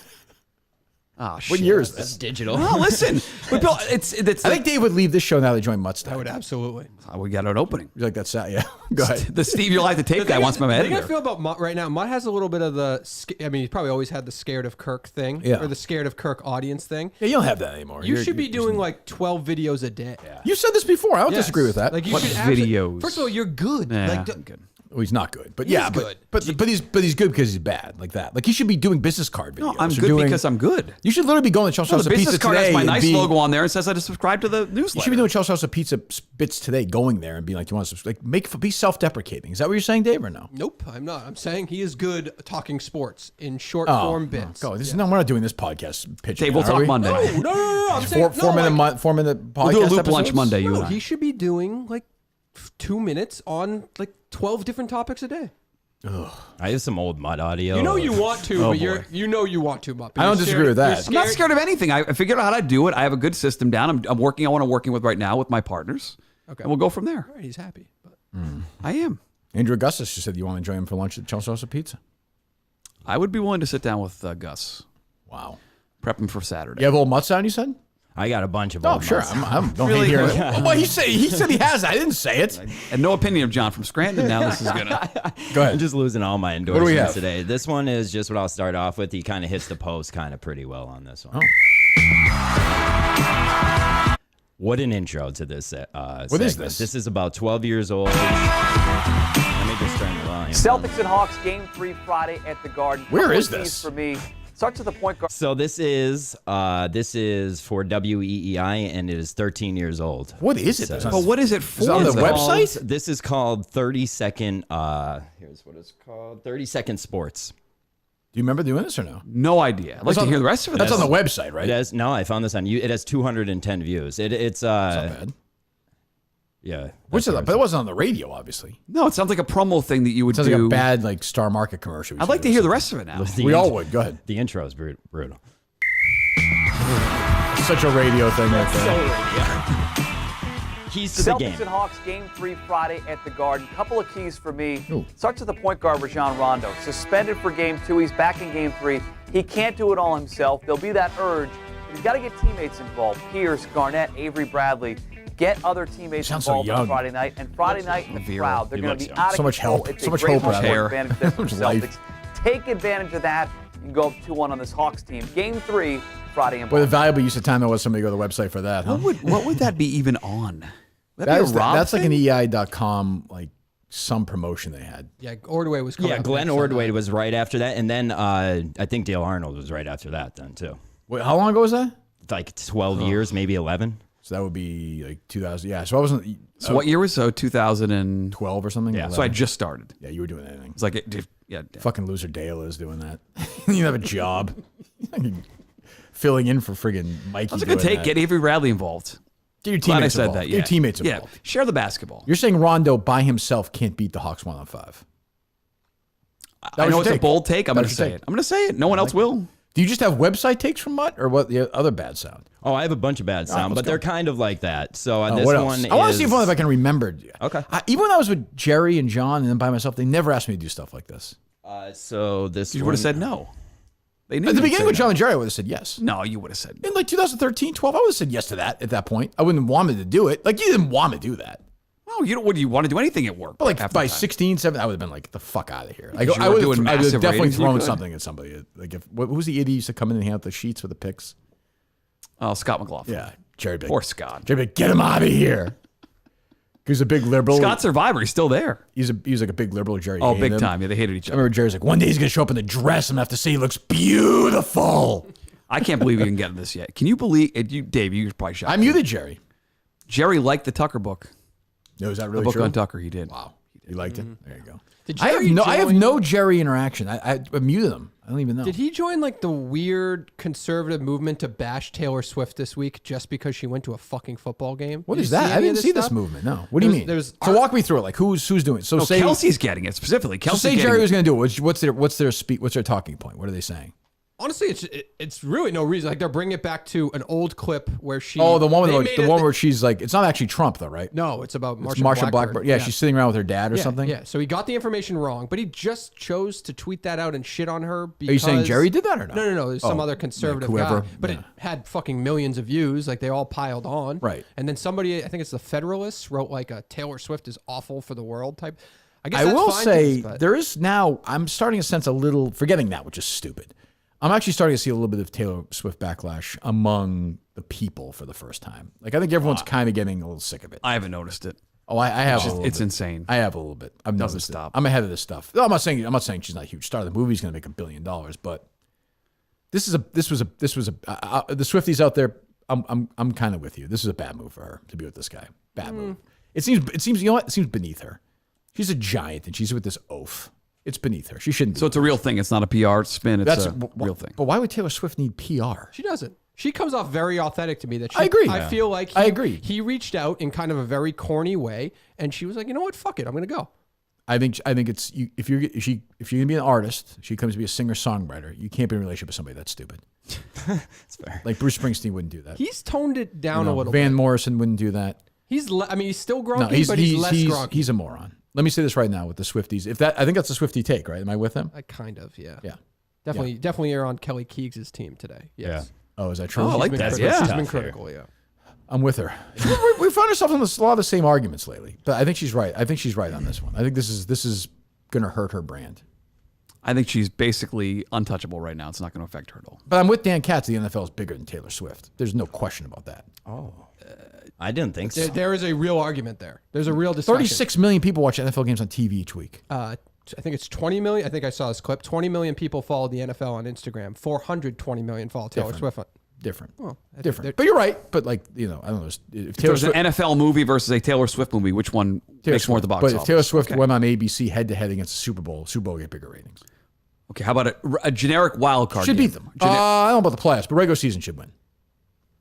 Oh, What shit. year is That's this? digital. No, listen. We built, it's I think Dave would leave this show now they join Mutstack. I would absolutely. we got an opening. You like that sound? Yeah. Go ahead. The Steve You'll Like to Tape guy wants my The thing I editor. feel about Mutt right now, Mutt has a little bit of the. I mean, he's probably always had the scared of Kirk thing, Yeah. or the scared of Kirk audience thing. Yeah, you don't have that anymore. You You're- should be you're- doing like 12 videos a day. You said this before. I don't Yes. disagree with that. Like you What should actually- videos? First of all, you're good. Yeah, Like, I'm good. Oh, he's not good, but He yeah, is good. but he's good because he's bad, like that. Like he should be doing business card videos. No, I'm or good doing- because I'm good. You should literally be going to Chelsea No, House the of Pizza business card today has my and nice be- logo on there and says I just subscribe to the You newsletter. should be doing Chelsea House of Pizza bits today, going there and being like, "Do you want to subscribe?" Like, be self-deprecating. Is that what you're saying, Dave, or no? Nope, I'm not. I'm saying he is good talking sports in short Oh, form bits. Go. This is no. We're not doing this podcast pitching. Dave, we'll are talk we? Monday. No. I'm saying, Four no, minute like, 4 minute podcast. We'll do a loop lunch episodes? Monday, you no, and I. he should be doing like 2 minutes on like 12 different topics a day. I have some old Mutt audio. You know you want to, Oh, but boy. you know you want to, Mutt. but I you're don't disagree with you're that. I'm not scared of anything. I figured out how to do it. I have a good system down. I'm working on what I'm working with right now with my partners. Okay. And we'll go from there. All right, he's happy. But I am. Andrew Augustus just said you want to join him for lunch at Chelsea House of Pizza. I would be willing to sit down with Gus, Wow. prep him for Saturday. You have old Mutts down, you said? I got a bunch of Oh, old sure. mugs. Don't Really? hate hearing it. Well, he said he has. I didn't say it. And no opinion of Jon from Scranton. Now this is gonna. Go I'm ahead. just losing all my do we endorsements have? today. This one is just what I'll start off with. He kind of hits the post kind of pretty well on this one. What an intro to this What is segment. this? This is about 12 years old. Let me just turn the volume down. Celtics and Hawks, Game 3 Friday at the Garden. Where Couple is of keys this? For me, starts with the point guard. So this is for WEEI, and it is 13 years old. What is it? So- But what is it for? Is it on the though? website? This is called 30-second. Here's what it's called: 30-second sports. Do you remember doing this or no? No idea. I'd like to hear the rest of it. That's on the website, right? It has no. I found this on you. It has 210 views. It's Not bad. yeah. Which that's is, what but it wasn't on the radio, obviously. No, it sounds like a promo thing that you would Sounds do. like a bad like Star Market commercial. I'd like to hear the rest of it now. the We all intro- would. Go ahead. The intro is brutal. Such a radio thing right there. Keys to the game. Celtics and Hawks, Game 3 Friday at the Garden. Couple of keys for me. Ooh. Starts with the point guard, Rajon Rondo. Suspended for Game 2. He's back in Game 3. He can't do it all himself. There'll be that urge. He's got to get teammates involved. Pierce, Garnett, Avery Bradley. Get other teammates Sounds so involved on young. Friday night. And Friday night, the Vera. crowd. They're He going to looks be young. out of So much control. help. It's So a much great hope home around court there. advantage there for the So much life. Celtics. Take advantage of that. You can go up 2-1 on this Hawks team. Game 3, Friday in Boy, the Boston. valuable use of time there was somebody go to the website for that, huh? What would that be even on? Would that be a Rob That's like an thing? EI.com, like some promotion they had. Yeah, Ordway was coming Yeah, up Glenn next on Ordway that. was right after that, and then I think Dale Arnold was right after that then too. Wait, how long ago was that? Like 12 years, maybe 11. So that would be like 2000. Yeah, so I wasn't So what year was 2012? 12 or something. Yeah, So I 11. just started. Yeah, you were doing anything. It's like, yeah. Fucking loser Dale is doing that. You have a job. Filling in for friggin' Mikey. How's it gonna doing take? that. Get Avery Bradley involved. Get your Glad I teammates said involved. that. Get Yeah. your teammates Yeah. involved. Share the basketball. You're saying Rondo by himself can't beat the Hawks 1-on-5. I was know your it's a take. bold take. I'm That going was to your say take. it. I'm going to say it. No one else will. Do you just have website takes from Mutt or what the other bad sound? Oh, I have a bunch of bad sound, let's but they're kind of like that. So this what else? one I want to see is- if I can remember. Okay. Even when I was with Jerry and John and then by myself, they never asked me to do stuff like this. So this You would one- have said no. They knew At the you'd beginning say with John no. and Jerry, I would have said yes. No, you would have said no. In like 2013, 12, I would have said yes to that at that point. I wouldn't want me to do it. Like, you didn't want me to do that. No, you don't. Would you want to do anything at work? But like half the by time? 16, 17, I would have been like, get the fuck out of here. Like, Because you I were would doing have massive definitely ratings, you thrown could. something at somebody. Like, who's the idiot who used to come in and hand out the sheets with the picks? Oh, Scott McLaughlin. Yeah, Jerry Big. Poor Scott. Jerry Big, get him out of here. He's a big liberal. Scott Survivor. He's still there. He's like a big liberal. Jerry. Oh, hated big him. time. Yeah, they hated each I other. remember Jerry's like, one day he's gonna show up in the dress. I'm gonna have to say he looks beautiful. I can't believe you didn't get this yet. Can you believe it? You, Dave, you probably shocked. I muted Jerry. Jerry liked the Tucker book. No, is that The really book true? on Tucker. He did. Wow, you liked it. There you go. Did I Jerry have join- no Jerry interaction. I muted him. I don't even know. Did he join like the weird conservative movement to bash Taylor Swift this week just because she went to a fucking football game? What Did is you that? I any of didn't see this stuff? movement. No. What do you mean? There's So walk me through it. Like who's doing it? So No, say Kelsey's getting it specifically. so Kelsey's say getting Jerry it. was going to do it. What's their talking point? What are they saying? Honestly, it's really no reason. Like they're bringing it back to an old clip where she. Oh, the one they with made the it- one where she's like, it's not actually Trump though, right? No, it's about It's Marsha Marsha Blackburn. Yeah, she's sitting around with her dad or something. Yeah, so he got the information wrong, but he just chose to tweet that out and shit on her. Because, Are you saying Jerry did that or not? No. There's some Oh, other conservative whoever, guy, but it had fucking millions of views. Like they all piled on. Right. And then somebody, I think it's the Federalists, wrote like a Taylor Swift is awful for the world type. I guess I that's will fine, say but there is now. I'm starting to sense a little forgetting that, which is stupid. I'm actually starting to see a little bit of Taylor Swift backlash among the people for the first time. Like I think everyone's kind of getting a little sick of it. I haven't noticed it. Oh, I have. a little It's bit. insane. I have a little bit. I've Doesn't noticed it. stop. I'm ahead of this stuff. No, I'm not saying she's not a huge star. The movie's going to make $1 billion, but this was a the Swifties out there. I'm kind of with you. This is a bad move for her to be with this guy. Bad move. It seems you know what? It seems beneath her. She's a giant and she's with this oaf. It's beneath her. She shouldn't. So it's a real thing. It's not a PR spin. It's That's a real thing. But why would Taylor Swift need PR? she doesn't. She comes off very authentic to me. That she, I agree. I feel like I agree. He reached out in kind of a very corny way, and she was like, you know what? Fuck it. I'm gonna go. I think it's you, if you're gonna be an artist, she comes to be a singer songwriter. You can't be in a relationship with somebody that's stupid. That's fair. Like Bruce Springsteen wouldn't do that. He's toned it down You know, a little Van bit. Morrison wouldn't do that. I mean, he's still No, grunky, but he's less grunky. he's a moron. Let me say this right now with the Swifties. I think that's a Swiftie take, right? Am I with them? I kind of, yeah. Yeah. Definitely you're on Kelly Keegs' team today. Yes. Oh, is that true? Oh, I like Been that. critical. Yeah. She's been Tough here. critical, yeah. I'm with her. We found ourselves in a lot of the same arguments lately, but I think she's right. I think she's right on this one. I think this is going to hurt her brand. I think she's basically untouchable right now. It's not going to affect her at all. But I'm with Dan Katz. The NFL is bigger than Taylor Swift. There's no question about that. I didn't think so. There is a real argument there. There's a real discussion. 36 million people watch NFL games on TV each week. I think it's 20 million. I think I saw this clip. 20 million people follow the NFL on Instagram. 420 million follow Taylor Swift on. Different. Well, I think Different. But you're right. But like, I don't know. If If Taylor there's an Swift, NFL movie versus a Taylor Swift movie, which one makes more at the box but office? if Taylor Swift went on ABC head to head against the Super Bowl would get bigger ratings. Okay, how about a generic wild card? Should game? beat them. I don't know about the playoffs, but regular season should win.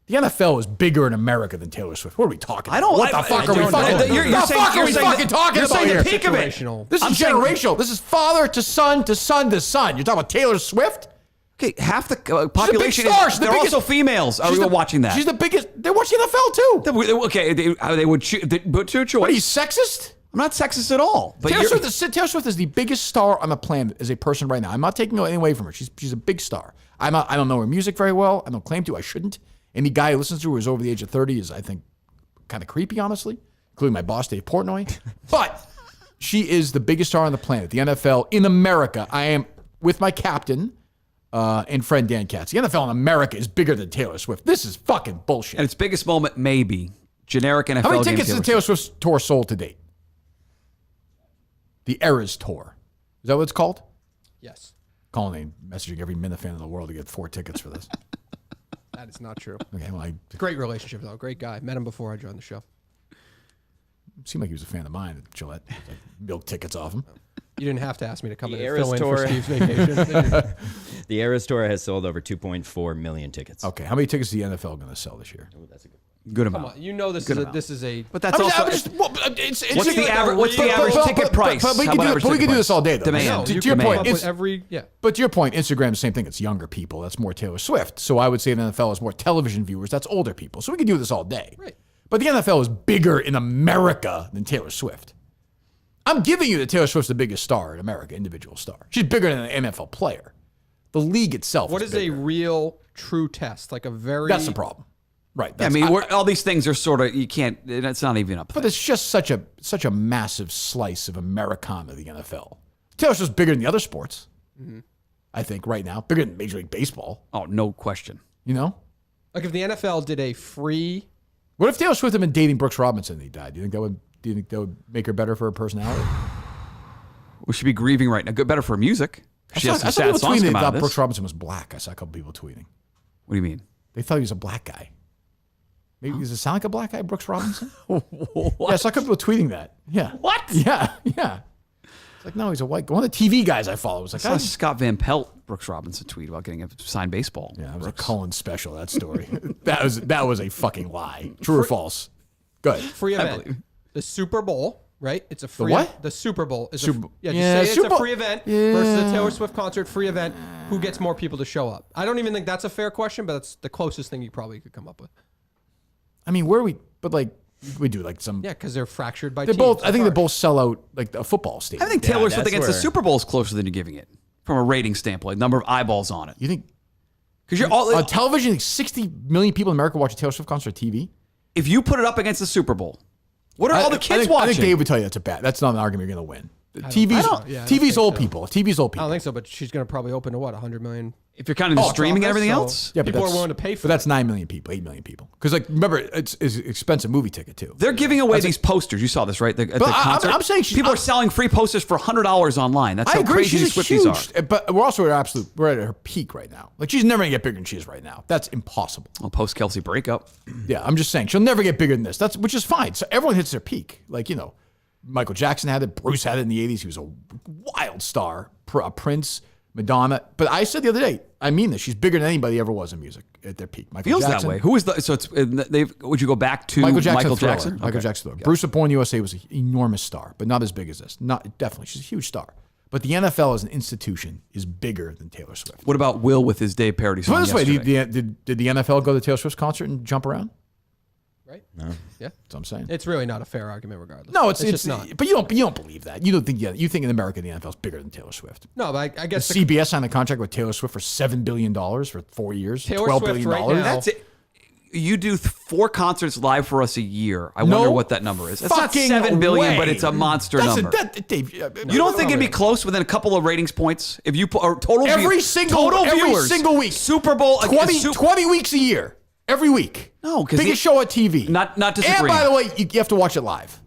The NFL is bigger in America than Taylor Swift. What are we talking about? I don't. What the fuck are we don't fucking? know. You're the saying- fuck are you're we saying fucking the- talking you're about saying the here? peak of it. Situational. This is I'm saying- generational. This is father to son to son to son. You're talking about Taylor Swift? Okay, half the She's a big population star. is. She's the They're biggest- also females. Are She's we the- watching that? She's the biggest. They watch the NFL too. Okay, they would choose. But to a choice. What are you, sexist? I'm not sexist at all. But Taylor you're- Swift is the biggest star on the planet as a person right now. I'm not taking anything away from her. She's a big star. I don't know her music very well. I don't claim to. I shouldn't. Any guy who listens to her who is over the age of 30 is, I think, kind of creepy, honestly, including my boss, Dave Portnoy. But she is the biggest star on the planet, the NFL in America. I am with my captain and friend Dan Katz. The NFL in America is bigger than Taylor Swift. This is fucking bullshit. and its biggest moment, maybe generic NFL. How many game tickets has the Taylor Swift tour sold to date? The Eras Tour. Is that what it's called? Yes. Calling messaging every Minifan in the world to get 4 tickets for this. That is not true. Okay, well, I Great relationship, though. Great guy. Met him before I joined the show. seemed like he was a fan of mine at Gillette. I milked tickets off him. You didn't have to ask me to come The in and Eras fill in Tour. for Steve's vacation. The Eras Tour has sold over 2.4 million tickets. Okay, how many tickets is the NFL going to sell this year? Good Come amount. on. You know this Good is a, amount. this is a. But that's also. it's What's the average? What's the average ticket price? But we How can about do, average but we ticket can do this price? all day, though. Demand. No, To you your can point, come up with it's, every yeah. but to your point, Instagram, the same thing. It's younger people. That's more Taylor Swift. So I would say the NFL is more television viewers. That's older people. So we can do this all day. Right. But the NFL is bigger in America than Taylor Swift. I'm giving you that Taylor Swift's the biggest star in America, individual star. She's bigger than an NFL player. The league itself What is a bigger. real true test? Like a very. That's the problem. Right. Yeah, I That's, mean, all these things are sort of you can't. It's not even up. but it's just such a massive slice of Americana, the NFL. Taylor Swift's bigger than the other sports, I think, right now. Bigger than Major League Baseball, Oh, no question. you know? Like if the NFL did a free. What if Taylor Swift had been dating Brooks Robinson and he died? Do you think that would make her better for her personality? We should be grieving right now. Good, better for music. She has some I saw sad people songs tweeting come they out thought of Brooks this. Robinson was black. I saw a couple people tweeting. What do you mean? They thought he was a black guy. Maybe does it sound like a black guy, Brooks Robinson? Yeah, I saw a couple people tweeting that. Yeah. What? Yeah, yeah. It's like, no, he's a white guy. One of the TV guys I follow was I like, saw Scott Van Pelt, Brooks Robinson tweet about getting a signed baseball. yeah, it was a Brooks. Cullen special, that story. that was a fucking lie. True or false? Good. Free event. The Super Bowl, right? It's a free. what? The Super Bowl is Super- yeah. Just yeah, say it's Super a Bowl- free event versus a Yeah. Taylor Swift concert free event. Who gets more people to show up? I don't even think that's a fair question, but that's the closest thing you probably could come up with. I mean, where are we? But like, we do like some. Yeah, because they're fractured by. They teams. both. I It's think they hard. both sell out like a football stadium. I think Taylor Swift that's against the where- Super Bowl is closer than you're giving it from a rating standpoint, number of eyeballs on it. You think Because you're all. on television, like 60 million people in America watch a Taylor Swift concert on TV? If you put it up against the Super Bowl, what are all the kids I watching? think Dave would tell you that's not an argument you're going to win. TV's yeah, I don't TV's think old so. people. TV's old I people. don't think so, but she's going to probably open to what 100 million. if you're counting the streaming and everything So else, Yeah, but people are that's- willing to pay for. But that's 9 million people, 8 million people. Because like remember, it's an expensive movie ticket too. they're giving away these posters. You saw this, right? At the concert. I'm saying she's- people I'm- are selling free posters for $100 online. That's I how agree. crazy She's these a Swifties are. but we're also we're at her peak right now. Like she's never gonna get bigger than she is right now. That's impossible. Well, post Kelsey breakup. Yeah, I'm just saying she'll never get bigger than this. Which is fine. So everyone hits their peak. Like Michael Jackson had it. Bruce had it in the '80s. He was a wild star. Prince, Madonna. But I said the other day, I mean this. She's bigger than anybody ever was in music at their peak. Michael Feels Jackson, that way. Who is the? So it's. Would you go back to Michael Jackson. Michael Thriller. Jackson? Michael Okay. Jackson. Thriller. Bruce Born USA was an enormous star, but not as big as this. Not definitely. She's a huge star. But the NFL as an institution is bigger than Taylor Swift. What about Will with his Dave parody song Put it this way: yesterday? did the NFL go to Taylor Swift's concert and jump around? Right? No. Yeah. That's what I'm saying. It's really not a fair argument, regardless. No, it's just not. But you don't believe that. You don't think you think in America the NFL is bigger than Taylor Swift. No, but I guess CBS signed a contract with Taylor Swift for $7 billion for 4 years. Taylor $12 Swift billion. right now- That's it. You do 4 concerts live for us a year. I wonder what that number is. It's not fucking 7 billion, but way. it's a monster That's number. Dave, You don't think it'd be close within a couple of ratings points if you put or total every viewers, single week, Super Bowl 20 weeks a year, every week. No, 'cause biggest show on TV. Not And disagreeing. by the way, you have to watch it live.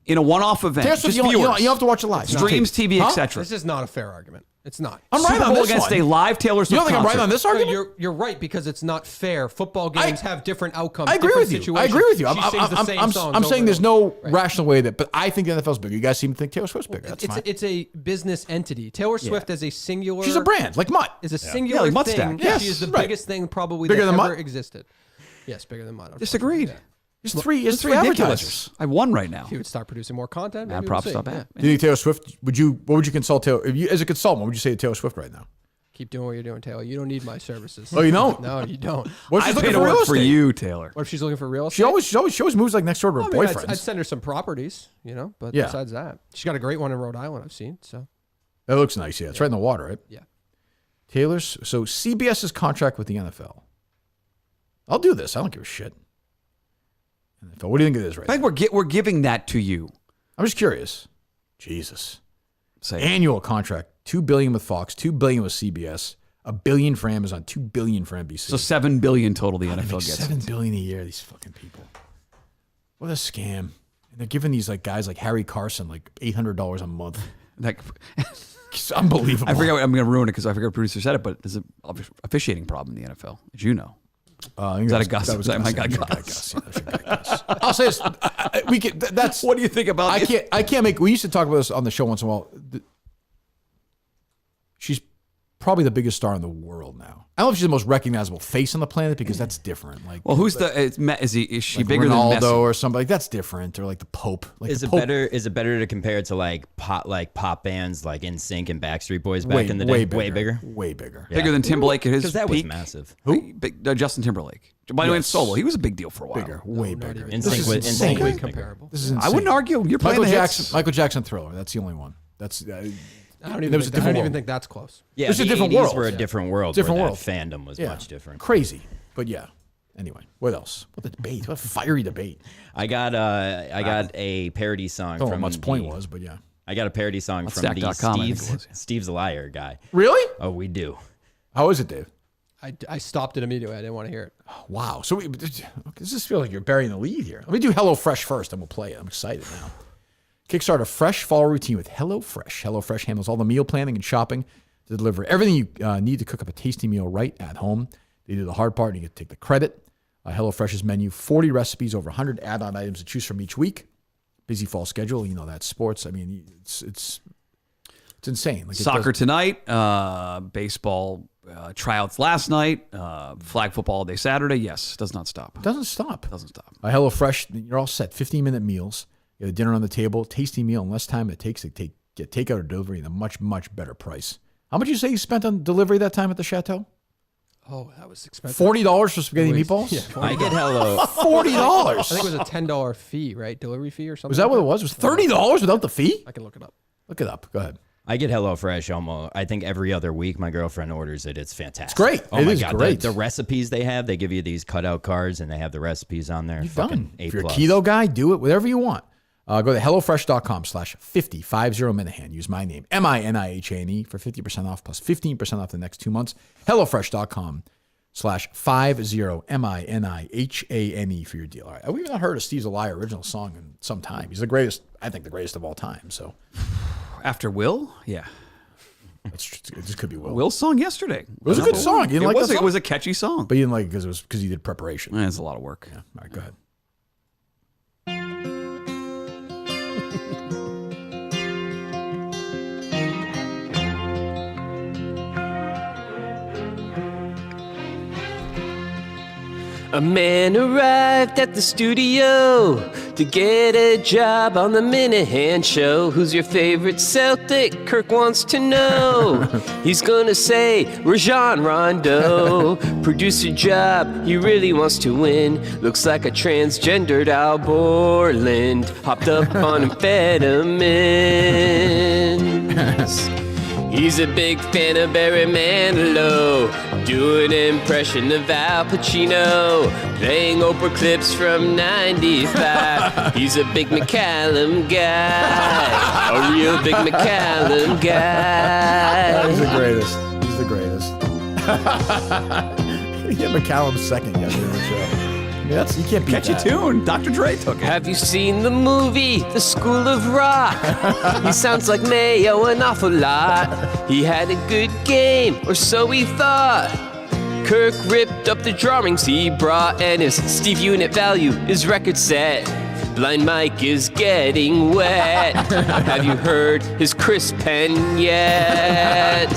in a one-off event, Taylor Swift, just you viewers, have to watch it live. streams, TV, Huh? etc. this is not a fair argument. It's not. I'm right Super on Bowl this against one. a live Taylor Swift You don't think I'm right concert. on this No, argument? you're right because it's not fair. Football games have different outcomes. I agree different with you. situations. I agree with you. She sings the same songs I'm over saying and there's over. no Right. rational way that, but I think the NFL's bigger. You guys seem to think Taylor Swift's bigger. That's fine. It's a business entity. Taylor Swift as a singular. She's a brand, like Mutt. Is a singular like Mutt thing. Stack. Yes, she is the right. biggest thing probably Bigger that than ever Mutt? existed. Yes, bigger than Mutt. Disagreed. There's three It's advertisers. ridiculous. I won right now. If he would start producing more content, maybe Mad we'll props see. stop Yeah. at. Do you think Taylor Swift? What would you consult Taylor? If you, as a consultant, what would you say to Taylor Swift right now? Keep doing what you're doing, Taylor. You don't need my services. Oh, you don't? No, you don't. What if I she's pay looking to for real work for estate? you, Taylor. What if she's looking for real estate? She always moves like next door to her I mean, boyfriends. I'd send her some properties, but Yeah. besides that, she's got a great one in Rhode Island. I've seen. So That looks nice. Yeah, it's right in the water, right? Yeah. Taylor's CBS's contract with the NFL. I'll do this. I don't give a shit. NFL. What do you think it is right I now? think we're giving that to you. I'm just curious. Jesus. Say Annual contract: $2 billion with Fox, $2 billion with CBS, $1 billion for Amazon, $2 billion for NBC. so $7 billion total. The They NFL make gets. $7 billion a year. These fucking people. What a scam! And they're giving these guys like Harry Carson like $800 a month. Like, It's unbelievable. I forget. I'm going to ruin it because I forgot the producer said it, but there's an officiating problem in the NFL, as you know. Is that a Gus? Is that my guy Gus? Gus? I'll say this. We can. That's. What do you think about? I can't make. We used to talk about this on the show once in a while. She's probably the biggest star in the world now. I don't know if she's the most recognizable face on the planet because that's different. Like, Well, who's the? Is she like bigger Ronaldo than Messi? or somebody? Like, that's different. Or like the Pope. Like Is the it Pope, better? Is it better to compare it to like pop bands like NSYNC and Backstreet Boys back in the day? Way Way bigger. Way bigger. Bigger than Timberlake at his Because that peak? was massive. Who? Justin Timberlake. By the way, in solo, he was a big deal for a while. Bigger. Way not bigger. even. This NSYNC is was insane. NSYNC was comparable. This is insane. I wouldn't argue. You're playing Michael the Jackson. hits. Michael Jackson Thriller. That's the only one. That's. I don't even. There was a Think, I different don't even world. think that's close. Yeah, It's a the different 80s world. were a Yeah. different world. Different where world. That fandom was Yeah. much different. Crazy. But yeah. Anyway, what else? What the debate? What a fiery debate. I got a parody song I don't know from what much point the- was, but yeah. I got a parody song from the Stack.com, I think it was. Steve's a Liar guy. Really? Oh, we do. How is it, Dave? I stopped it immediately. I didn't want to hear it. Wow. So does this feel like you're burying the lead here? Let me do HelloFresh first, and we'll play it. I'm excited now. Kickstart a fresh fall routine with HelloFresh. HelloFresh handles all the meal planning and shopping to deliver everything you need to cook up a tasty meal right at home. They do the hard part, and you get to take the credit. HelloFresh's menu, 40 recipes, over 100 add-on items to choose from each week. Busy fall schedule, that's sports. I mean, it's insane. Like Soccer tonight, baseball tryouts last night, flag football all day Saturday. Yes, does not stop. doesn't stop. Doesn't stop. HelloFresh, you're all set. 15-minute meals. You have a dinner on the table, tasty meal in less time it takes to get takeout or delivery at a much, much better price. How much did you say you spent on delivery that time at the Chateau? Oh, that was expensive. $40 for spaghetti and Wait, meatballs? Yeah, I get Hello. $40. I think it was a $10 fee, right? Delivery fee or something. Was that what it was? It was $30 without the fee? I can look it up. Look it up. Go ahead. I get HelloFresh almost. I think every other week. My girlfriend orders it. It's fantastic. It's great. Oh It my is god, great. The recipes they have. They give you these cutout cards, and they have the recipes on there. You're Fucking done. A+. If you're a keto guy, do it. Whatever you want. Go to HelloFresh.com/50 Minihane. Use my name, Minihane, for 50% off plus 15% off the next 2 months. HelloFresh.com/50 Minihane for your deal. All right. We've not heard a Steve's a Liar original song in some time. He's the greatest, I think the greatest of all time. So After Will, yeah, it just could be Will. Will's song yesterday. It was a good song. You didn't It like was. that It song? was a catchy song. But you didn't like it because he did preparation. It's a lot of work. Yeah. All right, go ahead. A man arrived at the studio to get a job on the Minihane show. Who's your favorite Celtic? Kirk wants to know. He's gonna say Rajon Rondo. Producer job, he really wants to win. Looks like a transgendered Al Borland, hopped up on amphetamines. He's a big fan of Barry Manilow, doing an impression of Al Pacino, playing Oprah clips from 95. He's a big McCallum guy, a real big McCallum guy. He's the greatest. He's the greatest. Yeah, McCallum's second yesterday on the show. I mean, you can't beat Catchy that. tune. Dr. Dre took it. Have you seen the movie, The School of Rock? He sounds like Mayo an awful lot. He had a good game, or so he thought. Kirk ripped up the drawings he brought, and his Steve unit value is record set. Blind Mike is getting wet. Have you heard his Chris Penn yet?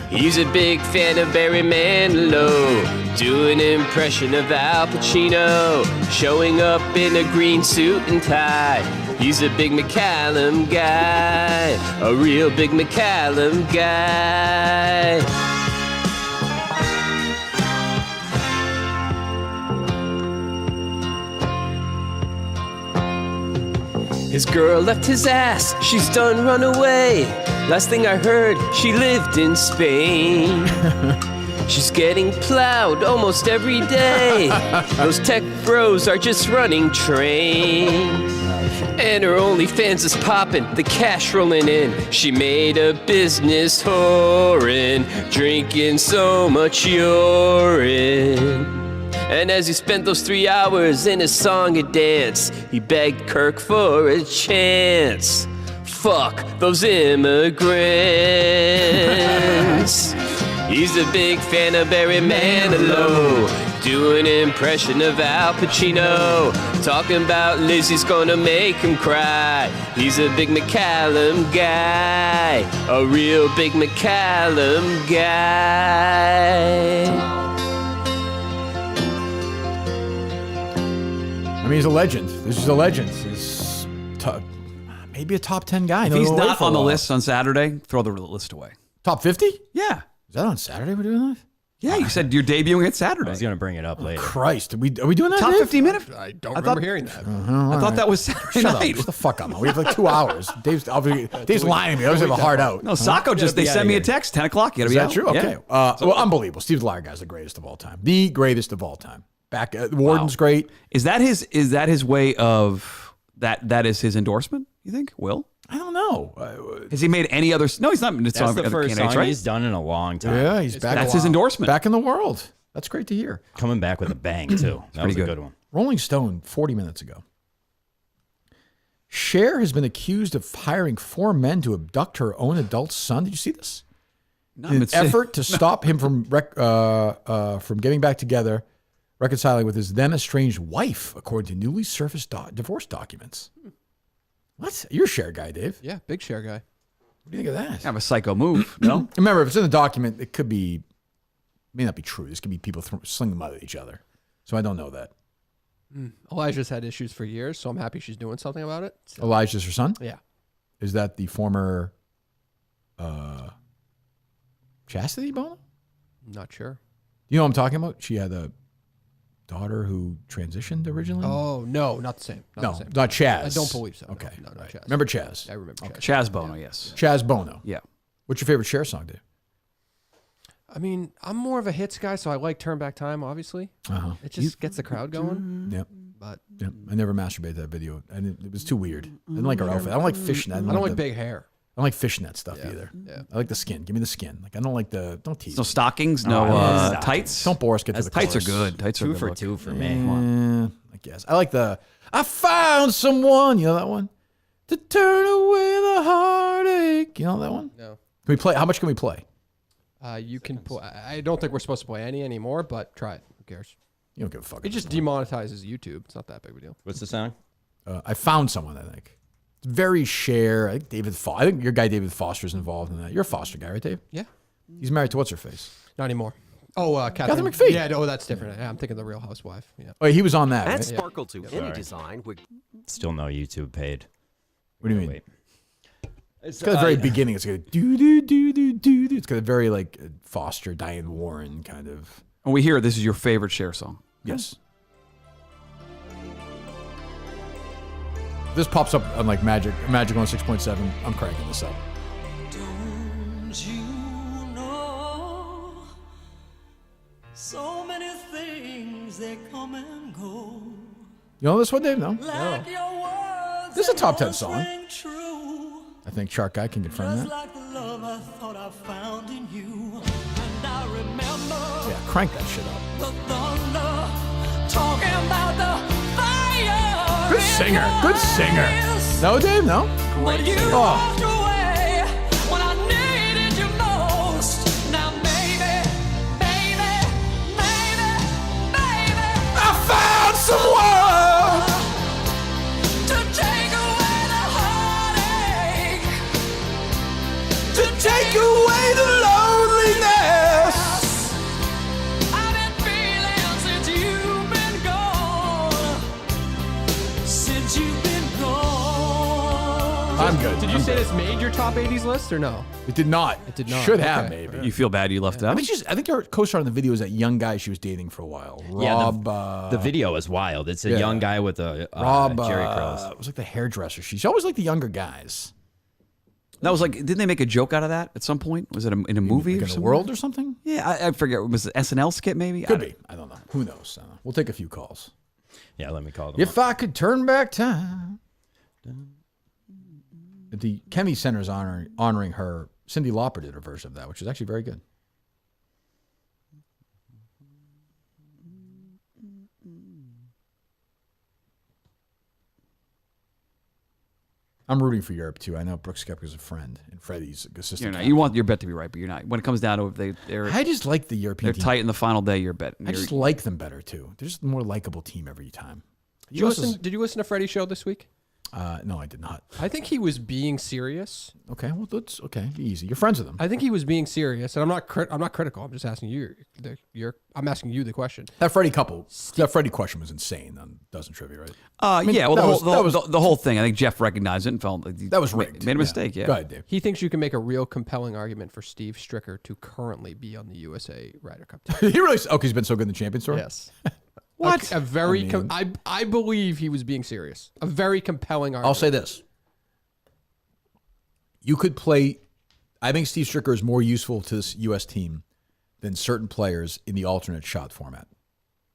He's a big fan of Barry Manilow, doing an impression of Al Pacino, showing up in a green suit and tie. He's a big McCallum guy, a real big McCallum guy. His girl left his ass, she's done run away. Last thing I heard, she lived in Spain. She's getting plowed almost every day. Those tech bros are just running train. And her OnlyFans is popping, the cash rolling in. She made a business whoring, drinking so much urine. And as he spent those 3 hours in his song and dance, he begged Kirk for a chance. Fuck those immigrants. He's a big fan of Barry Manilow, doing an impression of Al Pacino, talking about Lizzie's gonna make him cry. He's a big McCallum guy, a real big McCallum guy. I mean, he's a legend. This is a legend. He's maybe a top 10 guy. If he's not on the list on Saturday, throw the list away. Top 50? Yeah. Is that on Saturday we're doing that? Yeah, you said you're debuting it Saturday. I was gonna bring it up later. Christ, are we doing that? Top Dave? 50 minutes? I don't remember hearing that. I thought that was Saturday Shut up. night. Shut the fuck up, man. We have like 2 hours. Dave's lying to me. I always have a hard out. No, Saco just, they sent me a text, 10 o'clock. You gotta Is be that out. true? Okay. Yeah. Well, unbelievable. Steve the Liar Guy's the greatest of all time. The greatest of all time. Back, Warden's great. Is that his way of, that is his endorsement, you think? Will? I don't know. Has he made any other? No, he's not. It's That's on the first KMS, song right? he's done in a long time. Yeah, he's back. That's his endorsement. Back in the world. That's great to hear. Coming back with a bang, too. That was a good one. Rolling Stone, 40 minutes ago. Cher has been accused of hiring 4 men to abduct her own adult son. Did you see this? No, In an it's- effort to stop him from getting back together, reconciling with his then estranged wife, according to newly surfaced divorce documents. What? You're a Cher guy, Dave. Yeah, big Cher guy. What do you think of that? Kind of a psycho move, no? Remember, if it's in the document, it could be, may not be true. This could be people slinging mud at each other. So I don't know that. Elijah's had issues for years, so I'm happy she's doing something about it. So, Elijah's her son? yeah. Is that the former Chastity Bono? Not sure. You know what I'm talking about? She had a daughter who transitioned originally? Oh, no, not the same. Not no, the same. not Chaz. I don't believe so. Okay. No, not right. Chaz. Remember Chaz? I remember Chaz. Chaz Bono, yes. Chaz Bono. Yeah. What's your favorite Cher song, Dave? I mean, I'm more of a hits guy, so I like Turn Back Time, obviously. Uh-huh. It just gets the crowd going. Yep. But Yep. I never masturbated that video. And it was too weird. I didn't like her outfit. I don't like fishnet. I don't like the, big hair. I don't like fishnet stuff Yeah. either. Yeah. I like the skin. Give me the skin. Like I don't like don't tease. No me. stockings, no yeah. tights. Don't bore us. Get to the Tights are chorus. good. Tights are Two good for look. two for me. Come on. I guess. I like I found someone. You know that one? To turn away the heartache. You know that one? No. Can we play? How much can we play? You can play. I don't think we're supposed to play any anymore, but try it. Who cares? You don't give a fuck. It just demonetizes YouTube. It's not that big of a deal. What's the song? I found someone. I think it's very Cher. I think David. I think your guy David Foster's involved in that. You're a Foster guy, right, Dave? Yeah. He's married to what's her face? Not anymore. Oh, Catherine McPhee. Yeah, no, that's different. I'm thinking the Real Housewife. Yeah. Oh, he was on that. Add Right? sparkle to any Sorry. design with Still no YouTube paid. What do you mean? Wait. It's got the very beginning. It's got a do do do do do do. It's got a very like Foster, Diane Warren kind of. And we hear this is your favorite Cher song. Yes. This pops up on like Magic on 6.7. I'm cranking this up. Don't you know so many things they come and go? You know this one, Dave? No. Like your words This is a top 10 always song. ring true. I think Shark Guy can confirm Just that. like the love I thought I found in you. And I remember Yeah, crank that shit up. the thunder talking about the fire. Good in singer. your Good singer. eyes. No, Dave? No? When you Oh. walked away when I needed you most. Now maybe, baby, baby, baby, I found someone! to take away the heartache, To take away the loneliness! I've been feeling since you've been gone. Since you've been gone. I'm good. Did you say this made your top 80s list or no? It did not. It did not. Should have, Okay. maybe. You feel bad you left I out? think her co-star in the video is that young guy she was dating for a while. Rob. The video is wild. It's a yeah. young guy with a Rob. Jerry curls. It was like the hairdresser. She's always like the younger guys. That was like, didn't they make a joke out of that at some point? Was it in a movie Like or in the something? world or something? Yeah, I forget. Was it SNL skit maybe? Could be. I don't know. Who knows? We'll take a few calls. Yeah, let me call them. If I could turn back time. The Kennedy Center is honoring her. Cyndi Lauper did a version of that, which is actually very good. I'm rooting for Europe too. I know Brooks Koepka's a friend, and Freddie's assistant. You're not, captain. you want your bet to be right, but you're not. When it comes down to it, they're I just like the European team. tight in the final day. Your bet. I just like them better too. They're just a more likable team every time. Did you US is- listen to Freddie's show this week? No, I did not. I think he was being serious. Okay, well that's okay. Be easy. You're friends with them. I think he was being serious, and I'm not critical. I'm just asking you. I'm asking you the question. That Freddie question was insane on Dozen Trivia, right? Yeah. Well, that was- the whole thing. I think Jeff recognized it and felt like That was rigged. Made a mistake. Yeah. Go ahead, Dave. He thinks you can make a real compelling argument for Steve Stricker to currently be on the USA Ryder Cup team. He really? Okay, he's been so good in the Champions Tour. Yes. What? A very. I mean- I believe he was being serious. A very compelling argument. I'll say this. You could play. I think Steve Stricker is more useful to this U.S. team than certain players in the alternate shot format.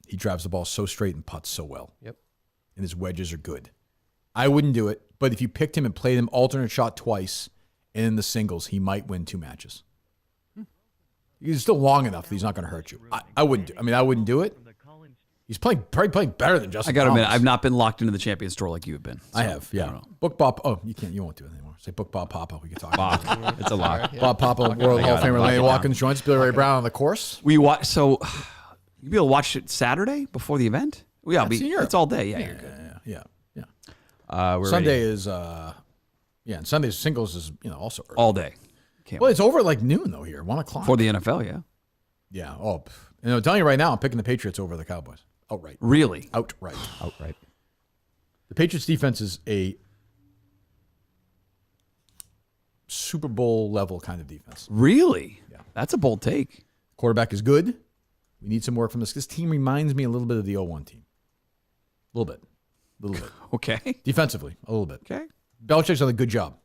He drives the ball so straight and putts so well. Yep. And his wedges are good. I wouldn't do it, but if you picked him and played him alternate shot twice and in the singles, he might win 2 matches. He's still long enough that he's not going to hurt you. I wouldn't. I wouldn't do it. He's probably playing better than Justin. I got to admit, Thomas. I've not been locked into the Champions Tour like you have been. I so have, yeah. don't know. Book Bob. Oh, you can't. You won't do it anymore. Say Book Bob Papa. We can talk about it. It's a lock. Bob Papa, World Hall of Famer, Lenny Watkins joins Billy Ray Brown on the course. We watch. So you'll be able to watch it Saturday before the event. Yeah, it's in Europe. it's all day. Yeah, you're good. Yeah. We're Sunday ready. is, and Sunday's singles is, also early. All day. Can't Well, wait. it's over at like noon though here, 1 o'clock. For the NFL, yeah. Yeah. Oh, and I'm telling you right now, I'm picking the Patriots over the Cowboys. Outright. Really? Outright. Outright. The Patriots defense is a Super Bowl level kind of defense. Really? Yeah. That's a bold take. Quarterback is good. We need some work from this. This team reminds me a little bit of the 0-1 team. A little bit. Okay. Defensively, a little bit. Okay. Belichick's done a good job.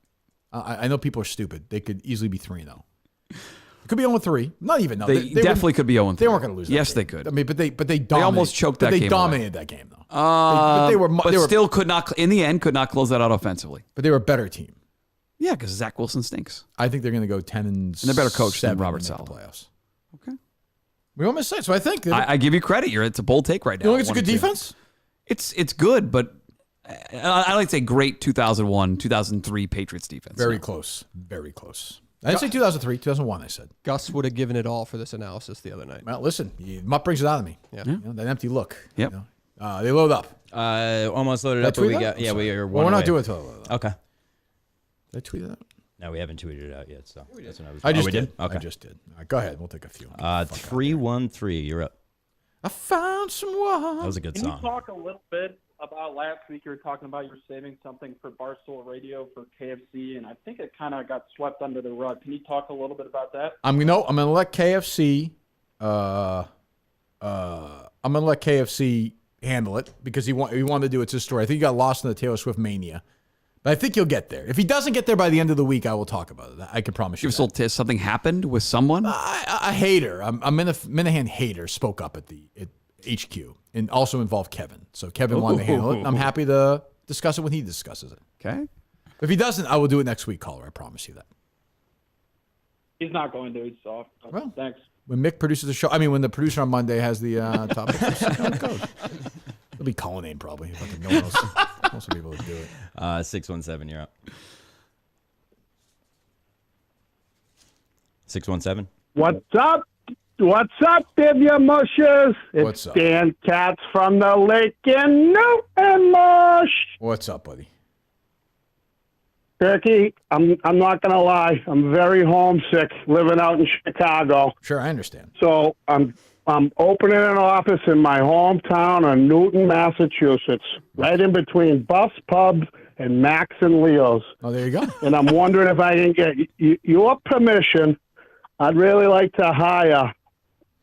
I know people are stupid. They could easily be 3-0. It could be 0-3. Not even. No, They definitely could be 0-3. They weren't going to lose. That Yes, game. they could. I mean, but they dominated. almost choked that They game dominated that game though. But they were still could not. In the end, could not close that out offensively. But they were a better team. Yeah, because Zach Wilson stinks. I think they're going to go 10 and they're better coached than 7 Robert in the Saleh. playoffs. Okay. We almost say so. I think. I give you credit. It's a bold take right now. You think it's a good 1-2. defense? It's good, but I like to say great 2001, 2003 Patriots defense. Very close. Very close. I didn't say 2003, 2001. I said. Gus would have given it all for this analysis the other night. Well, listen, Mutt brings it out of me. Yeah. You know, that empty look. Yep. You know? They load up. Almost loaded Did I up, but tweet we that? got. I'm Yeah, sorry. we are. Well, we're one not away. doing it till I load up. Okay. Did I tweet that? No, we haven't tweeted it out yet. So that's what I just we did. Okay. I just did. All right, go ahead. We'll take a few. 313. You're up. I found someone. That was a good Can song. you talk a little bit about last week? You were talking about you're saving something for Barstool Radio for KFC, and I think it kind of got swept under the rug. Can you talk a little bit about that? I'm gonna let KFC. I'm gonna let KFC handle it because he wanted to do it. It's his story. I think he got lost in the Taylor Swift mania, but I think he'll get there. If he doesn't get there by the end of the week, I will talk about it. I can promise you. Give us a little test. Something happened with someone. A hater, a Minihane hater, spoke up at HQ and also involved Kevin. So Kevin wanted to handle it. And I'm happy to discuss it when he discusses it. Okay. If he doesn't, I will do it next week, caller. I promise you that. He's not going to. He's soft. Well, Thanks. When Mick produces the show, when the producer on Monday has the topic, we'll see how it goes. It'll be Cullinane probably. Fucking no one else. Most people would do it. 617. You're up. 617. What's up? What's up, Divya Mushers? It's What's up? Dan Katz from the Lake in Newton Mush. What's up, buddy? Turkey, I'm not gonna lie. I'm very homesick living out in Chicago. Sure, I understand. So I'm opening an office in my hometown of Newton, Massachusetts, right in between Buff's Pubs and Max and Leo's. Oh, there you go. And I'm wondering if I can get your permission. I'd really like to hire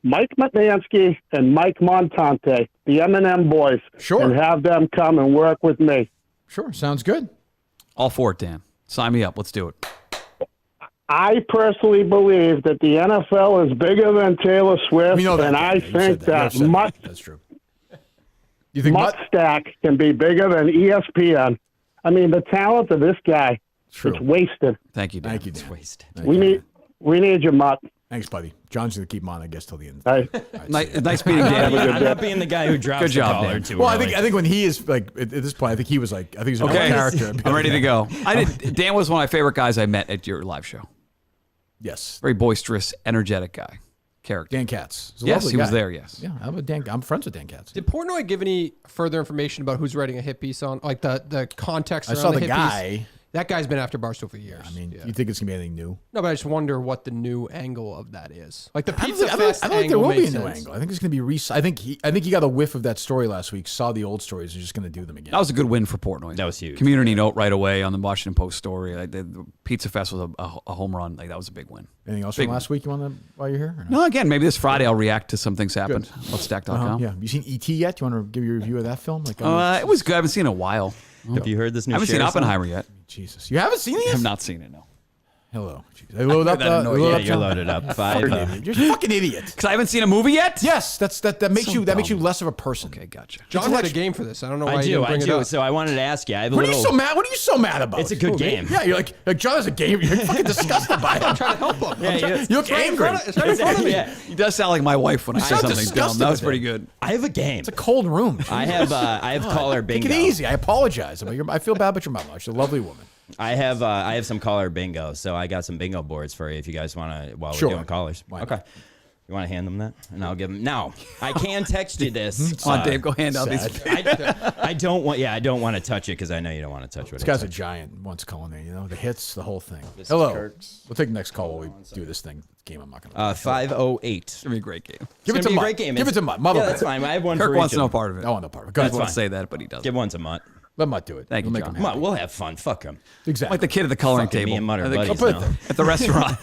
Mike Mutnansky and Mike Montante, the M&M boys, Sure. and have them come and work with me. Sure, sounds good. All for it, Dan. Sign me up. Let's do it. I personally believe that the NFL is bigger than Taylor Swift, We know that. and I You think said that. that You said Mutt That's true. You think Mutt Stack can be bigger than ESPN. I mean, the talent of this guy, True. it's wasted. Thank you, Dan. Thank you, Dan. Wasted. Thank We you. need you, Mutt. Thanks, buddy. John's going to keep him on, I guess, till the end. Hey. Nice meeting Dan. I'm not being the guy who drops Good job, the collar Dan. too Well, early. I think when he is like at this point, I think he's a Okay. character. I'm ready to go. Dan was one of my favorite guys I met at your live show. Yes, Very boisterous, energetic guy. Character. Dan Katz. He's a Yes, lovely he was guy. there, yes. Yeah, I'm friends with Dan Katz. Did Portnoy give any further information about who's writing a hit piece on, like the context? I around saw the hit guy. piece? That guy's been after Barstool for years. I mean, Yeah. you think it's gonna be anything new? No, but I just wonder what the new angle of that is. Like the I don't Pizza think- I don't Fest think there angle will be a makes new sense. angle. I think it's gonna be I think he got a whiff of that story last week. Saw the old stories. He's just gonna do them again. That was a good win for Portnoy. That was huge. Community note right away on the Washington Post story. Like the Pizza Fest was a home run. Like that was a big win. Anything else big from last week you want to while you're here? Or No, again, maybe this Friday I'll react to some things happened. Let's stack.com. Yeah. You seen ET yet? You want to give your review of that film? Like, It was good. I haven't seen it in a while. Have you heard this new I haven't seen Cher song? Oppenheimer yet. Jesus, you haven't seen I it? have not seen it, no. Hello. Jeez. I load up. that annoyed you. Yeah, up you're John? loaded up. You're a fucking idiot. Because I haven't seen a movie yet? Yes, that makes So you makes you dumb. less of a person. Okay, gotcha. John had a game for this. I don't know why I you do. didn't bring it up. So I wanted to ask you. I have a What are little. you so mad? What are you so mad about? It's a good game. Yeah, you're like John has a game. You're fucking disgusted by it. I'm trying to help him. Yeah, You look angry. It's right in front of me. Yeah. He does sound like my wife when I say sound something dumb. disgusted That was with pretty it. good. I have a game. It's a cold room. I have caller bingo. Take it easy. I apologize. I feel bad about your mama. She's a lovely woman. I have some caller bingo, so I got some bingo boards for you if you guys want to while Sure. we're doing callers. Why Okay. not? You want to hand them that, and I'll give them. Now I can text you this. Come on, Dave, go hand out these. I don't want. Yeah, I don't want to touch it because I know you don't want to touch what This I guy's a touch. giant. Once calling there, the hits, the whole thing. This is Hello. Kirk's. We'll take the next call while we do this thing. Game. I'm not gonna. 508. It's going to be a great game. Give it It's to gonna be a Mutt. great game. Give it to Mutt. Mother. Yeah, that's fine. I have one Kirk for wants each no of them. part of it. I want no part. I Go just ahead. want to say that, but he doesn't. Give one to Mutt. Let Mutt do it. Thank you, We'll make John. him Mutt, happy. we'll have fun. Fuck him. Exactly. Like the kid at the coloring Fucking table. me and Mutt are I think- buddies I'll put it now. there. At the restaurant.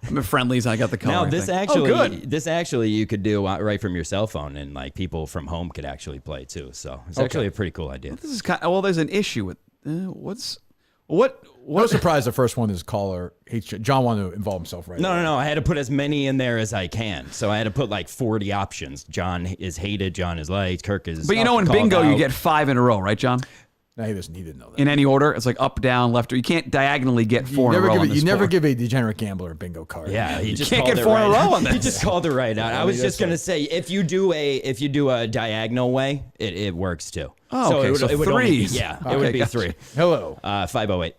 I'm at Friendly's and I got the Now coloring this thing. actually, Oh, good. this actually you could do right from your cell phone, and like people from home could actually play too. So it's actually a pretty cool idea. This is kind of, well, there's an issue with what No surprise. The first one is caller. John wanted to involve himself right. No, away. no, no. I had to put as many in there as I can. So I had to put like 40 options. John is hated. John is liked. Kirk is. But you know, in called bingo, you out. get 5 in a row, right, John? No, he didn't know that. In any order, it's like up, down, left. Or you can't diagonally get 4 in a row. on You this never board. give a degenerate gambler a bingo card. Yeah, he just can't called get it 4 in a right row out. on He this. just called it right out. I was just gonna say if you do a diagonal way, it works too. Oh, okay, so it would only be, threes. yeah, Okay, it would be gotcha. 3. Hello. 508.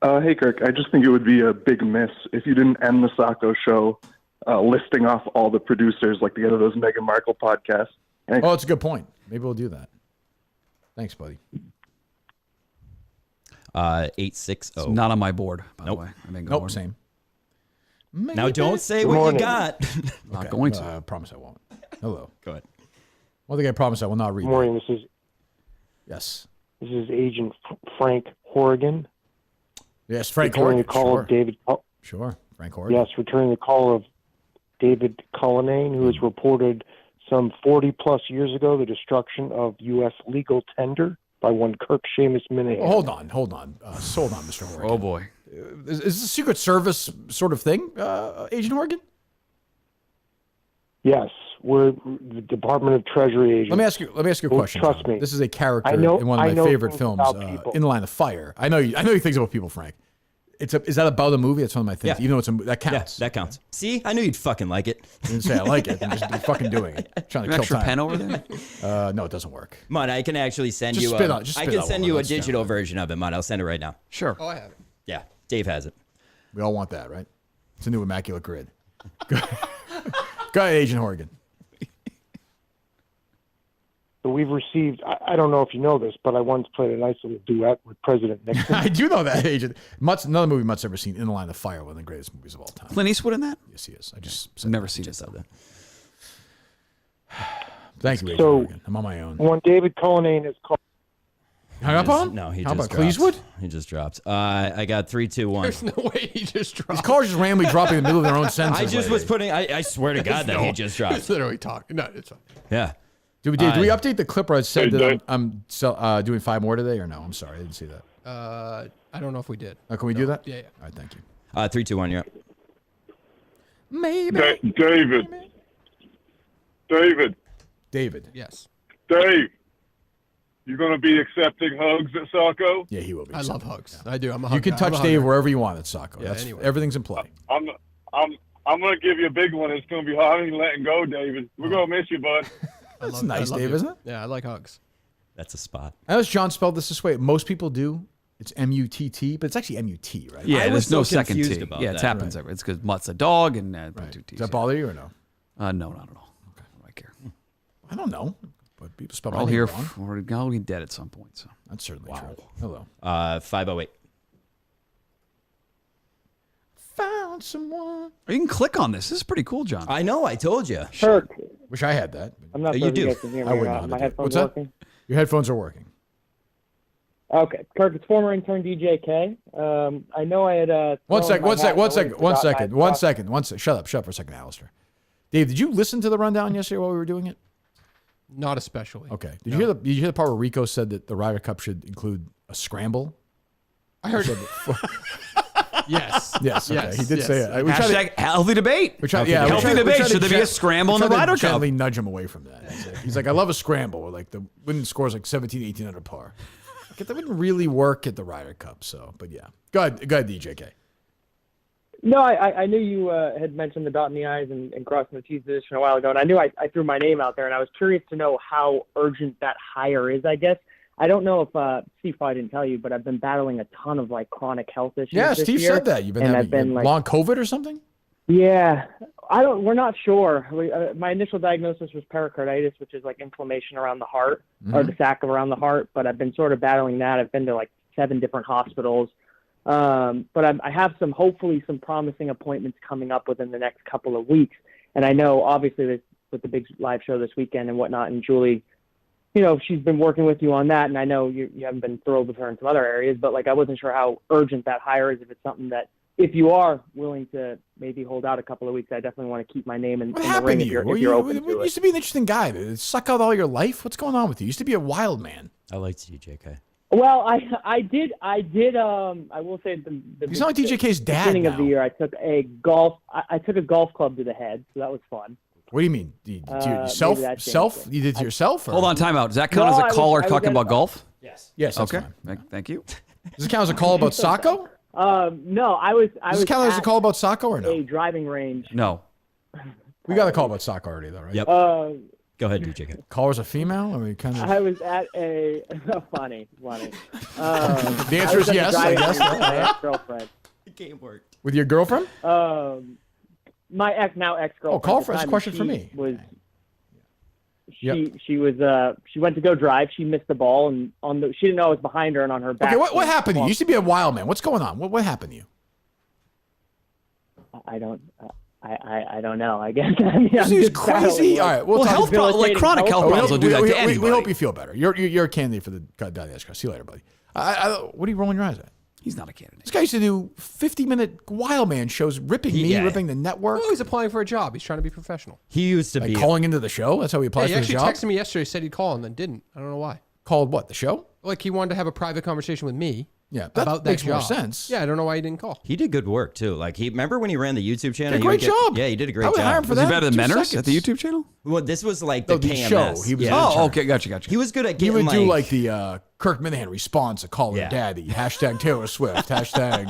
Hey, Kirk. I just think it would be a big miss if you didn't end the Saco Show listing off all the producers like the end of those Meghan Markle podcasts. Oh, it's a good point. Maybe we'll do that. Thanks, buddy. 860. It's not on my board, by Nope. the way. I mean, Nope, same. Now don't say what you got. Not going to. I promise I won't. Hello. Go ahead. One thing I promise I will not read. Good morning. This is Agent Frank Horrigan. Yes, Frank returning Horrigan. the call Sure. of David. Sure, Frank Horrigan. Yes, returning the call of David Cullinane, who has reported some 40-plus years ago the destruction of U.S. legal tender by one Kirk Minihane. Well, hold on, Mr. Horrigan. Oh, boy. Is this a Secret Service sort of thing, Agent Horrigan? Yes, we're the Department of Treasury agent. Let me ask you a question. Trust John. me. This is a character I know- in one of I my know favorite things films, about people. In the Line of Fire. I know you think about people, Frank. Is that about a movie? That's one of my things. Yeah. Even though that counts. Yeah, that counts. See, I knew you'd fucking like it. I didn't say I like it. I'm just fucking doing it. Trying to An kill extra time. pen over there? No, it doesn't work. Mud, I can actually send Just you spit a, on- just I spit can on send one. you a Let's digital version of it, Mud. I'll send it right now. Sure. Oh, I have it. Yeah, Dave has it. We all want that, right? It's a new immaculate grid. Go ahead, Agent Horrigan. So we've received, I don't know if you know this, but I once played a nice little duet with President Nixon. I do know that, Agent. Another movie Mutt's ever seen, In the Line of Fire, one of the greatest movies of all time. Clint Eastwood in that? Yes, he is. I just I've never seen it, though. Thank you, Agent So- Horrigan. I'm on my own. When David Cullinane is called, Hung up on? No, he How just about dropped. Cleeswood? He just dropped. I got 3, 2, 1. There's no way he just These dropped. callers just randomly dropping in the middle of their own sentences. I just was putting. I swear to God that he just It's dropped. literally talking. No, it's fine. Yeah. Did we update the clip where I said Hey, that Dave. I'm doing 5 more today, or no? I'm sorry, I didn't see that. I don't know if we did. Can we do that? Yeah, yeah. All right, thank you. 3, 2, 1. You're up. Maybe. David, Yes. Dave, you going to be accepting hugs at Saco? Yeah, he will be. I love accepting. hugs. I do. I'm a You hug can guy. I'm touch a Dave hugger. wherever you want at Saco. Yeah, That's anywhere. everything's in play. I'm going to give you a big one. It's going to be hard and letting go, David. We're going to miss you, bud. That's I nice, love Dave, you. isn't it? Yeah, I like hugs. That's a spot. I know John spelled this way. Most people do. It's M-U-T-T, but it's actually M-U-T, right? Yeah, I was there's no so second confused T. about Yeah, it that. happens everywhere. It's because Mutt's a dog and Right. two T's. Does that bother you or no? No, not at all. Okay. I don't care. I don't know. But people spell We're my all name here. wrong. We're all be dead at some point. So. That's certainly true. Hello. 508. Found someone. Or you can click on this. This is pretty cool, John. I know. I told you. Kirk, Wish I had that. I'm not You sure if do. you guys can hear me I or wouldn't know not. how to My do it. headphones What's that? working? Your headphones are working. Okay, Kirk, it's former intern DJ K. I know I had One thrown my hat in the ring second. Shut up for a second, Alistair. Dave, did you listen to the rundown yesterday while we were doing it? Not especially. Okay. Did you hear the part where Rico said that the Ryder Cup should include a scramble? I heard. Yes. Yes. Okay. Yes, He did yes. say it. We tried to- Hashtag healthy debate. we tried- Healthy we debate. tried to Should there be a gent- scramble in we the tried to Ryder Cup? gently nudge him away from that. He's like, I love a scramble. Like the winning scores like 17, 18 under par. Like, that wouldn't really work at the Ryder Cup. So, but yeah. Go ahead, DJ K. No, I knew you had mentioned the dotting the I's and crossing the T's position a while ago, and I knew I threw my name out there, and I was curious to know how urgent that hire is, I guess. I don't know if Steve probably didn't tell you, but I've been battling a ton of like chronic health issues. Yeah, this Steve year, said that. You've been and having I've been like, long COVID or something? yeah, we're not sure. My initial diagnosis was pericarditis, which is like inflammation around the heart or the sac around the heart, but I've been sort of battling that. I've been to like 7 different hospitals. But I have hopefully some promising appointments coming up within the next couple of weeks. And I know obviously with the big live show this weekend and whatnot, and Julie, you know, she's been working with you on that. And I know you haven't been thrilled with her in some other areas, but like, I wasn't sure how urgent that hire is. If it's something that, if you are willing to maybe hold out a couple of weeks, I definitely want to keep my name in What the happened ring to if you? you're open You to it. used to be an interesting guy. Did it suck out all your life? What's going on with you? You used to be a wild man. I like TJK. Well, I did. I will say the You sound like DJK's dad beginning now. of the year, I took a golf club to the head, so that was fun. What do you mean? Do you Maybe self? that changed it. You did to yourself? Or? Hold on, time out. Does that count No, as I a was- caller I was talking at- about golf? Yes. That's Okay. fine. Thank you. Does it count as a call about Saco? No, I was. Does it count as a call about Saco or no? a driving range. No. We got a call about Saco already, though, right? Yep. Go ahead, DJK. Caller's a female? Or we kind of... I was at a funny. The answer is yes, I guess. My ex-girlfriend. The game worked. With your girlfriend? My ex-girlfriend. Oh, call at the for it's a time, question for she me. Was she went to go drive. She missed the ball, and she didn't know I was behind her, and on her back. Okay, what happened to you? You used to be a wild man. What's going on? What happened to you? I don't know. I guess. I mean, This is crazy. All right. Well, health problems, like chronic health problems, will do that to anybody. We hope you feel better. You're a candidate for the Daddy Ice. See you later, buddy. What are you rolling your eyes at? He's not a candidate. This guy used to do 50-minute wild man shows, ripping ripping the network. Well, he's applying for a job. He's trying to be professional. He used to Like be calling into the show. That's how he applies He for the actually job. texted me yesterday, said he'd call, and then didn't. I don't know why. Called what? The show? Like he wanted to have a private conversation with me. Yeah, that about that makes more job. sense. Yeah, I don't know why he didn't call. He did good work too. Like remember when he ran the YouTube channel? Did a great job. Yeah, he did a great I would job. hire him for Was that. he better than 2 Menners seconds. at the YouTube channel? Well, this was like the the KMS. show. He was yeah. in charge. Okay, gotcha. He was good at He getting would do like the Kirk Minihane response to caller Yeah. daddy. Hashtag Taylor Swift. Hashtag,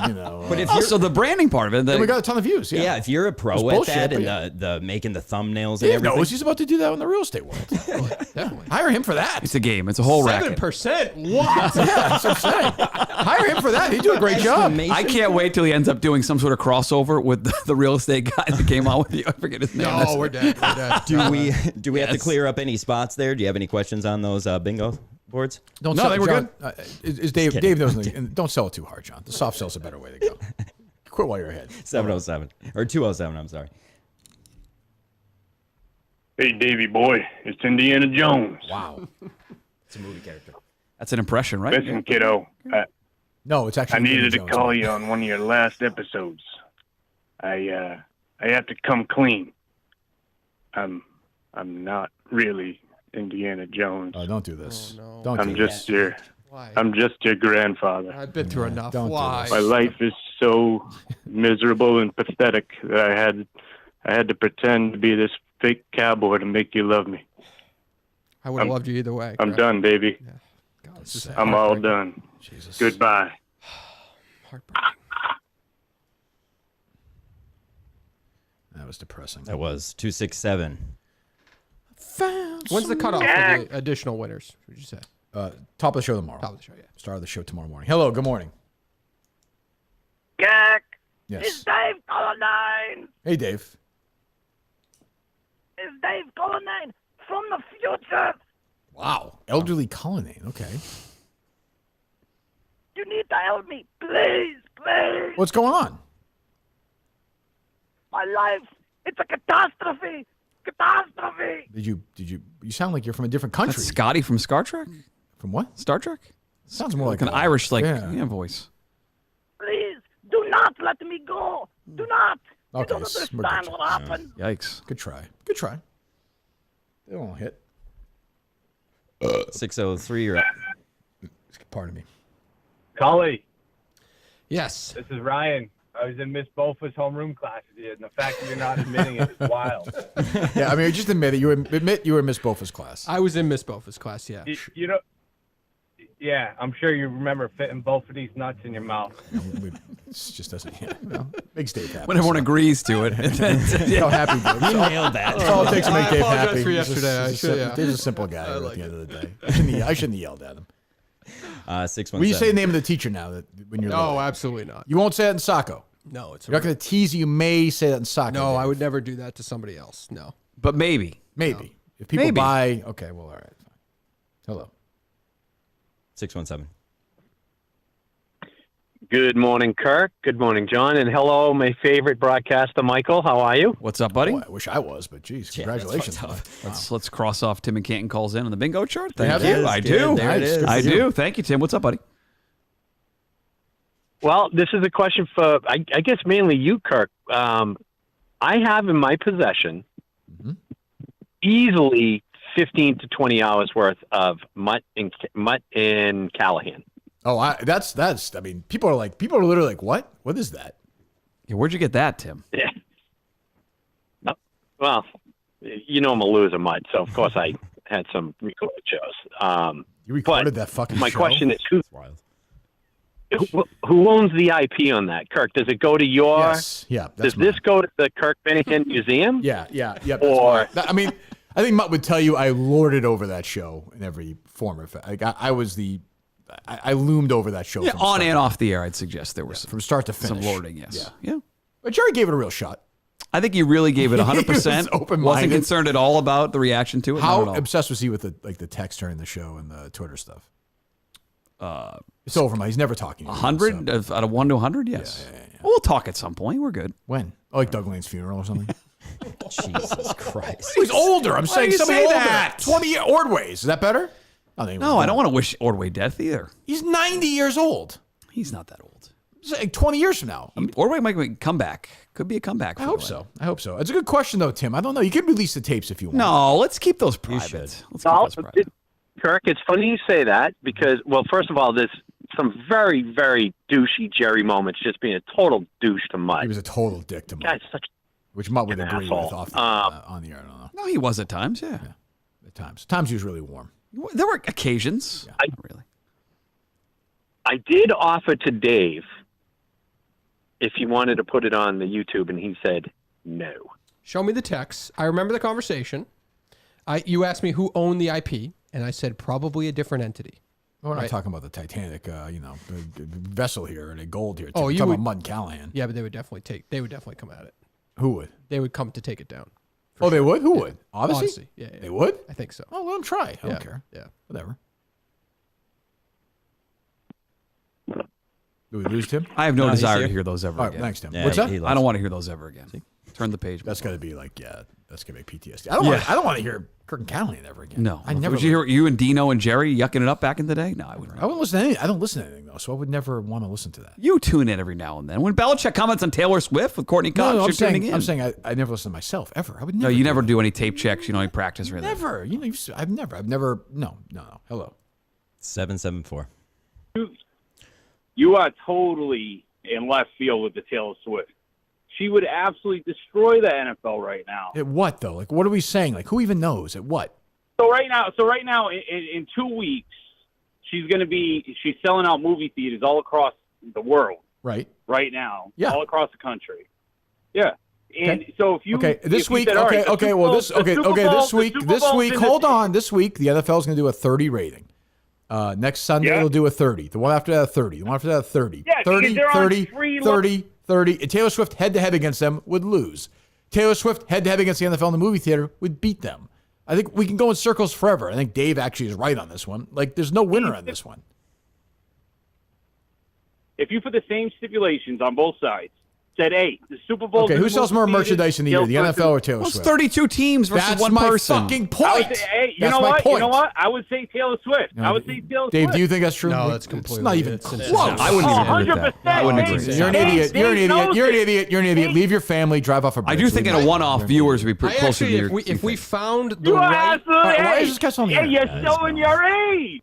But if Also, the branding part of it. and we got a ton of views. Yeah, yeah, if you're a It's pro at bullshit, that but and yeah. the making the thumbnails and Dave everything. knows he's about to do that in the real estate world. Definitely. Hire him for that. It's a game. It's a whole racket. 7%? What? Yeah, that's what I'm saying. Hire him for that. He'd do a great job. I can't wait till he ends up doing some sort of crossover with the real estate guy that came on with you. I forget his name. No, we're dead. We're dead. Do we have to Yes. clear up any spots there? Do you have any questions on those bingo boards? Don't No, sell I it, think we're John. Is Dave? kidding. Dave knows. And don't sell it too hard, John. The soft sell's a better way to go. Quit while you're ahead. 707 or 207. I'm sorry. Hey, Davey boy, it's Indiana Jones. Wow. It's a movie character. That's an impression, right? Listen, kiddo, No, it's actually. I needed Indiana to Jones. call you on one of your last episodes. I have to come clean. I'm not really Indiana Jones. Oh, don't do this. Oh, no. Don't. I'm do just that. your Why? I'm just your grandfather. I've been through enough. Don't do Why? this. My life is so miserable and pathetic that I had to pretend to be this fake cowboy to make you love me. I would have loved you either way. I'm correct? done, baby. Yeah. God, this is I'm all heartbreaking. done. Jesus. Goodbye. Heartbreaking. That was depressing. That was 267. When's the cutoff for the additional winners? Would you say? Top of the show tomorrow. Top of the show, yeah. Start of the show tomorrow morning. Hello. Good morning. Kirk, Yes. it's Dave Colonnine. Hey, Dave. It's Dave Colonnine from the future. Wow. Elderly Cullinane. Okay. You need to help me, please, please. What's going on? My life, it's a catastrophe. Catastrophe. You sound like you're from a different country. That's Scotty from Star Trek? From what? Star Trek? Sounds more like An a- Irish, yeah. Please, voice. do not let me go. Do not. You Okay, don't we're understand good. what happened. Yikes. Good try. Good try. They won't hit. 603. You're up. Pardon me. Cully, Yes. this is Ryan. I was in Miss Bofa's homeroom class with you, and the fact that you're not admitting it is wild. Yeah, I mean, just admit it. Admit you were in Miss Bofa's class. I was in Miss Bofa's class, yeah. You know, yeah, I'm sure you remember fitting both of these nuts in your mouth. It just doesn't. Yeah, well, makes Dave happy. When everyone agrees to it. So happy, Dave. You nailed that. That's all it takes to make I Dave apologize happy. for He's yesterday. He's Dave's a simple guy at the end of the day. I shouldn't have yelled at him. 617. Will you say the name of the teacher now that when you're No, little? absolutely not. You won't say that in Saco. No, it's You're not going to tease you. You may say that in Saco. No, Dave. I would never do that to somebody else. No. But maybe. Maybe. If people Maybe. buy. Okay, well, all right. Fine. Hello. 617. Good morning, Kirk. Good morning, John. And hello, my favorite broadcaster, Michael. How are you? What's up, buddy? Boy, I wish I was, but geez, congratulations. fucked up. bud. Let's cross off Tim and Canton calls in on the bingo chart. Thank have you. that? I Good. do. There it Nice. is. I do. Thank you, Tim. What's up, buddy? Well, this is a question for, I guess, mainly you, Kirk. I have in my possession Mhm. easily 15 to 20 hours worth of Mut and Callahan. Oh, that's. I mean, people are literally like, what? What is that? Yeah, where'd you get that, Tim? Yeah. No, well, you know I'm a loser, Mud, so of course I had some recorded shows. You recorded that fucking My show? question is, It's wild. who owns the IP on that, Kirk? Does it go to your? Yes. Yeah. Does this go to the Kirk Minihane Museum? Yeah. That's Or- mine. I mean, I think Mutt would tell you I lorded over that show in every form of it. Like I was I loomed over that show. Yeah, from on start- and off the air, I'd suggest there was from start to finish. some lording, yes. Yeah. Yeah. But Jerry gave it a real shot. I think he really gave it 100%. open-minded. Wasn't concerned at all about the reaction to it. How Not at all. obsessed was he with the text during the show and the Twitter stuff? It's over, Mike. He's never talking. 100 out of 1 to 100. Yes. Yeah. We'll talk at some point. We're good. When? Oh, like Doug Lane's funeral or something? Jesus Christ. He's older. I'm Why saying do you somebody say older. that? 20 Ordways. Is that better? No, I don't want to wish Ordway death either. He's 90 years old. He's not that old. It's like 20 years from now. Ordway might make a comeback. Could be a comeback. I hope so. I hope so. It's a good question, though, Tim. I don't know. You can release the tapes if you want. No, let's keep those private. Let's keep those private. Kirk, it's funny you say that because, well, first of all, there's some very, very douchey Jerry moments, just being a total douche to Mud. He was a total dick to Mud. Guy's such which Mutt would an agree asshole. with off the, on the air. I don't know. No, he was at times, yeah. At times. Times he was really warm. There were occasions. Yeah. Not really. I did offer to Dave if he wanted to put it on the YouTube, and he said no. Show me the text. I remember the conversation. You asked me who owned the IP, and I said probably a different entity. We're not Right. talking about the Titanic, vessel here and a gold here. Oh, We're you talking would, about Mud and Callahan. Yeah, but they would definitely come at it. Who would? They would come to take it down. Oh, they would? Who would? Odyssey? Odyssey. Yeah, yeah. They would? I think so. Oh, let them try. I Yeah, don't care. yeah. Whatever. Did we lose Tim? I have no No, he's desire here. to hear those ever All right, again. thanks, Tim. Yeah, What's that? he I don't want to hear those ever again. Turn the page. That's got to be like, that's going to be PTSD. I don't want to hear Kirk and Callahan ever again. No. I never. Would you hear you and Dino and Jerry yucking it up back in the day? No, I wouldn't. I wouldn't listen to anything. I don't listen to anything, though, so I would never want to listen to that. You tune in every now and then. When Belichick comments on Taylor Swift with Courtney Cox, No, you're tuning in. I'm saying I never listen to myself, ever. I would No, never. you never do any tape checks. You know, any practice or anything. Never. I've never. No. Hello. 774. You are totally in left field with the Taylor Swift. She would absolutely destroy the NFL right now. At what, though? Like, what are we saying? Like, who even knows? At what? So right now, in 2 weeks, she's selling out movie theaters all across the world. Right. Right now. Yeah. All across the country. Yeah. And Okay. so if you this if you week, said, all right, the okay, Super well, Bowl- this the Super Bowl- this Bowl's week, in hold on, this week the NFL is going to do a 30 rating. Next Sunday Yeah. it'll do a 30. The one after that a 30. The one after that a 30. Yeah, because 30, they're on 30, free 30, 30. And Taylor Swift head to head against them would lose. Taylor Swift head to head against the NFL in the movie theater would beat them. I think we can go in circles forever. I think Dave actually is right on this one. Like, there's no winner on this one. If you put the same stipulations on both sides, said, hey, the Super Bowl. Okay, who sells more merchandise in the year, the NFL or Taylor Well, it's Swift? 32 teams versus That's one my person. fucking I point. would say, hey, you That's know my what? point. You know what? I would say Taylor Swift. No, I would say Taylor Dave, Swift. do you think that's true? No, that's It's completely. not even it's close. insane. I wouldn't even agree with that. 100%. I wouldn't agree. Dave, You're an idiot. You're an Dave idiot. knows You're an it. idiot. You're an idiot. Leave your family. Drive off a bridge. I do think in a one-off, viewers would be I closer to actually, your. if we found the You right, absolutely. Why Hey, is this guy so hey, mean? you're showing your age.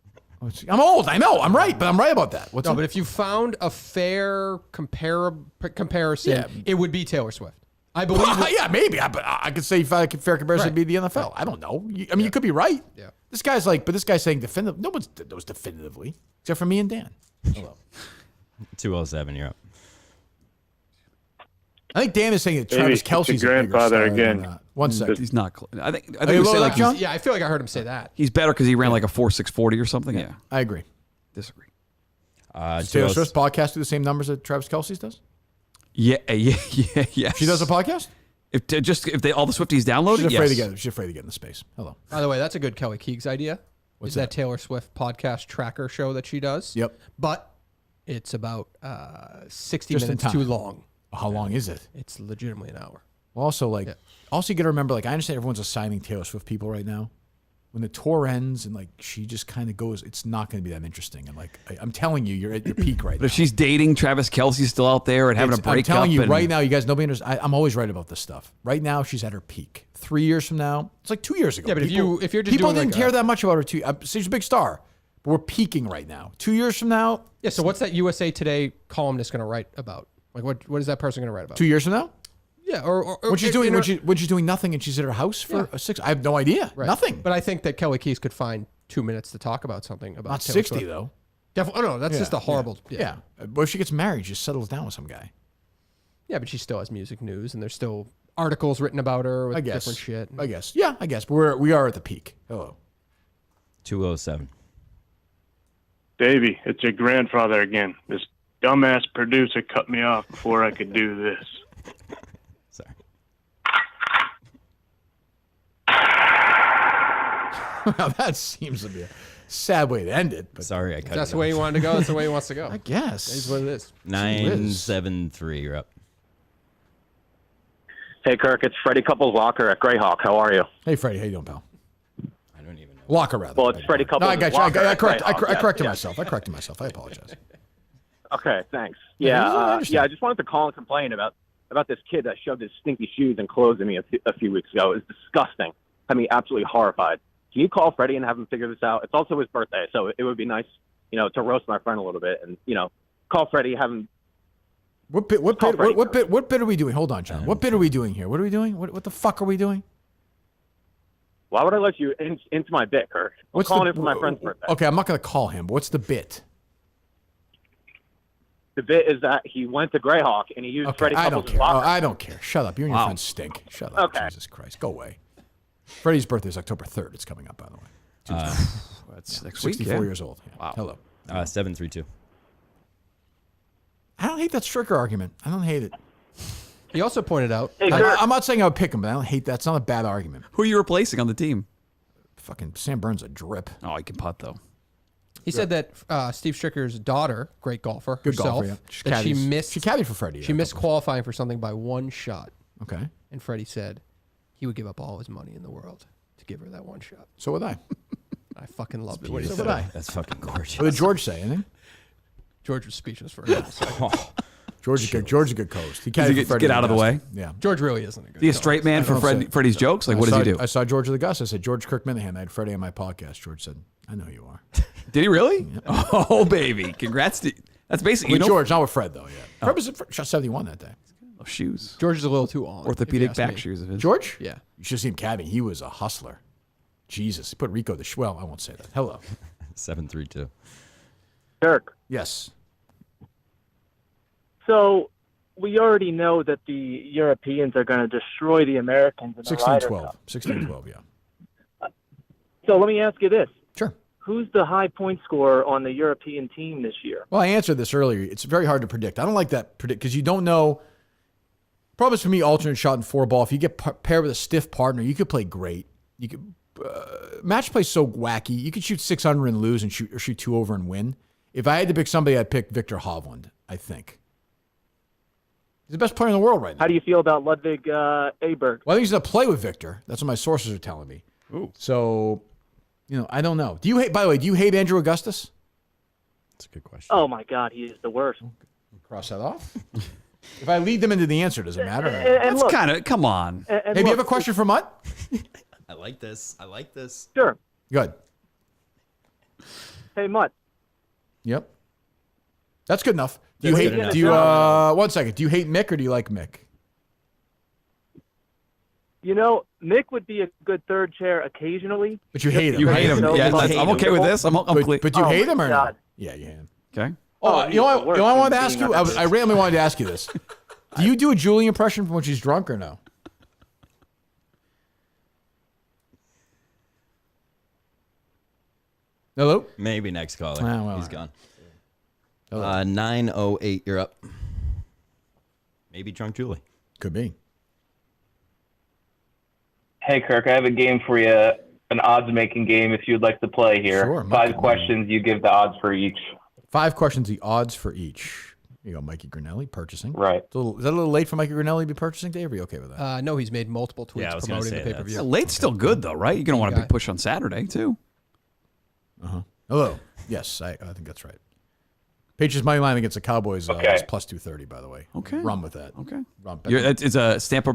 I'm old. I know. I'm right, but I'm right about that. What's no, up? but if you found a fair comparison, Yeah. it would be Taylor Swift. I believe. Yeah, maybe. But I could say fair comparison would be the NFL. I don't know. I mean, you could be right. Yeah. This guy's saying definitive. No one knows definitively, except for me and Dan. Hello. 207, you're up. I think Dan is saying that Maybe Travis it's Kelce's your a bigger grandfather star than, again. 1 second. He's not. I think. I Are think you we low say that, like John? Yeah, I feel like I heard him say that. he's better because he ran like a 4.640 or something. Yeah. I agree. Disagree. Does Taylor Swift's podcast do the same numbers that Travis Kelce's does? Yeah. Yes. She does a podcast? If they all the Swifties download She's it, afraid yes. to get. She's afraid to get in the space. Hello. By the way, that's a good Kelly Keegs idea. What's is that Taylor Swift podcast tracker show that she does? Yep. But it's about 60 Just in minutes too time. long. How long is it? It's legitimately an hour. Well, also, also you got to remember, I understand everyone's assigning Taylor Swift people right now. When the tour ends and she just kind of goes, it's not going to be that interesting. And I'm telling you, you're at your peak right But now. if she's dating Travis Kelce still out there and having a breakup, I'm telling you and right now, you guys, nobody understands. I'm always right about this stuff. Right now, she's at her peak. 3 years from now, it's like 2 years ago. Yeah, but if you're just people doing didn't care that much about her. She's a big star, but we're peaking right now. 2 years from now, Yeah. So what's that USA Today columnist going to write about? Like, what is that person going to write about? 2 years from now. Yeah, or When she's doing when she's doing nothing and she's at her house for a 6. I have no idea. Right. Nothing. But I think that Kelly Keys could find 2 minutes to talk about something about Not Taylor 60 Swift. though. Definitely. Oh no, that's just a horrible. Yeah. But if she gets married, she just settles down with some guy. Yeah, but she still has music news, and there's still articles written about her with I guess. different shit. I guess. Yeah, I guess. But we are at the peak. Hello. 207. Davey, it's your grandfather again. This dumbass producer cut me off before I could do this. Sorry. Well, that seems to be a sad way to end it. But sorry, I cut That's the way he wanted to go. That's the way he wants to go. I guess. That's what it is. 973. You're up. Hey, Kirk, it's Freddie Couples-Locker at Greyhawk. How are you? Hey, Freddie, how you doing, pal? I don't even know. Locker, rather. Well, it's Freddie No, I got you. Couples-Locker I at corrected Greyhawk. myself. I corrected myself. I apologize. Okay, thanks. Yeah, I Yeah, understand. I just wanted to call and complain about this kid that shoved his stinky shoes and clothes in me a few weeks ago. It was disgusting. Had me absolutely horrified. Can you call Freddie and have him figure this out? It's also his birthday, so it would be nice, to roast my friend a little bit and, call Freddie, have him. What bit are we doing? Hold on, John. What bit are we doing here? What are we doing? What the fuck are we doing? Why would I let you into my bit, Kirk? I'm calling in for my friend's birthday. Okay, I'm not going to call him. But what's the bit? The bit is that he went to Greyhawk and he used Freddie I don't Couples' care. locker. I don't care. Shut up. You and your friends stink. Shut up. Okay. Jesus Christ. Go away. Freddie's birthday is October 3rd. It's coming up, by the way. That's next week. 64 yeah. years old. Yeah. Wow. Hello. 732. I don't hate that stricker argument. I don't hate it. He also pointed out. I'm not saying I would pick him, but I don't hate that. It's not a bad argument. Who are you replacing on the team? Fucking Sam Burns a drip. Oh, he can putt though. He said that Steve Stricker's daughter, great golfer, Good herself, golfer, yeah. that she missed. She caddied for Freddie. She missed qualifying for something by one shot. Okay. And Freddie said he would give up all his money in the world to give her that one shot. So would I. I fucking loved it. So would I. That's fucking gorgeous. What did George say? Anything? George was speechless for a second. George is a good coach. He Does he caddied for Freddie get out of the way? Yeah. George really isn't a good. Is he a straight man for Freddie's jokes? Like, what does he do? I saw George of the Gus. I said, George Kirk Minihane. I had Freddie on my podcast. George said, I know you are. Did he really? Yeah. Oh, baby. Congrats to That's basically... With George, not with Fred, though, yeah. Fred was shot 71 that day. Oh, shoes. George is a little too on. Orthopedic back shoes of his. George? Yeah. You should see him caddying. He was a hustler. Jesus. He put Rico to well, I won't say that. Hello. 732. Kirk. Yes. So we already know that the Europeans are going to destroy the Americans in the Ryder 16-12. Cup. 16-12, yeah. So let me ask you this. Sure. Who's the high point scorer on the European team this year? Well, I answered this earlier. It's very hard to predict. I don't like that predict because you don't know. Problem is for me, alternate shot and 4-ball. If you get paired with a stiff partner, you could play great. You could match play so wacky. You could shoot 600 and lose and shoot 2 over and win. If I had to pick somebody, I'd pick Victor Hovland, I think. He's the best player in the world right now. How do you feel about Ludwig Aberg? Well, I think he's going to play with Victor. That's what my sources are telling me. Ooh. So, I don't know. Do you hate? By the way, do you hate Andrew Augustus? That's a good question. Oh my God, he is the worst. Cross that off. If I lead them into the answer, does it matter? That's kind of, come on. Hey, do you have a question for Mutt? I like this. Sure. Good. Hey, Mutt. Yep. That's good enough. Do That's you good hate? enough. Do you? 1 second. Do you hate Mick or do you like Mick? Mick would be a good third chair occasionally. But you hate him. You hate him. Yeah, because I'm okay with this. I'm clear. But you Oh hate my him or God. not? Yeah, you hate him. Okay. Oh, you know what? worst I wanted to human ask being you. I've ever I randomly wanted to ask you this. Do you do a Julie impression from when she's drunk or no? Hello? Maybe next caller. Ah, well, He's all gone. Hello. 908. You're up. Maybe drunk Julie. Could be. Hey, Kirk, I have a game for you, an odds-making game if you'd like to play here. Sure, 5 questions, you give the odds for each. 5 questions, the odds for each. Here you go, Mikey Grinelli, purchasing. Right. Is that a little late for Mikey Grinelli to be purchasing, Dave? Are you okay with that? No, he's made multiple tweets Yeah, I was gonna promoting the say pay-per-view. Yeah, late's still good, though, right? You're going to want a big push on Saturday, too. Uh-huh. Hello. Yes, I think that's right. Patriots money line against the Cowboys Okay. is plus 230, by the way. Okay. Run with that. Okay. Run. It's a stamp.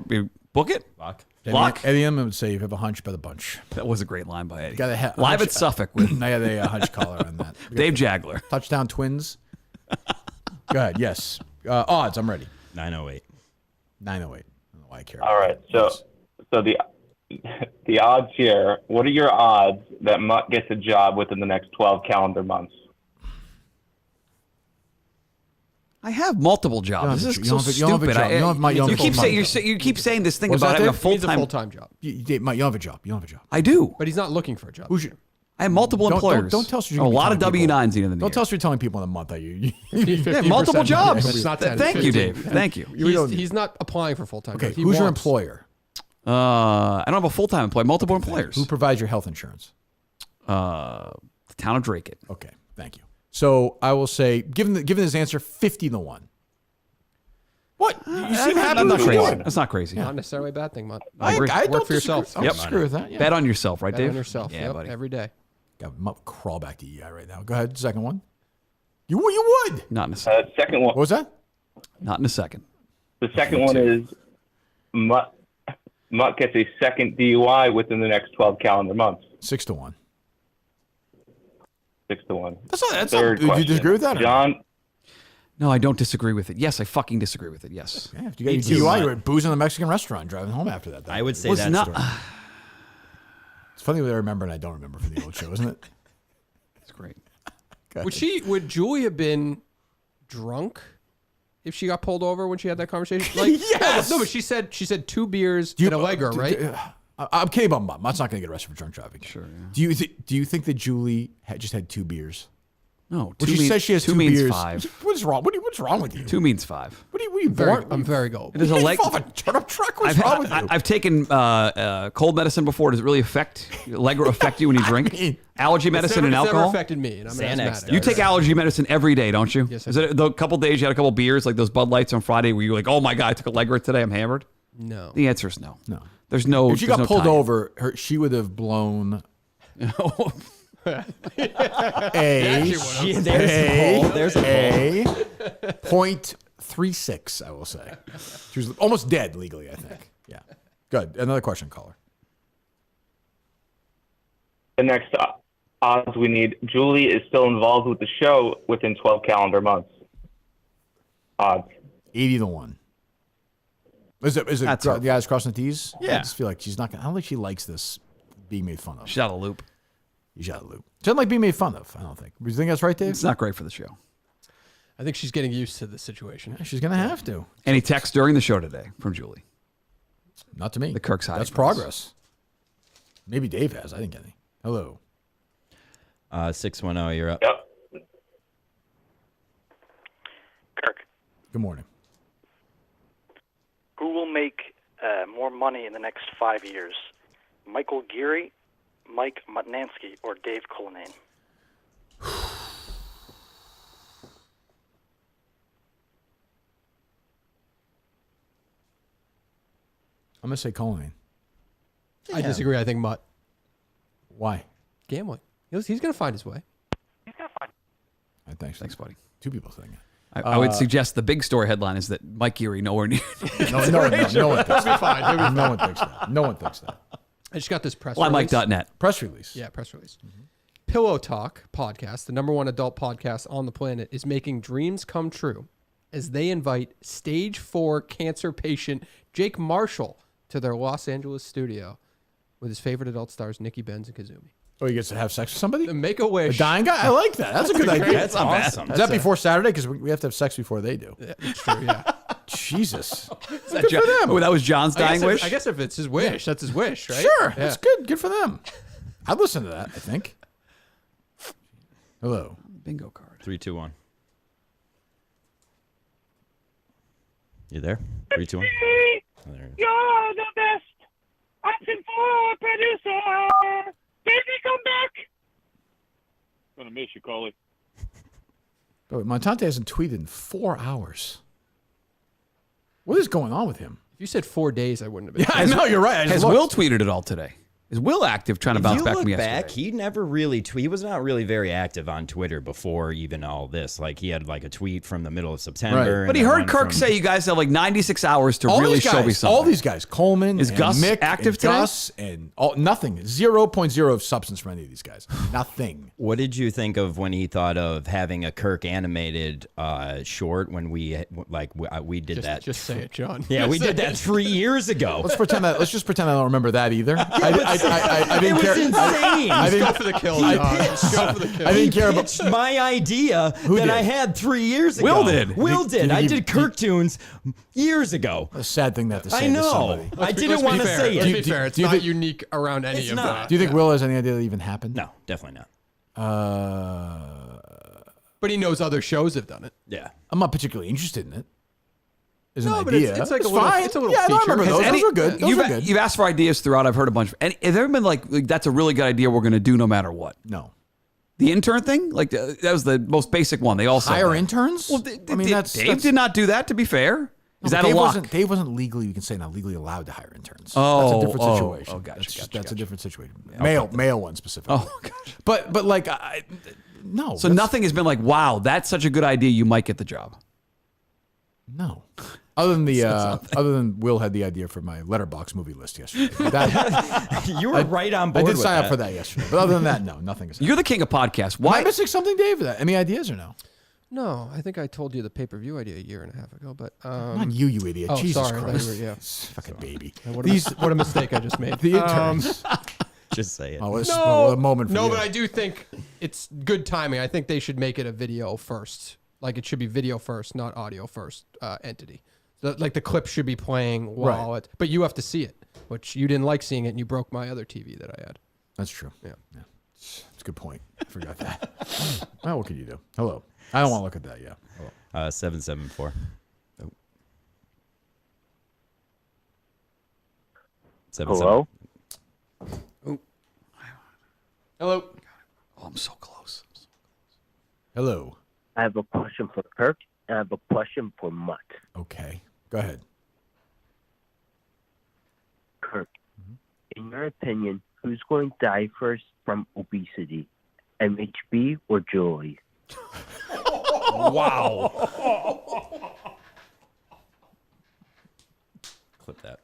Book it. Lock. Eddie M would say, if you have a hunch, bet a bunch. That was a great line by Eddie. Got a Live hunch- at Suffolk with I got a hunch collar on that. Dave Jagler. Touchdown Twins. Go ahead. Yes. Odds. I'm ready. 908. 908. I don't know why I care. All right, so the odds here, what are your odds that Mutt gets a job within the next 12 calendar months? I have multiple jobs. This is so stupid. You keep saying this thing What's about that, having a Dave? He needs a full-time. full-time job. You don't have a job. You don't have a job. I do. But he's not looking for a job. Who's your? I have multiple employers. Don't tell us you're a gonna be lot of telling people. W-9s at the end of the Don't year. tell us you're telling people in a month that you. Yeah, multiple jobs. It's not 10, Thank it's you, 15. Dave. Thank you. He's not applying for full-time. Okay. jobs. He Who's your wants- employer? I don't have a full-time employee. Multiple employers. Who provides your health insurance? The town of Drake it. Okay, thank you. So I will say, given his answer, 50-1. What? You seem happy Not with crazy. one. That's not crazy. Not necessarily a bad thing, Mut. I Work don't for yourself. I don't disagree with that. Yeah. Bet on yourself, right, Bet Dave? on yourself. Yeah, Yep, buddy. every day. Got crawl back to EI right now. Go ahead, second one. You would. Not in a second. Second one. What was that? Not in a second. The second one is Mutt gets a second DUI within the next 12 calendar months. 6-1. 6-1. That's Third not. Do you disagree with that? John? No, I don't disagree with it. Yes, I fucking disagree with it. Yes. Yeah, if you got your DUI, you were boozing in a Mexican restaurant, driving home after that. I would say Was that's not- story. It's funny what I remember and I don't remember from the old show, isn't it? It's great. Would Julie have been drunk if she got pulled over when she had that conversation? Like, Yes! No, but she said 2 beers and a Legger, right? I'm kidding about Mutt. Mutt's not going to get arrested for drunk driving. Sure. Yeah. Do you think that Julie just had 2 beers? No. When she says she has 2 means beers, 5. what's wrong? What's wrong with you? 2 means 5. What are you I'm very gullible. It is a leg. a turnip truck? What's wrong with you? I've taken cold medicine before. Does it really affect Legger affect you when you drink? Allergy medicine and It's alcohol. never affected me, and I'm an Xanax asthmatic. You take allergy medicine every day, don't you? Yes, I Is it the couple days you had a couple beers, like those Bud Lights on Friday, where you were like, "Oh my god, I took a Legger today. I'm hammered." No. The answer is no. No. There's no. If she there's got no pulled tie-in. over, she would have blown There's a poll. .36, I will say. She was almost dead legally, I think. Yeah. Good. Another question, caller. The next odds we need. Julie is still involved with the show within 12 calendar months. Odds. 80-1. Is it That's the guys crossing the T's? Yeah. I just feel like she's not gonna, I don't think she likes this being made fun of. She's out of the loop. She's out of the loop. She doesn't like being made fun of, I don't think. Do you think that's right, Dave? It's not great for the show. I think she's getting used to the situation. Yeah, she's going to have to. Any text during the show today from Julie? Not to me. The Kirk's hiding. That's progress. Maybe Dave has. I didn't get any. Hello. 610, you're up. Yep. Kirk, Good morning. who will make more money in the next 5 years? Michael Geary, Mike Mutnansky, or Dave Cullinane? I'm going to say Cullinane. I disagree. I think Mutt. Why? Gambling. He's going to find his way. Thanks, buddy. 2 people saying it. I would suggest the big story headline is that Mike Geary nowhere near. No one thinks He'll be that. fine. He'll be No one thinks that. No one thinks that. I just got this press release. Limelight.net. Press release. Yeah, press release. Pillow Talk podcast, the #1 adult podcast on the planet, is making dreams come true as they invite stage 4 cancer patient Jake Marshall to their Los Angeles studio with his favorite adult stars, Nikki Benz and Kazumi. Oh, he gets to have sex with somebody? Make a wish. A dying guy? I like that. That's a good idea. That's awesome. Is that before Saturday? Because we have to have sex before they do. Yeah, it's true, yeah. Jesus. Is that oh, that was John's dying wish? I guess if it's his wish, that's his wish, right? Sure. Yeah. That's good. Good for them. I'd listen to that, I think. Hello. Bingo card. 3, 2, 1. You there? 3, 2, 1. Oh, there it is. You're the best option for producer. Baby, come back. Gonna miss you, Coley. But Montante hasn't tweeted in 4 hours. What is going on with him? If you said 4 days, I wouldn't have been. Yeah, I know, you're right. Has Will tweeted it all today? Is Will active trying to If bounce you back look from yesterday? back, he never really he was not really very active on Twitter before even all this. Like he had like a tweet from the middle of September. But he heard Kirk say you guys have like 96 hours to really show me something. All these guys, Coleman, Is and Gus Mick, active and today? Gus, and nothing. 0.0 of substance for any of these guys. Nothing. What did you think of when he thought of having a Kirk animated short when we did that? Just say it, John. Yeah, we did that 3 years ago. Let's pretend that. Let's just pretend I don't remember that either. I didn't care. Insane. I didn't, Go for the kill, John. Go for the kill. I didn't care about Pitched my idea Who that did? I had 3 years ago. Will did. Will Did did. he I give- did Kirk tunes years ago. a sad thing that to say I to know. somebody. I didn't want to say Let's it. be fair. It's do you not think- unique around any It's of not. that. Do you think Will has any idea that even happened? No, definitely not. But he knows other shows have done it. Yeah. I'm not particularly interested in it. as an No, but idea. it's like a little- fine. it's a little yeah, no, I feature. remember Has those. Any- Those are good. Those you've, are good. You've asked for ideas throughout. I've heard a bunch. Have there been like that's a really good idea we're going to do no matter what? No. The intern thing? Like that was the most basic one. They all said Hire that. interns? Well, I mean, Dave did not do that, to be fair. No, Is but that Dave a lock? Dave wasn't legally, you can say not legally allowed to hire interns. Oh, that's a different oh, situation. oh, gotcha, That's a different situation. Yeah, Male one specifically. Oh, gosh. But like, no. So nothing has been like, wow, that's such a good idea. You might get the job. No. Other than Will had the idea for my Letterboxd movie list yesterday. You were right on board I did with sign up that. for that yesterday. But other than that, no, nothing is. You're the king of podcasts. Am I Why? missing something, Dave? Any ideas or no? No, I think I told you the pay-per-view idea a year and a half ago, but Not you idiot. Oh, Jesus sorry, I thought Christ. you were- yeah. Fucking baby. What a mistake I just made. The interns. Just say it. Oh, it's No, a moment for no, you. but I do think it's good timing. I think they should make it a video first. Like it should be video first, not audio first entity. Like the clip should be playing while it, but you have to see it, which you didn't like seeing it, and you broke my other TV that I had. That's true. Yeah. It's a good point. I forgot that. Well, what can you do? Hello. I don't want to look at that yet. Hello. 774. Hello? Hello. Oh, I'm so close. Hello. I have a question for Kirk, and I have a question for Mutt. Okay. Go ahead. Kirk, in your opinion, who's going to die first from obesity, MHB or Julie? Wow. Clip that.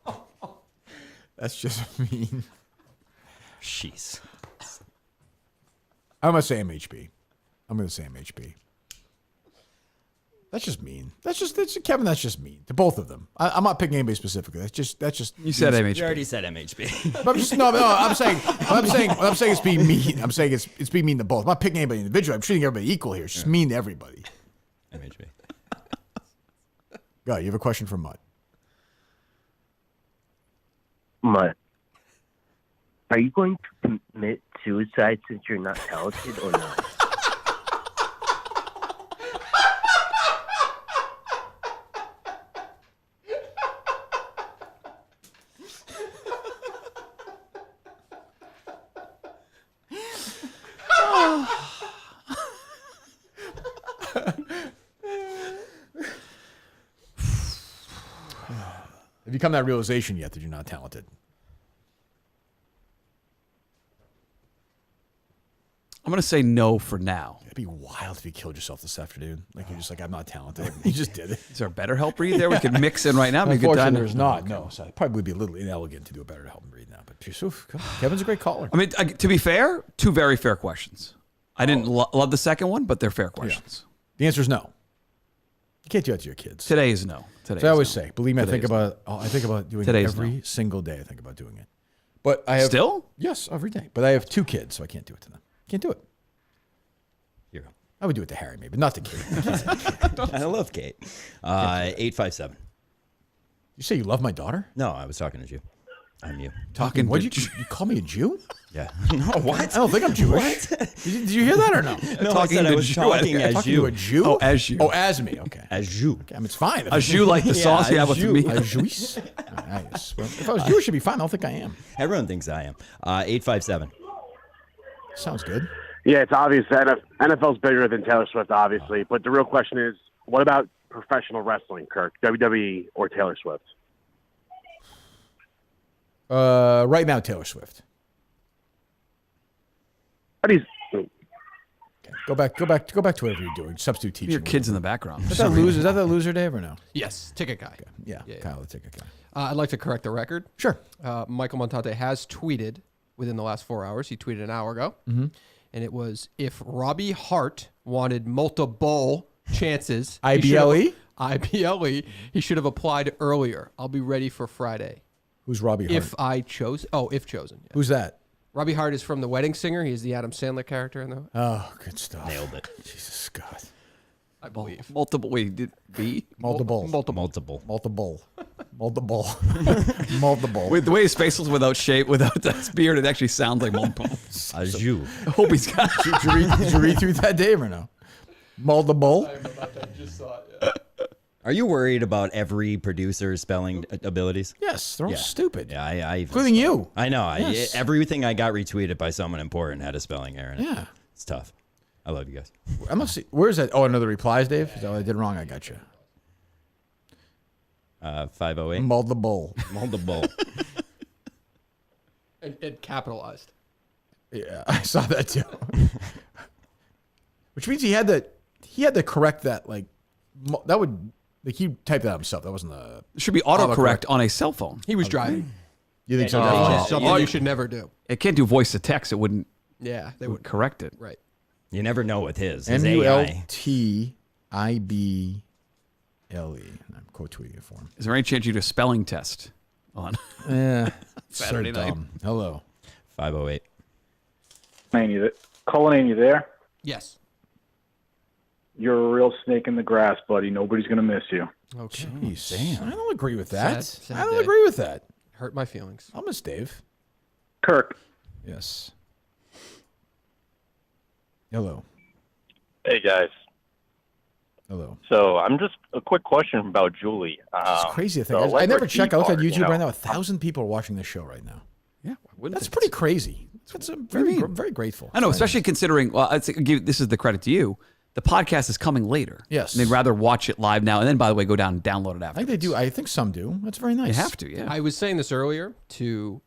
That's just mean. Jeez. I'm going to say MHB. I'm going to say MHB. That's just mean. That's Kevin. That's just mean to both of them. I'm not picking anybody specifically. That's just. You said MHB. You already said MHB. But I'm just, no. I'm saying it's being mean. I'm saying it's being mean to both. I'm not picking anybody individually. I'm treating everybody equal here. It's just mean to everybody. MHB. Go. You have a question for Mutt. Mutt, are you going to commit suicide since you're not talented or not? Have you come to that realization yet that you're not talented? I'm going to say no for now. It'd be wild if you killed yourself this afternoon. Like you're just like, I'm not talented. You just did it. Is there a better help read there? We could mix in right now. Be a good Unfortunately, time. there's not. No, so it probably would be a little inelegant to do a better help and read now. But Kevin's a great caller. I mean, to be fair, two very fair questions. I didn't love the second one, but they're fair questions. The answer is no. You can't do that to your kids. Today is no. Today. So I is always no. say, believe me, Today I think is about doing Today it is every no. single day. I think about doing it. But I have Still? Yes, every day. But I have two kids, so I can't do it to them. Can't do it. Here you go. I would do it to Harry, maybe, but not to Kate. I love Kate. 857. You say you love my daughter? No, I was talking to you. I'm you. Talking? What? You call me a Jew? Yeah. No, what? I don't think I'm Jewish. Did you hear that or no? No, I said I was talking as talking you. to a Jew? Oh, as you. Oh, as me. Okay. As you. Okay, I mean, it's fine. As you like the sauce you have with me. A Jewish? Nice. Well, if I was Jewish, it'd be fine. I don't think I am. Everyone thinks I am. 857. Sounds good. Yeah, it's obvious that NFL's bigger than Taylor Swift, obviously. But the real question is, what about professional wrestling, Kirk? WWE or Taylor Swift? Right now, Taylor Swift. Okay. Go back to whatever you're doing. Substitute teaching. Your kids in the background. Is that loser, Dave, or no? Yes, ticket guy. Okay. Yeah, Kyle, the ticket guy. I'd like to correct the record. Sure. Michael Montante has tweeted within the last 4 hours. He tweeted an hour ago. Mm-hmm. And it was, if Robbie Hart wanted multiple chances. IBLE? IBLE. He should have applied earlier. I'll be ready for Friday. Who's Robbie Hart? If I chose. Oh, if chosen. Yeah. Who's that? Robbie Hart is from The Wedding Singer. He's the Adam Sandler character in the. Oh, good stuff. Nailed it. Jesus God. I believe. Multiple. Wait, did B? Multiple. Multiple. Wait, the way his face was without shape, without that beard, it actually sounds like multiple. As you. I hope he's got. Did you read through that, Dave, or no? Multiple. I just saw it. Yeah. Are you worried about every producer's spelling abilities? Yes, they're all stupid. Yeah, I including you. I know. Yes. Everything I got retweeted by someone important had a spelling error in it. Yeah. It's tough. I love you guys. I must see. Where's that? Oh, another replies, Dave? Is that what I did wrong? I got you. 508. Multiple. It capitalized. Yeah, I saw that too. Which means he had to correct that. Like that would. Like he typed that himself. That wasn't a. It should be autocorrect on a cell phone. He was driving. You think so? Something you should never do. It can't do voice to text. It wouldn't. Yeah, they would correct it. Right. You never know with his AI. MULTIBLE. I'm quote tweeting it for him. Is there any chance you do a spelling test on Saturday so night? dumb. Hello. 508. Cullinane, you there? Yes. You're a real snake in the grass, buddy. Nobody's going to miss you. Okay. Jeez. Damn. I don't agree with that. Sad I don't day. agree with that. Hurt my feelings. I'll miss Dave. Kirk. Yes. Hello. Hey, guys. Hello. So I'm just a quick question about Julie. It's crazy to think. I never check. I look at YouTube right now. 1,000 people are watching this show right now. Yeah. That's pretty crazy. That's very grateful. I know, especially considering. Well, this is the credit to you. The podcast is coming later. Yes. And they'd rather watch it live now, and then, by the way, go down and download it after. I think they do. I think some do. That's very nice. You have to, yeah. I was saying this earlier to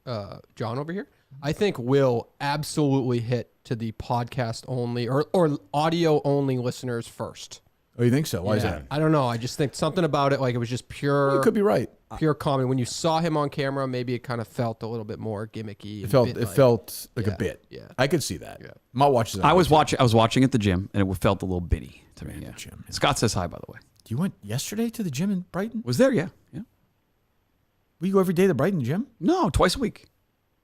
John over here. I think we'll absolutely hit to the podcast only or audio only listeners first. Oh, you think so? Why is that? I don't know. I just think something about it, like it was just pure. Well, you could be right. Pure comedy. When you saw him on camera, maybe it kind of felt a little bit more gimmicky. It felt like a bit. Yeah. I could see that. Yeah. My watch is. I was watching at the gym, and it felt a little bitty to me. Yeah. Gym, Scott says hi, by the way. You went yesterday to the gym in Brighton? Was there? Yeah. Yeah. Will you go every day to the Brighton gym? No, twice a week.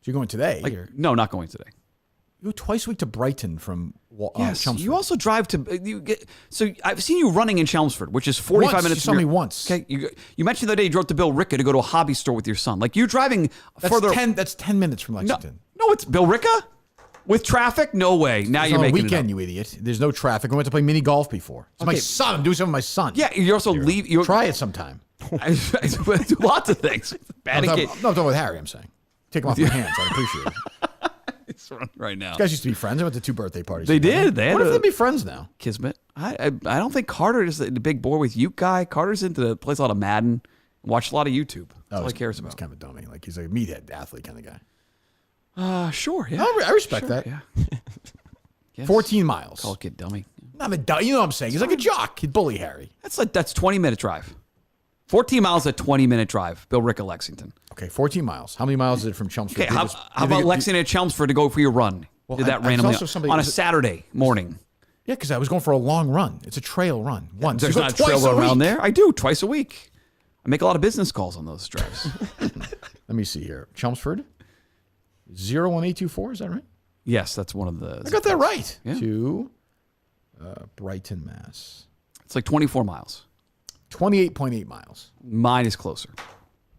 So you're going today? No, not going today. You go twice a week to Brighton from yes. Chelmsford. You also drive to so I've seen you running in Chelmsford, which is 45 minutes. You saw me once. Okay, you mentioned the day you drove to Bill Ricca to go to a hobby store with your son. Like you're driving further. That's 10 minutes from Lexington. No, it's Bill Ricca with traffic. No way. Now it's you're on making a weekend, it up. you idiot. There's no traffic. I went to play mini golf before. It's my son. I'm doing something with my son. Yeah, you also leave. Try it sometime. I do lots of things. I'm talking with Harry. I'm saying, take him off my hands. I appreciate it. It's right now. These guys used to be friends. I went to 2 birthday parties. They did. They what if they'd be friends now? Kismet. I don't think Carter is the big boy with Ute guy. Carter's plays a lot of Madden, watched a lot of YouTube. That's all he cares about. He's kind of a dummy. Like he's like a meathead athlete kind of guy. Sure. Yeah. I respect that. Yeah. Yes. 14 miles. Call a kid dummy. I'm a dummy. You know what I'm saying? He's like a jock. He'd bully Harry. That's 20-minute drive. 14 miles, a 20-minute drive. Bill Ricca, Lexington. Okay, 14 miles. How many miles is it from Chelmsford? Okay, how about Lexington to Chelmsford to go for your run? Well, Did that randomly on a Saturday morning. Yeah, because I was going for a long run. It's a trail run. Once. There's not a trail run around there. I do twice a week. I make a lot of business calls on those drives. Let me see here. Chelmsford, 01824. Is that right? Yes, that's one of the. I got that right. Yeah. To Brighton, Mass. It's like 24 miles. 28.8 miles. Mine is closer.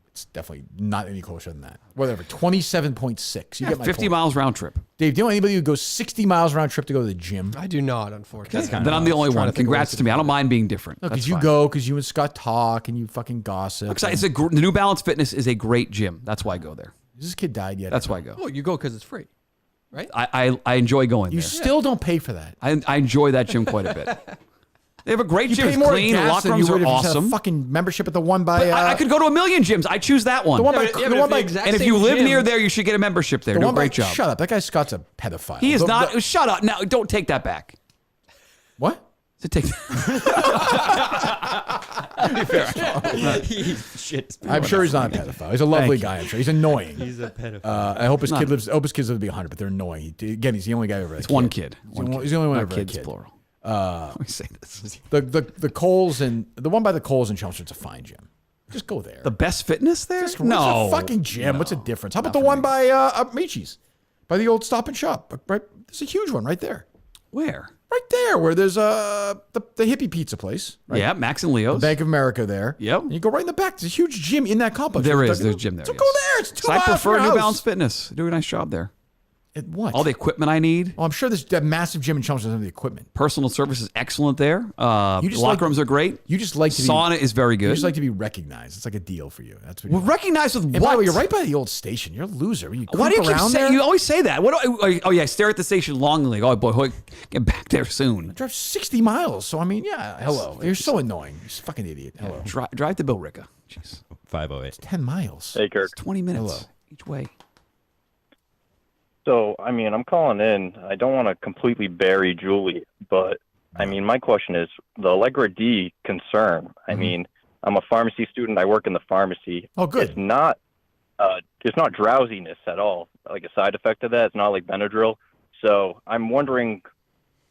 It's definitely not any closer than that. Whatever. 27.6. You get my 50 point. miles round trip. Dave, do you know anybody who goes 60 miles round trip to go to the gym? I do not, unfortunately. Then I'm the only one. Congrats to me. I don't mind being different. No, because you go, because you and Scott talk and you fucking gossip. It's the New Balance Fitness is a great gym. That's why I go there. Has this kid died yet? That's why I go. Oh, you go because it's free, right? I enjoy going You there. still don't pay for that. I enjoy that gym quite a bit. They have a great gym. Pay It's more clean. The gas locker than you rooms would are if you had a awesome. fucking membership at the one by. But I could go to a million gyms. I choose that one. The one by. And if you live near there, you should get a membership there. The Do a one by- great job. Shut up. That guy Scott's a pedophile. He is not. Shut up. Now, don't take that back. What? To take. I'm sure he's not a pedophile. He's a lovely guy. I'm sure he's annoying. He's a pedophile. I hope his kid lives. I hope his kids live to be 100, but they're annoying. Again, he's the only guy ever. It's one kid. He's the only one Not ever. kids, a kid. plural. Let me say this. The Coles and the one by the Coles in Chelmsford's a fine gym. Just go there. The Best Fitness there? It's No. a fucking gym. What's the difference? How about the one by Michi's, by the old Stop and Shop? Right, there's a huge one right there. Where? Right there, where there's the hippie pizza place. Right? Yeah, Max and Leo's. The Bank of America there. Yep. And you go right in the back. There's a huge gym in that complex. There is. There's a gym there. So yes. go there. It's 2 So I miles prefer from your New house. Balance Fitness. They do a nice job there. What? All the equipment I need. Oh, I'm sure this that massive gym in Chelmsford doesn't have the equipment. Personal service is excellent there. The locker rooms are great. You just like to sauna is very good. You just like to be recognized. It's like a deal for you. That's what. Well, recognized with and what? by the way, you're right by the old station. You're a loser. You Why do you creep keep around saying? there? You always say that. Oh yeah, I stare at the station longingly. Oh boy, get back there soon. I drive 60 miles. So I mean, yeah. Hello. You're so annoying. You're a fucking idiot. Hello. Drive to Billerica. Jeez. 508. It's 10 miles. Hey, Kirk. It's 20 minutes Hello. each way. So, I mean, I'm calling in. I don't want to completely bury Julie, but I mean, my question is the Allegra D concern. I mean, I'm a pharmacy student. I work in the pharmacy. Oh, good. It's not drowsiness at all. Like a side effect of that. It's not like Benadryl. So I'm wondering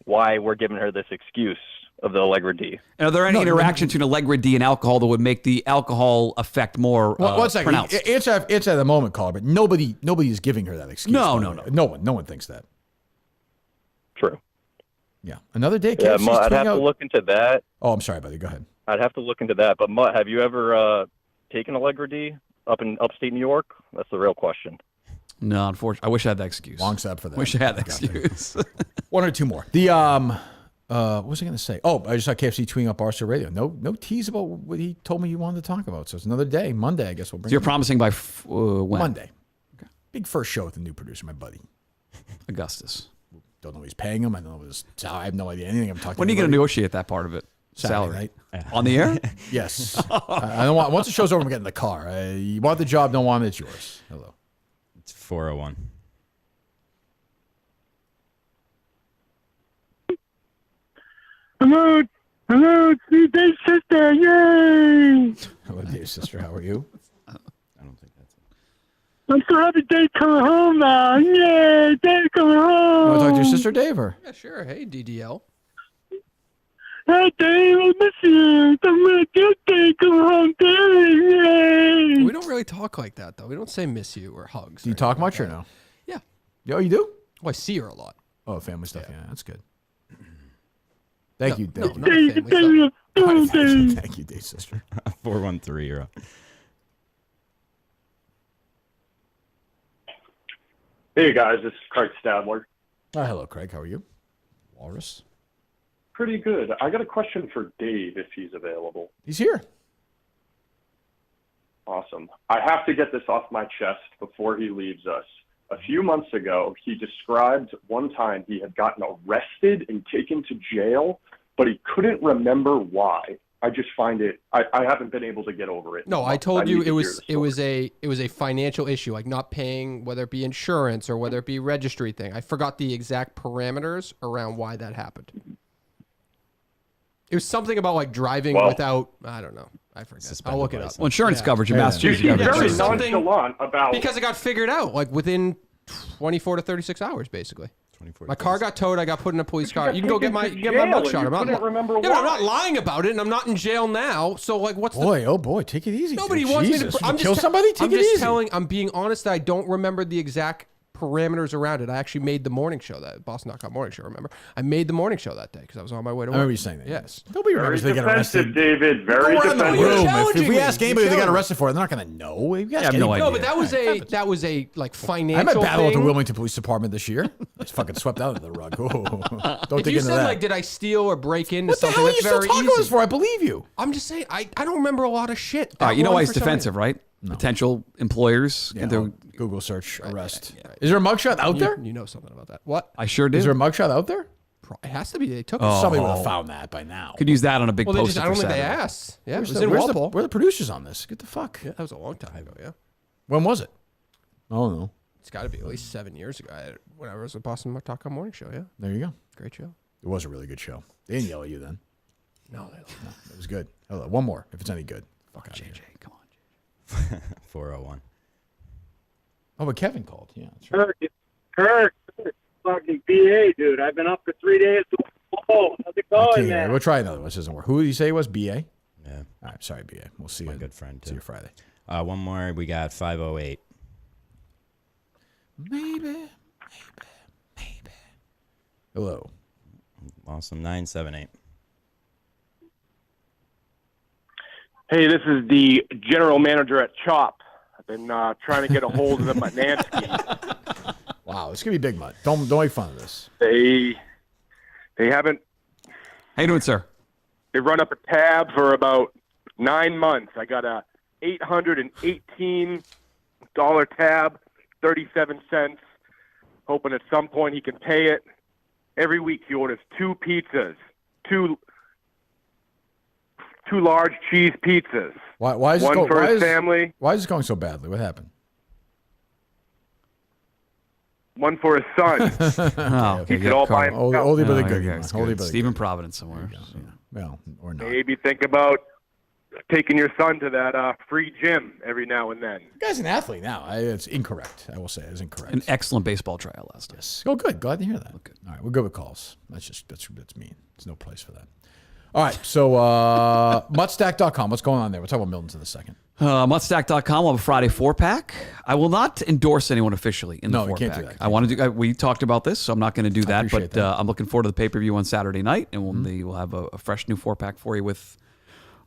why we're giving her this excuse of the Allegra D. And are there any interactions between Allegra D and alcohol that would make the alcohol effect more One second. pronounced? It's at the moment, caller, but nobody is giving her that excuse. No. No one thinks that. True. Yeah. Another day. Yeah, KFC's Mutt, I'd tweeting have to out- look into that. Oh, I'm sorry, buddy. Go ahead. I'd have to look into that. But Mutt, have you ever taken Allegra D up in upstate New York? That's the real question. No, unfortunately, I wish I had that excuse. Long step for that. Wish I had that Got there. excuse. One or two more. The what was I going to say? Oh, I just saw KFC tweeting up Barstool Radio. No tease about what he told me he wanted to talk about. So it's another day, Monday. I guess we'll bring. So you're it. promising by when? Monday. Okay. Big first show with the new producer, my buddy Augustus. Don't know what he's paying him. I don't know his salary. I have no idea anything. I'm talking. When are you going to negotiate that part of it? Saturday Salary night. on the air? Yes. I don't want. Once the show's over, I'm getting in the car. You want the job? Don't want it? It's yours. Hello. It's 401. Hello, it's me, Dave's sister. Yay! Hello, Dave's sister. How are you? I'm so happy Dave's coming home now. Yay, Dave's coming home. Want to talk to your sister, Dave? Or? Yeah, sure. Hey, DDL. Hey, Dave, I miss you. I'm really good, Dave. Come home, Dave. Yay! We don't really talk like that, though. We don't say miss you or hugs. Do you talk much or no? Yeah. Oh, you do? Well, I see her a lot. Oh, family stuff. Yeah, that's good. Thank you, Dave. No, not family stuff. Thank you, Dave's sister. 413, you're up. Hey guys, this is Craig Stadler. Hello, Craig. How are you? Walrus. Pretty good. I got a question for Dave if he's available. He's here. Awesome. I have to get this off my chest before he leaves us. A few months ago, he described one time he had gotten arrested and taken to jail, but he couldn't remember why. I just find it. I haven't been able to get over it. No, I told need you to it hear was the it was a financial issue, like not paying, whether it be insurance or whether it be registry thing. I forgot the exact parameters around why that happened. It was something about like driving without. I don't know. I forget. I'll look it up. Well, insurance coverage in Yeah. Massachusetts. You seem you gotta very be sure. nonchalant about Because it got figured out like within 24 to 36 hours, basically. My car got towed. I got put in a police car. You can go get my mugshot. I'm not. remember Yeah, but I'm not lying about it, and I'm not in jail now. So like, what's Boy, oh boy, take it easy. Nobody dude. wants Jesus. me to. You I'm kill just somebody. Take I'm it just easy. telling. I'm being honest that I don't remember the exact parameters around it. I actually made the morning show, that Boston.com morning show. Remember, I made the morning show that day because I was on my way to work. I remember you saying that. Yes. Nobody very remembers they get defensive, arrested. David. Very Go around the defensive. room. If we me. ask You're anybody what they got challenging arrested for, they're not going to know. We ask have no anybody. No, but that was a like financial. I'm at battle with the thing. Wilmington Police Department this year. It's fucking swept out of the rug. Oh, don't If dig you into said that. like, did I steal or break into What the something? hell are you That's still very talking easy. about this for? I believe you. I'm just saying. I don't remember a lot of shit. All right, you know That why one it's for some defensive, reason. right? Potential employers. Yeah, and they're- Google search arrest. Is there a mugshot out there? You know something about that? What? I sure did. Is there a mugshot out there? It has to be. They took Oh. Somebody would have found that by now. Could use that on a big Well, they poster just, I don't for think they Saturday. asked. Yeah, it Where's was the, in where's the- Walpole. where are the producers on this? Get the fuck. Yeah, that was a long time ago. Yeah, When was it? Oh no. it's got to be at least 7 years ago. When I was at Boston.com morning show. Yeah, There you go. great show. It was a really good show. They didn't yell at you then. No, they don't. No, it was good. Hello, one more if it's any good. Fuck out of here. Come on. 401. Oh, but Kevin called. Yeah, that's right. Kirk, fucking BA, dude. I've been up for 3 days. Oh, how's it I going, can't hear man? you. We'll try another one. This doesn't work. Who did you say it was? BA? Yeah. All right, sorry, BA. We'll see My you. good friend, See too. you Friday. One more. We got 508. Maybe. Hello. Awesome. 978. Hey, this is the general manager at CHOP. I've been trying to get a hold of the Mutnansky. Wow, it's gonna be big, Mutt. Don't make fun of this. They haven't. How you doing, sir? They run up a tab for about 9 months. I got a $818 tab, 37 cents. Hoping at some point he can pay it. Every week he orders 2 pizzas, two large cheese pizzas. Why is one for his family? Why is it going so badly? What happened? One for his son. He could all buy himself. Oldie but a goodie. Stephen Providence somewhere. Well, or not. Maybe think about taking your son to that free gym every now and then. The guy's an athlete now. It's incorrect. I will say it's incorrect. An excellent baseball tryout last night. Yes. Oh, good. Glad to hear that. Okay. All right, we're good with calls. That's mean. There's no place for that. All right, so Mutstack.com. What's going on there? We'll talk about Milton's in a second. Mutstack.com will have a Friday 4-pack. I will not endorse anyone officially in the 4-pack. You can't do that. I want to do. We talked about this, so I'm not going to do that. But that. I'm looking forward to the pay-per-view on Saturday night, and we'll have a fresh new 4-pack for you with.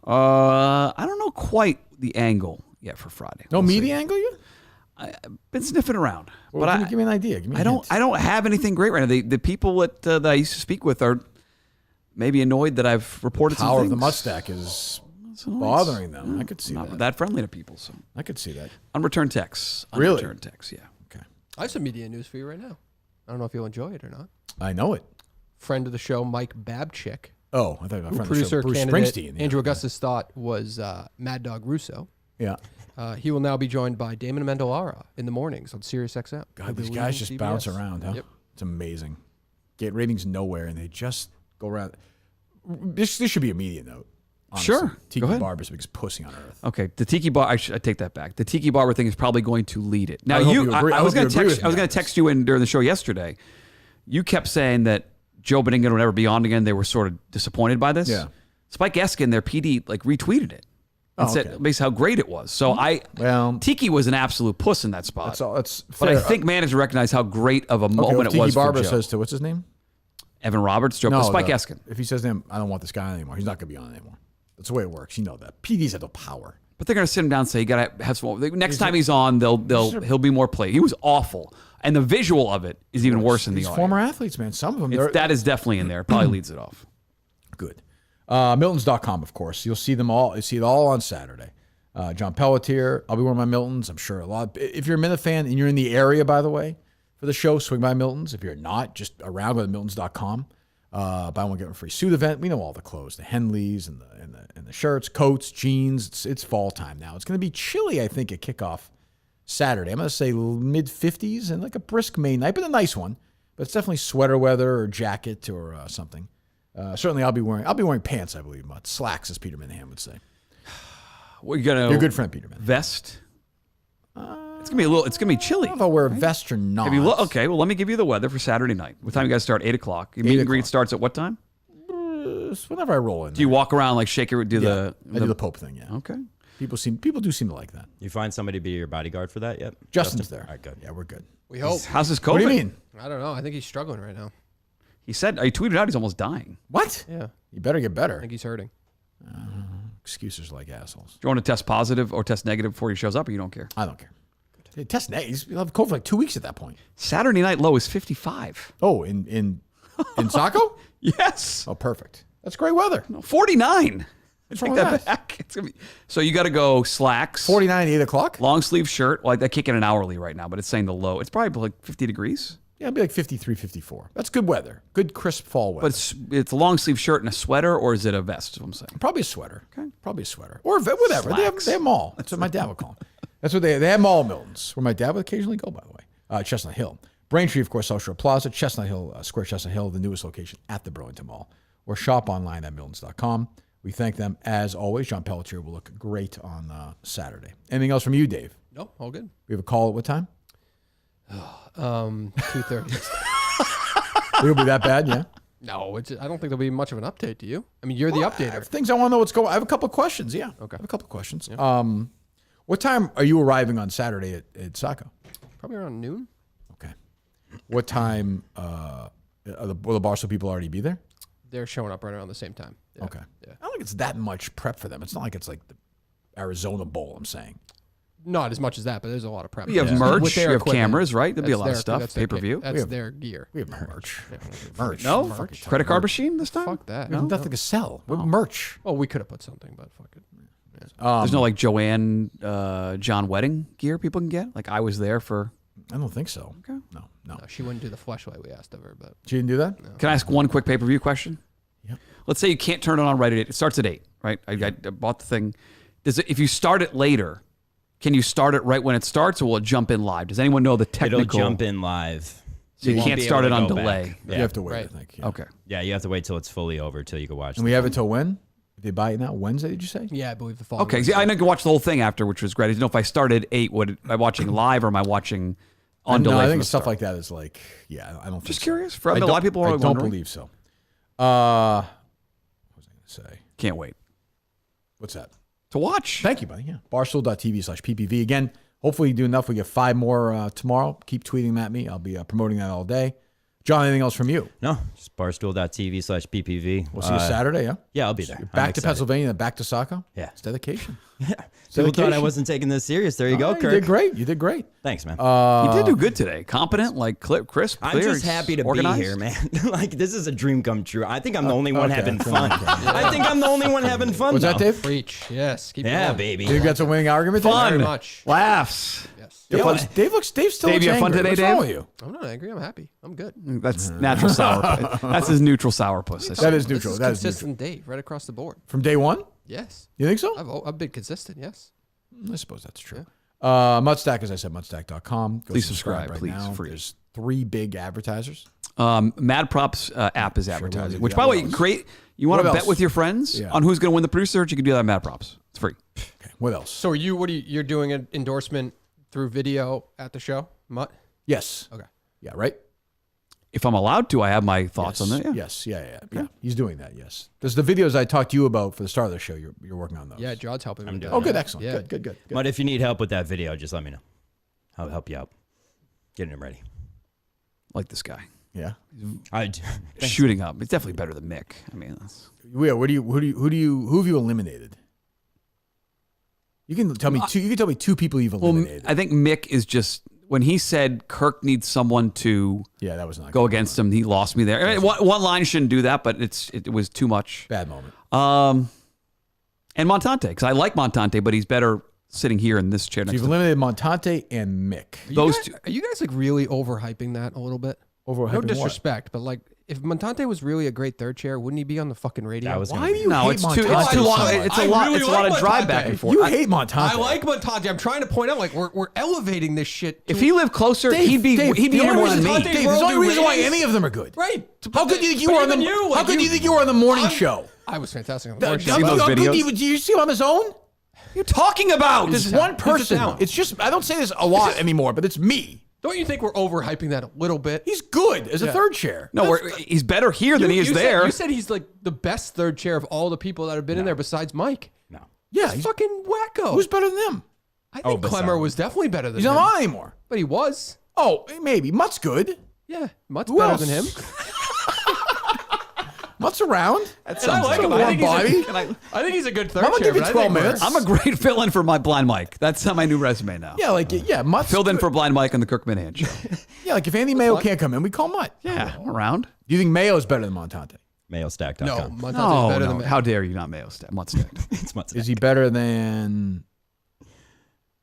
I don't know quite the angle yet for Friday. No media angle yet? I've been sniffing around, Well, but give me an idea. Give me a hint. I don't have anything great right now. The people that I used to speak with are maybe annoyed that I've reported some Power things. of the Mutstack is bothering them. I could see not that. that friendly to people. So I could see that. Unreturned texts. Really? Unreturned texts. Yeah. Okay. I have some media news for you right now. I don't know if you'll enjoy it or not. I know it. Friend of the show, Mike Babchick. Oh, I thought my friend producer of the show, Bruce candidate Springsteen. Yeah. Andrew Augustus thought was Mad Dog Russo. Yeah. He will now be joined by Damon Amendolara in the mornings on Sirius XM. God, these guys just bounce around, huh? Yep. It's amazing. Get ratings nowhere, and they just go around. This should be a media note. Honestly. Sure. Tiki Go ahead. Barber's the biggest pussy on earth. Okay, the Tiki Bar. I take that back. The Tiki Barber thing is probably going to lead it. Now I hope you agree- I I was hope you going to agree text. with I was me going on to text you in during the show yesterday. You kept saying that Joe Beninga would never be on again. They were sort of disappointed by this. Yeah. Spike Eskin, their PD, retweeted it and said basically how great it was. So Tiki was an absolute puss in that spot. That's all. That's but I fair. think managers recognize how great of a moment it Tiki was Barber for Joe. says to what's his name? Evan Roberts, Spike Eskin. If he says to him, I don't want this guy anymore, he's not going to be on anymore. That's the way it works. You know that. PDs have the power. But they're going to sit him down and say, you got to have some. Next time he's on, he'll be more play. He was awful. And the visual of it is even worse than the These audio. former athletes, man. Some of them. That is definitely in there. Probably leads it off. Good. Miltons.com, of course. You'll see them all. You see it all on Saturday. John Pelletier. I'll be wearing my Miltons. I'm sure a lot. If you're a Minute fan and you're in the area, by the way, for the show, swing by Miltons. If you're not, just around, go to Miltons.com. Buy one, get one free suit event. We know all the clothes, the Henleys and the shirts, coats, jeans. It's fall time now. It's going to be chilly, I think, at kickoff Saturday. I'm going to say mid 50s and like a brisk May night, but a nice one. But it's definitely sweater weather or jacket or something. Certainly, I'll be wearing pants, I believe, Mutt. Slacks, as Peter Minihane would say. You're a good friend, Peter Minihane. Vest. It's gonna be chilly. I don't know if I'll wear a vest or not. Okay, well, let me give you the weather for Saturday night. What time you guys start? 8 o'clock. Your meet and greet starts at what time? Whenever I roll in. Do you walk around like shake your I do the Pope thing. Yeah. Okay. People do seem to like that. You find somebody to be your bodyguard for that yet? Justin's there. All right, good. Yeah, we're good. We hope. How's his COVID? What do you mean? I don't know. I think he's struggling right now. He said he tweeted out he's almost dying. What? Yeah. You better get better. I think he's hurting. Excuses like assholes. Do you want to test positive or test negative before he shows up, or you don't care? I don't care. Hey, test negative. You'll have COVID for like 2 weeks at that point. Saturday night low is 55. Oh, in Saco? Yes. Oh, perfect. That's great weather. No, 49. What's Take wrong with that that? back. It's gonna be, so you got to go slacks. 49 at 8 o'clock? Long sleeve shirt. Well, they kick in an hourly right now, but it's saying the low. It's probably like 50 degrees. Yeah, it'll be like 53, 54. That's good weather. Good crisp fall weather. But it's a long sleeve shirt and a sweater, or is it a vest? Is what I'm saying. Probably a sweater. Okay. Probably a sweater. Or whatever. They have them all. That's what my dad would call them. That's what they have them all Miltons, where my dad would occasionally go, by the way. Chestnut Hill. Braintree, of course, South Shore Plaza. Chestnut Hill, Square Chestnut Hill, the newest location at the Burlington Mall. Or shop online at Miltons.com. We thank them, as always. John Pelletier will look great on Saturday. Anything else from you, Dave? No, all good. We have a call at what time? 2:30. It'll be that bad, yeah? No, I don't think there'll be much of an update. Do you? I mean, you're the I updater. have things I want to know what's going on. I have a couple of questions, yeah. Okay. I have a couple of questions. Yeah. What time are you arriving on Saturday at Saco? Probably around noon. Okay. What time will the Barstool people already be there? They're showing up right around the same time. Yeah. Okay. Yeah. I don't think it's that much prep for them. It's not like it's like the Arizona Bowl, I'm saying. not as much as that, but there's a lot of prep. You have merch, With their you have equipment. cameras, right? There'll be a That's lot of their- stuff. that's their Pay-per-view. That's their gear. We have merch. Merch. No? Merch. Credit card machine this time? Fuck that. We have nothing to sell. We're merch. Oh, we could have put something, but fuck it. There's no like Joanne, John wedding gear people can get. Like I was there for. I don't think so. Okay. No. No, she wouldn't do the fleshlight we asked of her, but She didn't do that? Can I ask one quick pay-per-view question? Yep. Let's say you can't turn it on right at 8. It starts at 8, right? I bought the thing. If you start it later, can you start it right when it starts, or will it jump in live? Does anyone know the technical? It'll jump in live. So you won't can't be start able it to on go delay. back. You have to wait, I think. Yeah. Okay. Yeah, you have to wait till it's fully over till you can watch. And we have it till when? They buy it now? Wednesday, did you say? yeah, I believe the following. Okay. See, I didn't watch the whole thing after, which was great. I didn't know if I started 8, am I watching live or am I watching on delay? No, I from think the stuff start? like that is like, yeah, I don't think Just so. curious. A lot of people are I don't wondering. believe so. What was I going to say? Can't wait What's that? to watch. Thank you, buddy. Yeah. Barstool.tv/PPV. Again, hopefully you do enough. We get 5 more tomorrow. Keep tweeting them at me. I'll be promoting that all day. John, anything else from you? No, just barstool.tv/PPV. We'll see you Saturday, yeah? Yeah, I'll be there. You're I'm back to excited. Pennsylvania, then back to Saco? Yeah. It's dedication. Yeah. It's People thought I dedication. wasn't taking this serious. There you go, You Kirk. did great. You did great. Thanks, man. You did do good today. Competent, like crisp, I'm clear, just happy to organized. be here, man. Like, this is a dream come true. I think I'm the only one okay. having fun. I think I'm the only one having fun. What's that, though. Dave? Preach. Yes. Keep it Yeah, going. baby. You got some winning argument? Fun. Very much. Laughs. Yes. Dave's still Dave, you have fun angry. today, What's wrong Dave? with you? I'm not angry. I'm happy. I'm good. That's natural sour. That's his neutral sourpuss. That is This neutral. is That is consistent Dave, right across the board. From day one? Yes. You think so? I've been consistent. Yes. I suppose that's true. Mutstack, as I said, mutstack.com. Go Please subscribe, right please, now. free. There's 3 big advertisers. Mad Props app is advertising, do which, that. by the way, What else? great. You want What to bet else? with your friends Yeah. on who's going to win the producer search? You can do that on Mad Props. It's free. Okay. What else? So you're doing an endorsement through video at the show, Mutt? Yes. Okay. Yeah, right? If I'm allowed to, I have my thoughts yes. on that. Yeah. Yes. Yeah. He's doing that, yes. There's the videos I talked to you about for the start of the show. You're working on those. Yeah, John's helping me. I'm with doing that. Oh, good. Excellent. Yeah. Good. But if you need help with that video, just let me know. I'll help you out. Getting it ready. Like this guy. Yeah. Shooting up. It's definitely better than Mick. I mean, that's... Yeah, who have you eliminated? You can tell me 2. You can tell me 2 people you've Well, eliminated. I think Mick is just when he said Kirk needs someone to yeah, that was not go against him. He lost me there. I mean, one line shouldn't do that, but it was too much. Bad moment. And Montante, because I like Montante, but he's better sitting here in this chair So next you've to me. eliminated Montante and Mick. Are you guys like really overhyping that a little bit? Overhyping No what? disrespect, but like if Montante was really a great third chair, wouldn't he be on the fucking radio? Why do you No, hate it's Montante? too long. so much? It's a lot. really It's a lot like of drive Montante. back and forth. You hate Montante. I like Montante. I'm trying to point out like we're elevating this shit. If he lived closer, Dave, he'd be Dave, he'd be the here only more than reason- me. Montante's Dave, there's world no reason why ratings- any of them are good. Right. How good do you think you were on the? How good do you think you were on the morning show? I was fantastic on the morning seen show. those How good videos? do you see him on his own? What are you talking about? There's He's one a person. talent. It's just I don't say this a lot anymore, but it's me. Don't you think we're overhyping that a little bit? He's good as a Yeah. third chair. No, he's better here than he is there. You said he's like the best third chair of all the people that have been in there besides Mike. No. Yeah, He's fucking wacko. who's better than him? I think Clemmer was definitely better than He's him. not on anymore. But he was. Oh, maybe Mutt's good. Yeah, Mutt's Who better else? than him. Mutt's around. That And I sounds like him. warm I think, he's body. I think he's a good third I'm gonna chair. give you but I 12 think we're- minutes. I'm a great fill-in for my blind Mike. That's my new resume now. Yeah, like Mutt's Filled in good. for blind Mike on the Kirk Minihane show. Yeah, like if Andy Mayo can't come in, we call Mutt. Yeah, around. Do you think Mayo's better than Montante? Mailstack.com. No, Montante's No, better no. than How dare you not Mayo Stack? It's Mutstack. Is he better than?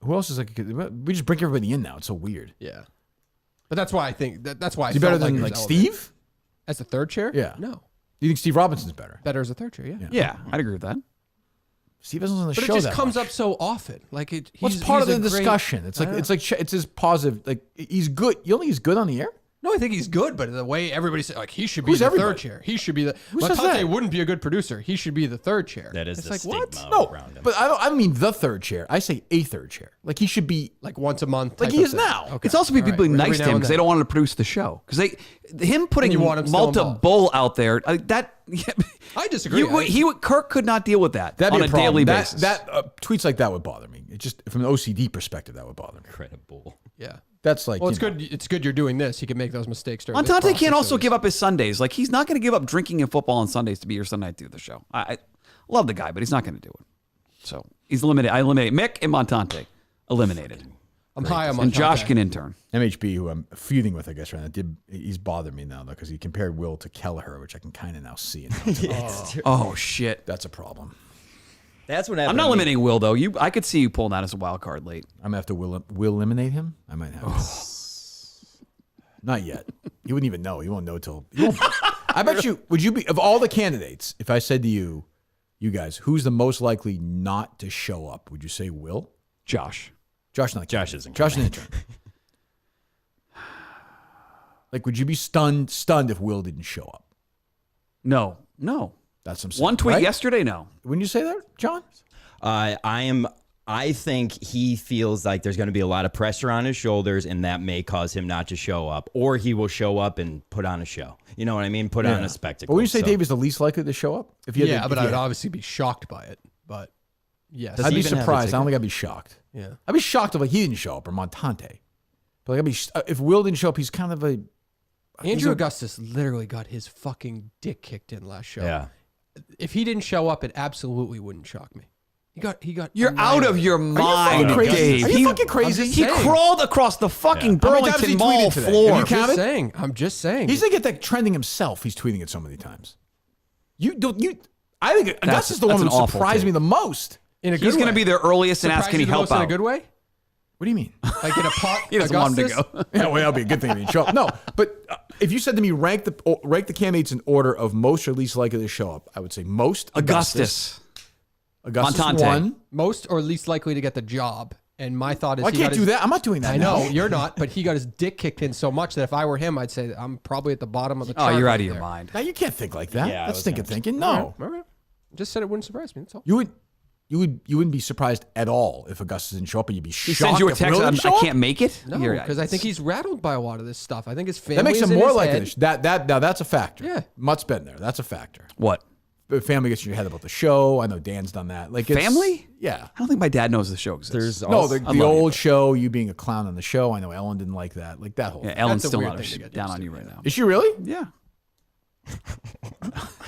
Who else is like? We just bring everybody in now. It's so weird. Yeah. But that's why I think that's why Is he better than like Steve? as a third chair? Yeah. No. Do you think Steve Robinson's better? Better as a third chair, yeah. Yeah, I'd agree with that. Steve isn't on the But show it just that comes much. up so often. Like it What's he's- part of he's the a great- discussion? It's like I it's don't like it's his positive. Like he's good. You don't think he's good on the air? No, I think he's good, but the way everybody says, like, he should be Who's the everybody? third chair. He should be the. Who says Montante that? wouldn't be a good producer. He should be the third chair. That is it's the like stigma what? No, around him. but I don't mean the third chair. I say a third chair. Like he should be Like once a month, like type he of is thing. now. Okay. It's also people All being right. nice Every to now him and because they then. don't want to produce the show. Because him putting you want him still Multible out there, that I disagree. Kirk could not deal with that That'd on be a a problem. daily That basis. tweets like that would bother me. It just from an OCD perspective, that would bother me. Incredible. Yeah. That's like Well, it's you know, good. It's good you're doing this. He can make those mistakes during. this Montante process, can't at also least. give up his Sundays. Like he's not going to give up drinking and football on Sundays to be your Sunday night do the show. I love the guy, but he's not going to do it. So he's limited. I eliminate Mick and Montante. eliminated. I'm high on And Josh Montante. can intern. MHB, who I'm feuding with, I guess, right now, he's bothered me now, though, because he compared Will to Kelleher, which I can kind of now see. Oh, shit. That's a problem. That's what happened. I'm not eliminating Will, though. I could see you pulling that as a wild card late. I'm going to have to will eliminate him? I might have to. Not yet. He wouldn't even know. He won't know till... I bet you, would you be, of all the candidates, if I said to you guys, who's the most likely not to show up, would you say Will? Josh. Josh not. Josh isn't. Josh an intern. Like, would you be stunned if Will didn't show up? No. That's some. One tweet right? yesterday, no. Wouldn't you say that, John? I think he feels like there's going to be a lot of pressure on his shoulders, and that may cause him not to show up, or he will show up and put on a show. You know what I mean? Put on a spectacle. But would you say So- Dave is the least likely to show up? If you had to- but if I you would had- obviously be shocked by it. But yes, I'd be surprised. I don't think I'd be shocked. Yeah. I'd be shocked if he didn't show up or Montante. But like, I'd be if Will didn't show up, he's kind of a Andrew Augustus literally got his fucking dick kicked in last show. Yeah. If he didn't show up, it absolutely wouldn't shock me. He got. You're out of your mind, Dave. Are you fucking crazy? He crawled across the fucking Burlington Mall floor. Have you counted? I'm just saying. He's gonna get that trending himself. He's tweeting it so many times. I think Augustus is the one who surprised me the most. In a good He's going way. to be there earliest and ask, Surprised can he you the help most in out? a good way? What do you mean? Like in a pot? He doesn't want him to go. Yeah, well, that'll be a good thing if he didn't show up. No, but if you said to me, rank the candidates in order of most or least likely to show up, I would say most Augustus Montante. one. Most or least likely to get the job. And my thought is, Well, I he can't got do his- that. I'm not doing that I know now. you're not, but he got his dick kicked in so much that if I were him, I'd say I'm probably at the bottom of the Oh, chart. you're right out of your there. mind. Now you can't think like that. Yeah, I That's was stinking gonna- thinking. No, All right. Just said it wouldn't surprise me. That's all. you wouldn't be surprised at all if Augustus didn't show up, and you'd be He shocked. sends you a if text, Will I didn't show up? can't make it? No, You're- because I think he's rattled by a lot of this stuff. I think his family That makes is him in more his like head. it. Now that's a factor. Yeah. Mutt's been there. That's a factor. What? The family gets in your head about the show. I know Dan's done that. Like it's, Family? Yeah. I don't think my dad knows the show exists. No, the old show, you being a clown on the show. I know Ellen didn't like that. Like that whole Yeah, thing. Ellen's That's a still weird not thing to get down used on to, you right now. Is she really? Yeah.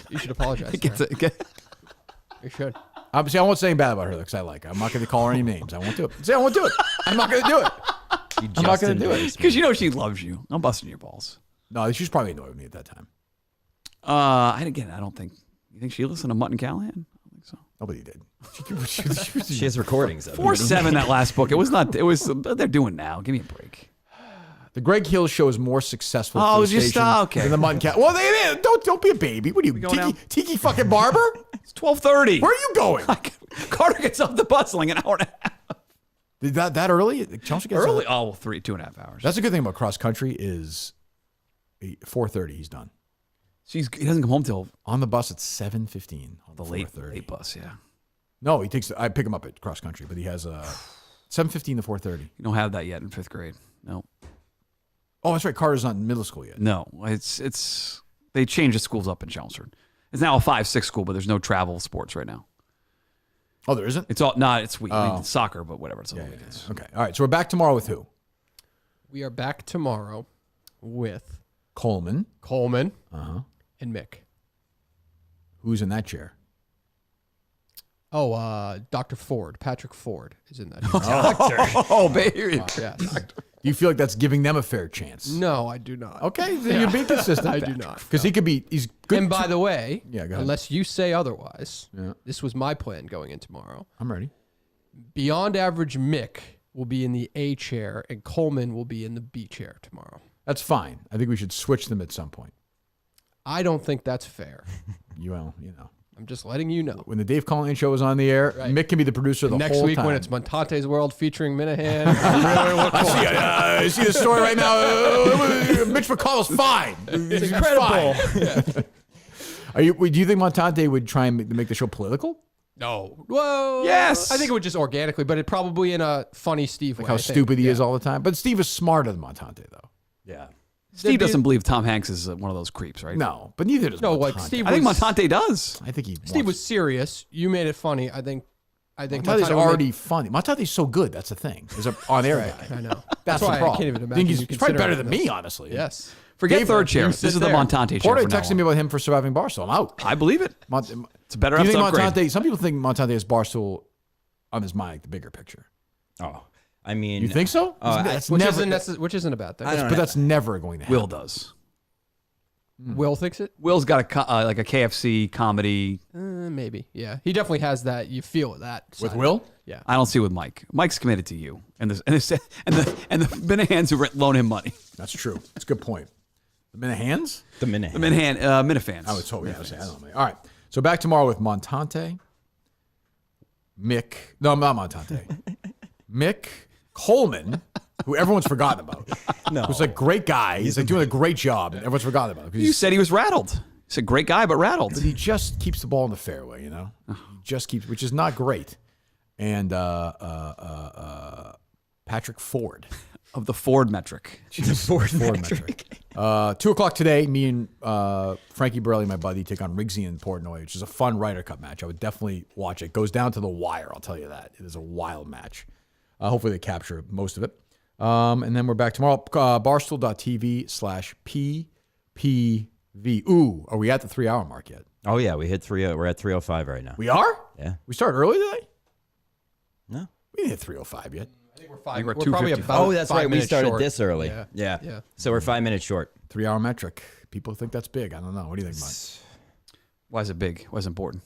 You should apologize. It gets- Sarah. it get- You should. Obviously, I won't say anything bad about her because I like her. I'm not going to call her any names. I won't do it. Say I won't do it. I'm not going to do it. I'm not going to do it. Because you know she loves you. I'm busting your balls. No, she's probably annoyed with me at that time. I don't think. You think she listened to Mut and Callahan? I don't think so. Nobody did. She has recordings of it. 4-7 that last book. It was not. It was. They're doing now. Give me a break. The Greg Hill show is more successful Oh, for the just- station okay. than the Mut and Cat. Well, they don't be a baby. What are you, going now? Tiki fucking Barber? It's 12:30. Where are you going? Carter gets off the bus in like an hour and a half. Did that early? Chelsea gets Early? out- Oh, 2.5 hours. That's a good thing about cross country is 4:30. He's done. He doesn't come home till On the bus at 7:15. the late bus. Yeah. No, he takes. I pick him up at cross country, but he has 7:15 to 4:30. You don't have that yet in 5th grade. No. Oh, that's right. Carter's not in middle school yet. No. It's they changed the schools up in Chelmsford. It's now a 5-6 school, but there's no travel sports right now. Oh, there isn't? It's all not. It's I mean, Oh. it's soccer, but whatever. It's all weekends. Okay. All right. So we're back tomorrow with who? We are back tomorrow with Coleman. and Mick. Who's in that chair? Oh, Dr. Ford, Patrick Ford is in that. Oh, baby. Yes. Do you feel like that's giving them a fair chance? No, I do not. Okay, then you're being consistent. I do not. Because he could be. He's good. And by the way, Yeah, go ahead. unless you say otherwise, Yeah. this was my plan going in tomorrow. I'm ready. Beyond average Mick will be in the A chair, and Coleman will be in the B chair tomorrow. That's fine. I think we should switch them at some point. I don't think that's fair. You know. I'm just letting you know. When the Dave Collins show is on the air, Right. Mick can be the producer the Next whole week time. when it's Montante's World featuring Minihane, I really look forward to it. I see the story right now. Mitch McConnell's fine. It's He's incredible. fine. Do you think Montante would try and make the show political? No. Whoa. Yes. I think it would just organically, but it probably in a funny Steve Like way. how I think. stupid he Yeah. is all the time. But Steve is smarter than Montante, though. Yeah. Steve doesn't believe Tom Hanks is one of those creeps, right? No, but neither does No, Montante. like Steve. I think was- Montante does. I think he. Steve was serious. You made it funny. I think. Montante's Montante would already make- funny. Montante's so good. That's the thing. He's an on-air guy. I know. That's why the problem. I can't even I imagine. think he's you probably consider better it than this. me, honestly. Yes. Forget Dave, third chair. you This sit is the there. Montante chair. Porter from now texted on. me about him for surviving Barstool. I'm out. I believe it. It's a better Do you think upgrade. Montante? Some people think Montante has Barstool on his mind, like the bigger picture. Oh, I mean, You think so? Which isn't a bad thing. But that's never going to happen. Will does. Will thinks it? Will's got like a KFC comedy. Maybe. Yeah. He definitely has that. You feel that. With side. Will? Yeah. I don't see with Mike. Mike's committed to you and the Minihans who loan him money. That's true. That's a good point. The Minihans? The Minihans. The Minifans. I was told. Yeah, I don't know. All right. So back tomorrow with Montante, Mick. No, not Montante. Mick Coleman, who everyone's forgotten about. No. Who's a great guy. He's like doing a great job, and everyone's forgotten about him. You said he was rattled. He's a great guy, but rattled. But he just keeps the ball in the fairway, you know? He just keeps, which is not great. And Patrick Ford. Of the Ford metric. Ford metric. 2 o'clock today, me and Frankie Borelli, my buddy, take on Riggsy and Portnoy, which is a fun Ryder Cup match. I would definitely watch it. Goes down to the wire, I'll tell you that. It is a wild match. Hopefully they capture most of it. And then we're back tomorrow. Barstool.tv/PPV. Ooh, are we at the 3-hour mark yet? Oh, yeah. We hit 3. We're at 3:05 right now. We are? Yeah. We started early today? No. We didn't hit 3:05 yet. I think we're I think we're probably 2:55. about Oh, that's 5 right. We minutes started short. this early. Yeah. Yeah. So we're 5 minutes short. 3-hour metric. People think that's big. I don't know. What do you think, Mike? Why is it big? Why is it important?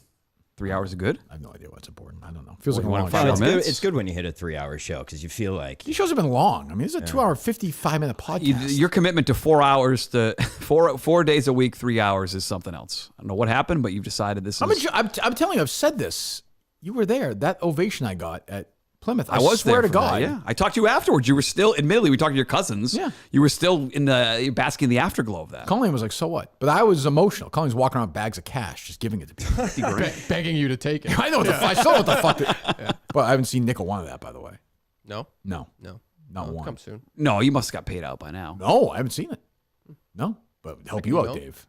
3 hours is good? I have no idea what's important. I don't know. Feels like a What, long 5 show. more minutes? It's good when you hit a 3-hour show because you feel like These shows have been long. I mean, this is a 2-hour, 55-minute podcast. Your commitment to 4 hours to 4 days a week, 3 hours is something else. I don't know what happened, but you've decided this is. I'm telling you, I've said this. You were there. That ovation I got at Plymouth. I was swear there to for God. that, yeah. I talked to you afterwards. You were still, admittedly, we talked to your cousins. Yeah. You were still in the basking in the afterglow of that. Colleen was like, so what? But I was emotional. Colleen's walking around with bags of cash, just giving it to people. Begging you to take it. I know what the I still know what the fuck. But I haven't seen nickel one of that, by the way. No? No. No. Not one. Come soon. No, you must have got paid out by now. No, I haven't seen it. No. But help you out, Dave.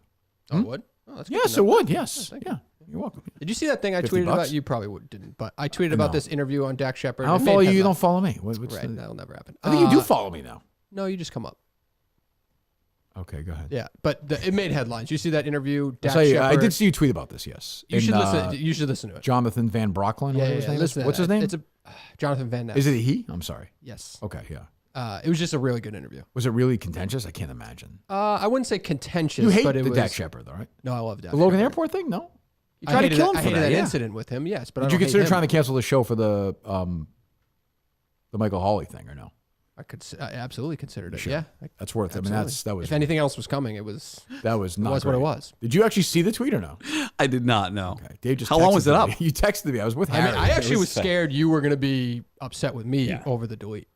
Oh, it would? Oh, that's good Yes, to know. it would. Yes. Yeah. You're welcome. Did you see that thing I 50 tweeted about? bucks? You probably didn't, but I tweeted about No. this interview on Dak Shepard. I don't It made follow you. You headlines. don't follow me. What's Right, the- that'll never happen. I think you do follow me now. No, you just come up. Okay, go ahead. Yeah, but it made headlines. You see that interview? I'll Dak tell you, Shepard. I did see you tweet about this, yes. You In, should listen. You should listen to it. Jonathan Van Brocklin, whatever his name is. listen to What's that. his name? It's Jonathan Van Ness. Is it he? I'm sorry. Yes. Okay, yeah. It was just a really good interview. Was it really contentious? I can't imagine. I wouldn't say contentious. You hate but it the was, Dak Shepard, though, right? No, I love Dak. The Logan Shepard. Airport thing? No. You I tried to hated kill him that, for I hated that yeah. incident with him. Yes, but I Did don't you hate consider him. trying to cancel the show for the Michael Hawley thing or no? I absolutely considered it. Sure. Yeah, That's worth it. I mean, absolutely. that was. If anything else was coming, it was. That was not. It was what it great. was. Did you actually see the tweet or no? I did not know. Okay. Dave just. How long was it texted up? me. You texted me. I was with I Harry. mean, I actually was scared you were going to be upset with me Yeah. over the delete.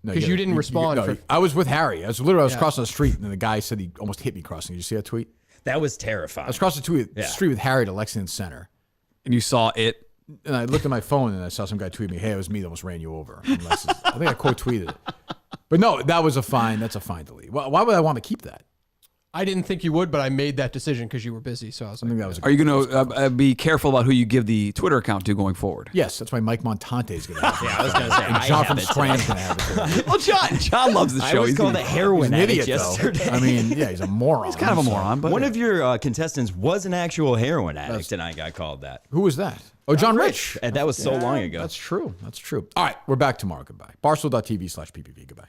No, 'Cause you didn't respond no, for- I was with Harry. I was literally Yeah. crossing the street, and the guy said he almost hit me crossing. Did you see that tweet? that was terrifying. I was crossing the street with Harry to Lexington Center, And you saw it. and I looked at my phone and I saw some guy tweet me, "Hey, it was me that almost ran you over." I think I quote tweeted it. But no, that was a fine. That's a fine delete. Why would I want to keep that? I didn't think you would, but I made that decision because you were busy. So I was I like, think that was. Are you going to be careful about who you give the Twitter account to going forward? Yes, that's why Mike Montante is going to have it. Yeah, I was going to say, And I Jon have From it Scranton's today. going to have it. Well, John loves the I show. was He's called a gonna- heroin He's an addict idiot, yesterday. though. I mean, yeah, he's a moron. He's kind of a moron, but One of your contestants was an actual heroin addict, and I got called that. Who was that? Oh, John Rich. And that was so long Yeah, ago. That's true. That's true. All right, we're back tomorrow. Goodbye. Barstool.tv/PPV. Goodbye.